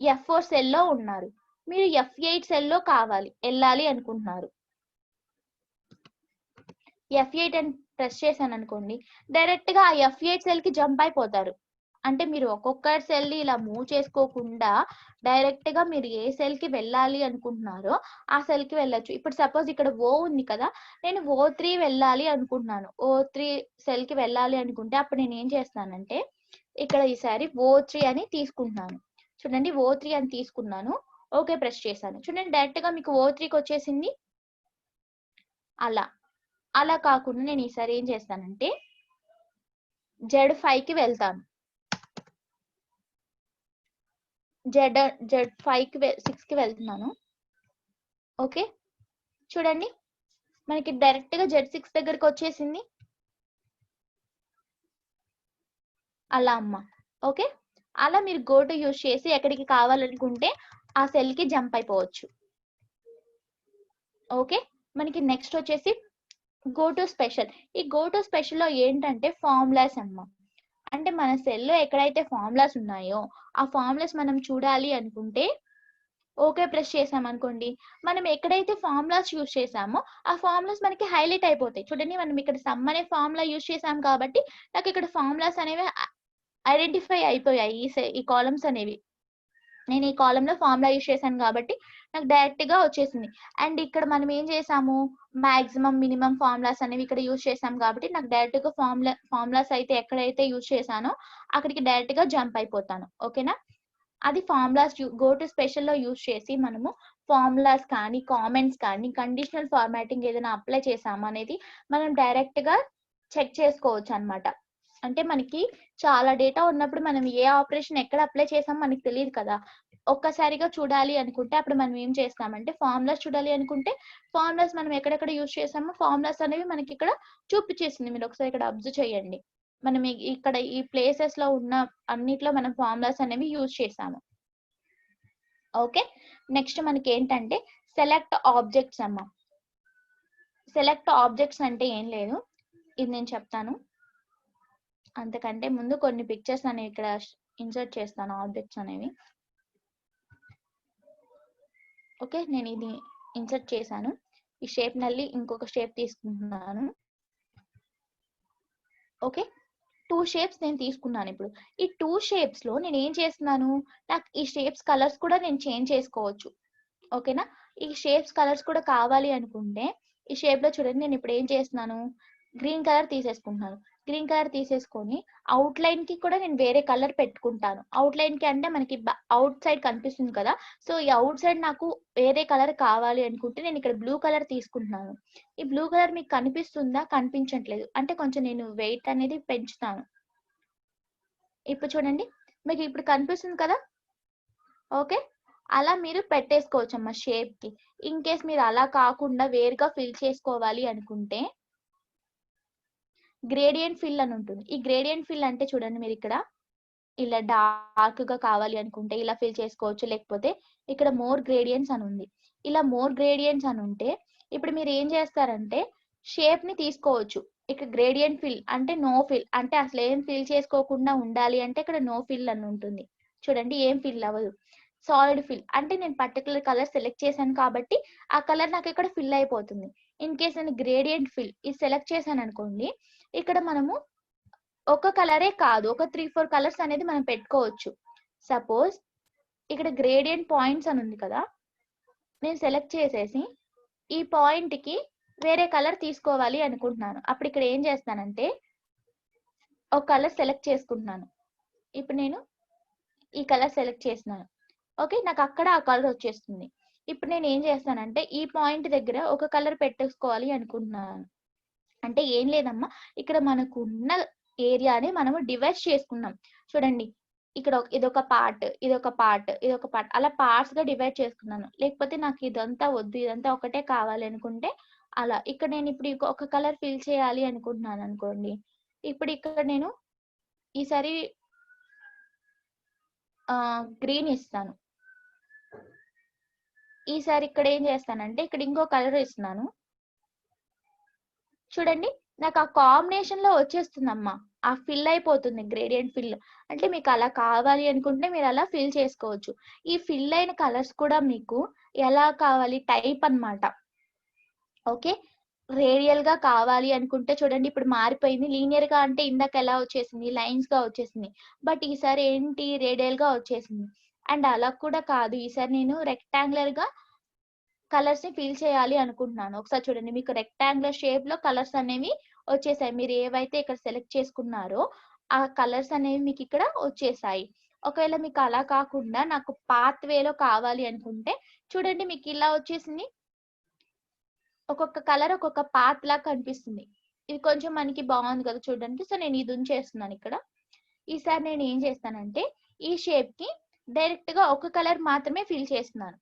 F4 సెల్ లో ఉన్నారు, మీరు F8 సెల్ లో వెళ్ళాలి అనుకుంటున్నారు. F8 అని ప్రెస్ చేశాను అనుకోండి, డైరెక్ట్ గా ఆ F8 సెల్ కి జంప్ అయిపోతారు. అంటే మీరు ఒక్కొక్క సెల్ ఇలా మూవ్ చేసుకోకుండా డైరెక్ట్ గా మీరు ఏ సెల్ కి వెళ్ళాలి అనుకుంటున్నారో ఆ సెల్ కి వెళ్ళొచ్చు. ఇప్పుడు సపోజ్ ఇక్కడ O ఉంది కదా, నేను O3 వెళ్ళాలి అనుకుంటున్నాను. O3 సెల్ కి వెళ్ళాలి అనుకుంటే అప్పుడు నేను ఏం చేస్తానంటే ఇక్కడ ఈసారి O3 అని తీసుకుంటున్నాను. చూడండి, O3 అని తీసుకున్నాను. ఓకే ప్రెస్ చేశాను. చూడండి, డైరెక్ట్ గా మీకు O3కి వచ్చేసింది. అలా కాకుండా నేను ఈసారి ఏం చేస్తానంటే Z5 కి వెళ్తాను. Z5 కి 6 కి వెళ్తున్నాను. ఓకే చూడండి, మనకి డైరెక్ట్ గా Z6 దగ్గరకు వచ్చేసింది. అలా అమ్మ. ఓకే, అలా మీరు గో టు యూజ్ చేసి ఎక్కడికి కావాలనుకుంటే ఆ సెల్ కి జంప్ అయిపోవచ్చు. ఓకే, మనకి నెక్స్ట్ వచ్చేసి గో టు స్పెషల్. ఈ గో టు స్పెషల్ లో ఏంటంటే ఫార్ములాస్ అమ్మ. అంటే మన సెల్ లో ఎక్కడైతే ఫార్ములాస్ ఉన్నాయో ఆ ఫార్ములాస్ మనం చూడాలి అనుకుంటే ఓకే ప్రెస్ చేసాం అనుకోండి, మనం ఎక్కడైతే ఫార్ములాస్ యూజ్ చేసామో ఆ ఫార్ములాస్ మనకి హైలైట్ అయిపోతాయి. చూడండి, మనం ఇక్కడ సమ్ అనే ఫార్ములా యూజ్ చేసాం కాబట్టి నాకు ఇక్కడ ఫార్ములాస్ అనేవి ఐడెంటిఫై అయిపోయాయి. ఈ కాలమ్స్ అనేవి నేను ఈ కాలంలో ఫార్ములా యూజ్ చేశాను కాబట్టి నాకు డైరెక్ట్ గా వచ్చేసింది. అండ్ ఇక్కడ మనం ఏం చేసాము, మాక్సిమం మినిమం ఫార్ములాస్ అనేవి ఇక్కడ యూజ్ చేసాం కాబట్టి నాకు డైరెక్ట్ గా ఫార్ములాస్ అయితే ఎక్కడైతే యూజ్ చేశానో అక్కడికి డైరెక్ట్ గా జంప్ అయిపోతాను. ఓకేనా, అది ఫార్ములాస్ గో టు స్పెషల్ లో యూజ్ చేసి మనము ఫార్ములాస్ కానీ కామెంట్స్ కానీ కండిషనల్ ఫార్మాటింగ్ ఏదైనా అప్లై చేసాము అనేది మనం డైరెక్ట్ గా చెక్ చేసుకోవచ్చు అన్నమాట. అంటే మనకి చాలా డేటా ఉన్నప్పుడు మనం ఏ ఆపరేషన్ ఎక్కడ అప్లై చేసామో మనకి తెలియదు కదా. ఒక్కసారిగా చూడాలి అనుకుంటే అప్పుడు మనం ఏం చేస్తామంటే ఫార్ములాస్ చూడాలి అనుకుంటే ఫార్ములాస్ మనం ఎక్కడెక్కడ యూజ్ చేసామో ఫార్ములాస్ అనేవి మనకి ఇక్కడ చూపించేసింది. మీరు ఒకసారి ఇక్కడ అబ్జర్వ్ చేయండి, మనం ఇక్కడ ఈ ప్లేసెస్ లో ఉన్న అన్నిట్లో మనం ఫార్ములాస్ అనేవి యూజ్ చేసాము. ఓకే, నెక్స్ట్ మనకి ఏంటంటే సెలెక్ట్ ఆబ్జెక్ట్స్ అమ్మ. సెలెక్ట్ ఆబ్జెక్ట్స్ అంటే ఏం లేదు, ఇది నేను చెప్తాను. అంతకంటే ముందు కొన్ని పిక్చర్స్ అనేవి ఇక్కడ ఇన్సర్ట్ చేస్తాను, ఆబ్జెక్ట్స్ అనేవి. ఓకే, నేను ఇది ఇన్సర్ట్ చేశాను. ఈ షేప్ నల్లి ఇంకొక షేప్ తీసుకుంటున్నాను. ఓకే, 2 షేప్స్ నేను తీసుకున్నాను ఇప్పుడు. ఈ 2 షేప్స్‌లో నేను ఏం చేస్తున్నాను, నాకు ఈ షేప్స్ కలర్స్ కూడా నేను చేంజ్ చేసుకోవచ్చు. ఓకేనా? ఈ షేప్స్ కలర్స్ కూడా కావాలి అనుకుంటే, ఈ షేప్‌లో చూడండి నేను ఇప్పుడు ఏం చేస్తున్నాను, గ్రీన్ కలర్ తీసేసుకుంటున్నాను. గ్రీన్ కలర్ తీసేసుకొని అవుట్‌లైన్‌కి కూడా నేను వేరే కలర్ పెట్టుకుంటాను. అవుట్‌లైన్‌కి అంటే మనకి అవుట్ సైడ్ కనిపిస్తుంది కదా! సో, ఈ అవుట్ సైడ్ నాకు వేరే కలర్ కావాలి అనుకుంటే నేను ఇక్కడ బ్లూ కలర్ తీసుకుంటున్నాను. ఈ బ్లూ కలర్ మీకు కనిపిస్తుందా? కనిపించట్లేదు. అంటే కొంచెం నేను వెయిట్ అనేది పెంచుతాను. ఇప్పుడు చూడండి. మీకు ఇప్పుడు కనిపిస్తుంది కదా! ఓకే. అలా మీరు పెట్టేసుకోవచ్చమ్మా షేప్‌కి. ఇన్ కేస్ మీరు అలా కాకుండా వేరుగా ఫిల్ చేసుకోవాలి అనుకుంటే గ్రేడియంట్ ఫిల్ అని ఉంటుంది. ఈ గ్రేడియంట్ ఫిల్ అంటే చూడండి మీరిక్కడ ఇలా డార్క్‌గా కావాలి అనుకుంటే ఇలా ఫిల్ చేసుకోవచ్చు. లేకపోతే ఇక్కడ మోర్ గ్రేడియంట్స్ అని ఉంది. ఇలా మోర్ గ్రేడియంట్స్ అని ఉంటే ఇప్పుడు మీరు ఏం చేస్తారంటే షేప్‌ని తీసుకోవచ్చు. ఇక్కడ గ్రేడియంట్ ఫిల్ అంటే నో ఫిల్ అంటే అసలు ఏం ఫిల్ చేసుకోకుండా ఉండాలి అంటే ఇక్కడ నో ఫిల్ అని ఉంటుంది. చూడండి ఏం ఫిల్ అవ్వదు. సాలిడ్ ఫిల్ అంటే నేను పర్టిక్యులర్ కలర్ సెలెక్ట్ చేశాను కాబట్టి ఆ కలర్ నాకు ఇక్కడ ఫిల్ అయిపోతుంది. ఇన్ కేస్ నేను గ్రేడియంట్ ఫిల్ ఇది సెలెక్ట్ చేశాను అనుకోండి. ఇక్కడ మనము ఒక కలరే కాదు. ఒక 3, 4 కలర్స్ అనేది మనం పెట్టుకోవచ్చు. సపోజ్ ఇక్కడ గ్రేడియంట్ పాయింట్స్ అని ఉంది కదా! నేను సెలెక్ట్ చేసేసి ఈ పాయింట్‌కి వేరే కలర్ తీసుకోవాలి అనుకుంటున్నాను. అప్పుడు ఇక్కడ ఏం చేస్తానంటే ఒక కలర్ సెలెక్ట్ చేసుకుంటున్నాను. ఇప్పుడు నేను ఈ కలర్ సెలెక్ట్ చేసినాను. ఓకే. నాకు అక్కడ ఆ కలర్ వచ్చేస్తుంది. ఇప్పుడు నేను ఏం చేస్తానంటే ఈ పాయింట్ దగ్గర ఒక కలర్ పెట్టేసుకోవాలి అనుకుంటున్నాను. అంటే ఏం లేదమ్మా ఇక్కడ మనకున్న ఏరియాని మనము డివైడ్ చేసుకున్నాం. చూడండి ఇక్కడ ఇదొక పార్ట్, ఇదొక పార్ట్, ఇదొక పార్ట్ అలా పార్ట్స్‌గా డివైడ్ చేసుకున్నాను. లేకపోతే నాకు ఇదంతా వద్దు, ఇదంతా ఒకటే కావాలి అనుకుంటే అలా. ఇక్కడ నేను ఇప్పుడు ఒక కలర్ ఫిల్ చేయాలి అనుకుంటున్నాను అనుకోండి. ఇప్పుడు ఇక్కడ నేను ఈసారి గ్రీన్ ఇస్తాను. ఈసారి ఇక్కడ ఏం చేస్తానంటే ఇక్కడ ఇంకో కలర్ ఇస్తున్నాను. చూడండి నాకు ఆ కాంబినేషన్‌లో వచ్చేస్తుందమ్మా. ఆ ఫిల్ అయిపోతుంది గ్రేడియంట్ ఫిల్. అంటే మీకు అలా కావాలి అనుకుంటే మీరు అలా ఫిల్ చేసుకోవచ్చు. ఈ ఫిల్ అయిన కలర్స్ కూడా మీకు ఎలా కావాలి టైప్ అన్నమాట. ఓకే. రేడియల్‌గా కావాలి అనుకుంటే చూడండి ఇప్పుడు మారిపోయింది. లీనియర్‌గా అంటే ఇందాక ఎలా వచ్చేసింది లైన్స్‌గా వచ్చేసింది. బట్ ఈసారి ఏంటి రేడియల్‌గా వచ్చేసింది. అండ్ అలా కూడా కాదు. ఈసారి నేను రెక్టాంగులర్‌గా కలర్స్‌ని ఫిల్ చేయాలి అనుకుంటున్నాను. ఒకసారి చూడండి మీకు రెక్టాంగులర్ షేప్‌లో కలర్స్ అనేవి వచ్చేసాయి. మీరు ఏవైతే ఇక్కడ సెలెక్ట్ చేసుకున్నారో ఆ కలర్స్ అనేవి మీకు ఇక్కడ వచ్చేసాయి. ఒకవేళ మీకు అలా కాకుండా నాకు పాత్ వేలో కావాలి అనుకుంటే చూడండి మీకు ఇలా వచ్చేసింది. ఒక్కొక్క కలర్ ఒక్కొక్క పాత్ లాగా కనిపిస్తుంది. ఇది కొంచెం మనకి బాగుంది కదా చూడడానికి. సో నేను ఇది ఉంచేస్తున్నాను ఇక్కడ. ఈసారి నేను ఏం చేస్తానంటే ఈ షేప్‌కి డైరెక్ట్‌గా ఒక కలర్ మాత్రమే ఫిల్ చేస్తున్నాను.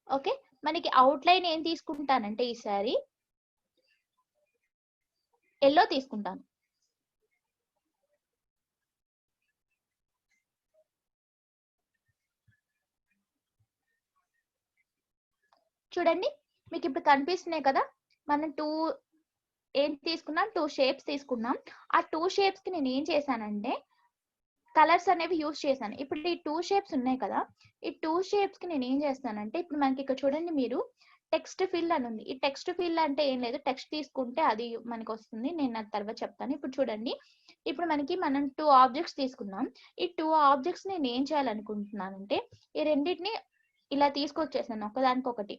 ఓకే. మనకి అవుట్‌లైన్ ఏం తీసుకుంటానంటే ఈసారి యెల్లో తీసుకుంటాను. చూడండి మీకు ఇప్పుడు కనిపిస్తున్నాయి కదా! మనం ఏం తీసుకున్నాం 2 షేప్స్ తీసుకున్నాం. ఆ 2 షేప్స్‌కి నేను ఏం చేశానంటే కలర్స్ అనేవి యూజ్ చేశాను. ఇప్పుడు ఈ 2 షేప్స్ ఉన్నాయి కదా! ఈ 2 షేప్స్‌కి నేను ఏం చేస్తానంటే ఇప్పుడు మనకి ఇక్కడ చూడండి మీరు టెక్స్ట్ ఫిల్ అని ఉంది. ఈ టెక్స్ట్ ఫిల్ అంటే ఏం లేదు. టెక్స్ట్ తీసుకుంటే అది మనకొస్తుంది. నేను అది తర్వాత చెప్తాను. ఇప్పుడు చూడండి. ఇప్పుడు మనం 2 ఆబ్జెక్ట్స్ తీసుకున్నాం. ఈ 2 ఆబ్జెక్ట్స్ నేను ఏం చేయాలనుకుంటున్నానంటే ఈ రెండిటిని ఇలా తీసుకొచ్చేసాను ఒకదానికొకటి.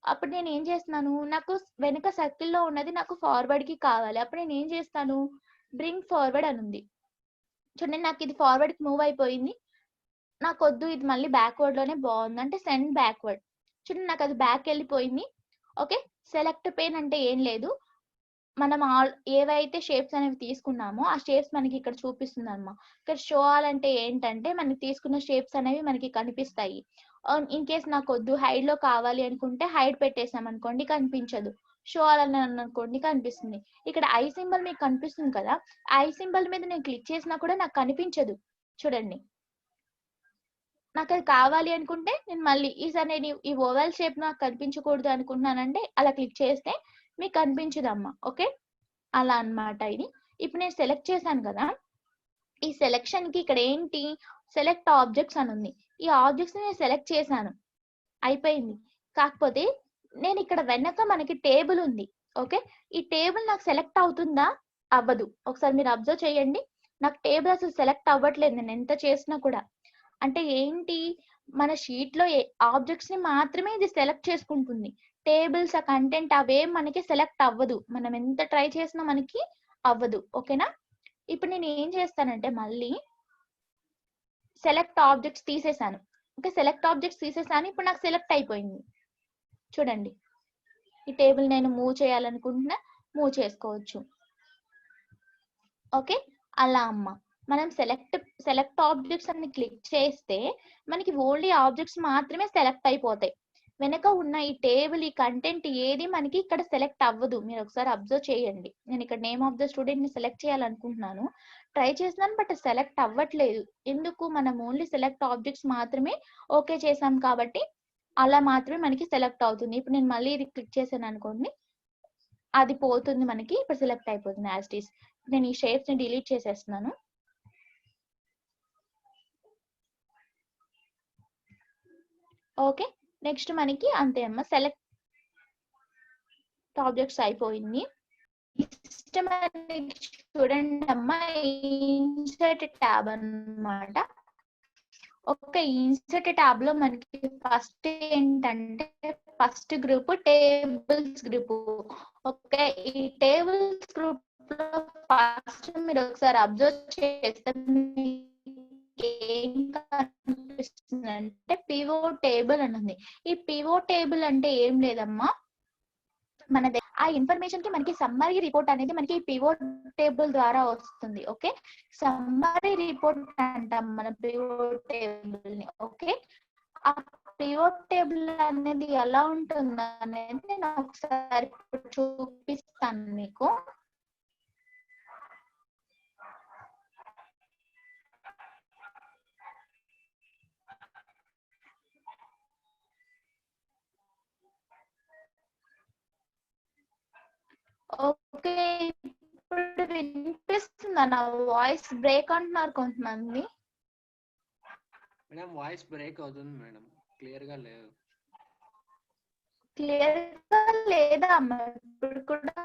అప్పుడు నేను ఏం చేస్తున్నాను నాకు వెనక సర్కిల్‌లో ఉన్నది నాకు ఫార్వర్డ్‌కి కావాలి. అప్పుడు నేను ఏం చేస్తాను బ్రింగ్ ఫార్వర్డ్ అని ఉంది. చూడండి నాకు ఇది ఫార్వర్డ్‌కి మూవ్ అయిపోయింది. నాకొద్దు ఇది మళ్ళీ బ్యాక్వర్డ్‌లోనే బావుంది. అంటే సెండ్ బ్యాక్వర్డ్. చూడండి నాకు అది బ్యాక్ ఎళ్ళిపోయింది. ఓకే. సెలెక్ట్ పెయిన్ అంటే ఏం లేదు. మనం ఏవైతే షేప్స్ అనేవి తీసుకున్నామో ఆ షేప్స్ మనకి ఇక్కడ చూపిస్తుందమ్మా. ఇక్కడ షో ఆల్ అంటే ఏంటంటే మనకి తీసుకున్న షేప్స్ అనేవి మనకి కనిపిస్తాయి. ఇన్ కేస్ నాకొద్దు హైడ్‌లో కావాలి అనుకుంటే హైడ్ పెట్టేసామనుకోండి కనిపించదు. షో ఆల్ అని అనుకోండి కనిపిస్తుంది. ఇక్కడ ఐ సింబల్ మీకు కనిపిస్తుంది కదా! ఐ సింబల్ మీద నేను క్లిక్ చేసినా కూడా నాకు కనిపించదు. చూడండి. నాకది కావాలి అనుకుంటే నేను మళ్ళీ ఈసారి నేను ఈ ఓవెల్ షేప్ నాకు కనిపించకూడదు అనుకుంటున్నానంటే అలా క్లిక్ చేస్తే మీకు కనిపించదమ్మా. ఓకే. అలా అన్నమాట ఇది. ఇప్పుడు నేను సెలెక్ట్ చేశాను కదా! ఈ సెలక్షన్‌కి ఇక్కడ ఏంటి సెలెక్ట్ ఆబ్జెక్ట్స్ అని ఉంది. ఈ ఆబ్జెక్ట్స్‌ని నేను సెలెక్ట్ చేశాను. అయిపోయింది. కాకపోతే నేను ఇక్కడ వెనక మనకి టేబుల్ ఉంది. ఓకే. ఈ టేబుల్ నాకు సెలెక్ట్ అవుతుందా? అవ్వదు. ఒకసారి మీరు అబ్జర్వ్ చేయండి. నాకు టేబుల్ అసలు సెలెక్ట్ అవ్వట్లేదు నేను ఎంత చేసినా కూడా. అంటే ఏంటి? మన షీట్‌లో ఆబ్జెక్ట్స్ ని మాత్రమే ఇది సెలెక్ట్ చేసుకుంటుంది. టేబుల్స్, ఆ కంటెంట్ అవేం మనకి సెలెక్ట్ అవ్వదు. మనం ఎంత ట్రై చేసినా మనకి అవ్వదు. ఓకేనా? ఇప్పుడు నేను ఏం చేస్తానంటే మళ్ళీ సెలెక్ట్ ఆబ్జెక్ట్స్ తీసేసాను. ఓకే. సెలెక్ట్ ఆబ్జెక్ట్స్ తీసేసాను. ఇప్పుడు నాకు సెలెక్ట్ అయిపోయింది. చూడండి. ఈ టేబుల్ నేను మూవ్ చేయాలనుకుంటున్నా, మూవ్ చేసుకోవచ్చు. ఓకే. అలా అమ్మ. మనం సెలెక్ట్ ఆబ్జెక్ట్స్ అని క్లిక్ చేస్తే మనకి ఓన్లీ ఆబ్జెక్ట్స్ మాత్రమే సెలెక్ట్ అయిపోతాయి. వెనక ఉన్న ఈ టేబుల్, ఈ కంటెంట్ ఏది మనకి ఇక్కడ సెలెక్ట్ అవ్వదు. మీరు ఒకసారి అబ్జర్వ్ చేయండి. నేను ఇక్కడ నేమ్ ఆఫ్ ద స్టూడెంట్ ని సెలెక్ట్ చేయాలనుకుంటున్నాను. ట్రై చేస్తున్నాను బట్ సెలెక్ట్ అవ్వట్లేదు. ఎందుకు? మనం ఓన్లీ సెలెక్ట్ ఆబ్జెక్ట్స్ మాత్రమే ఓకే చేసాం కాబట్టి అలా మాత్రమే మనకి సెలెక్ట్ అవుతుంది. ఇప్పుడు నేను మళ్ళీ ఇది క్లిక్ చేశాను అనుకోండి, అది పోతుంది మనకి. ఇప్పుడు సెలెక్ట్ అయిపోతుంది యాజ్ ఇట్ ఈస్. నేను ఈ షేప్స్ ని డిలీట్ చేసేస్తున్నాను. ఓకే. నెక్స్ట్ మనకి అంతే అమ్మ, సెలెక్ట్ ఆబ్జెక్ట్స్ అయిపోయింది. చూడండి అమ్మ, ఇన్సర్ట్ ట్యాబ్ అన్నమాట. ఓకే. ఇన్సర్ట్ ట్యాబ్ లో మనకి ఫస్ట్ ఏంటంటే first group tables group. Okay. ఈ టేబుల్స్ గ్రూప్ లో ఫస్ట్ మీరు ఒకసారి అబ్జర్వ్ చేస్తే ఏం కనిపిస్తుంది అంటే పివో టేబుల్ అని ఉంది. ఈ పివో టేబుల్ అంటే ఏం లేదమ్మా, మన ఆ ఇన్ఫర్మేషన్ కి మనకి సమ్మరీ రిపోర్ట్ అనేది మనకి పివోట్ టేబుల్ ద్వారా వస్తుంది. ఓకే. సమ్మరీ రిపోర్ట్ అంటాం మన పివోట్ టేబుల్ ని. ఓకే. ఆ పివోట్ టేబుల్ అనేది ఎలా ఉంటుంది అనేది నేను ఒకసారి చూపిస్తాను మీకు. ఓకే. ఇప్పుడు వినిపిస్తుందా? నా వాయిస్ బ్రేక్ అంటున్నారు కొంతమంది. మేడం వాయిస్ బ్రేక్ అవుతుంది మేడం, క్లియర్ గా లేదు. క్లియర్ గా లేదా అమ్మ ఇప్పుడు కూడా?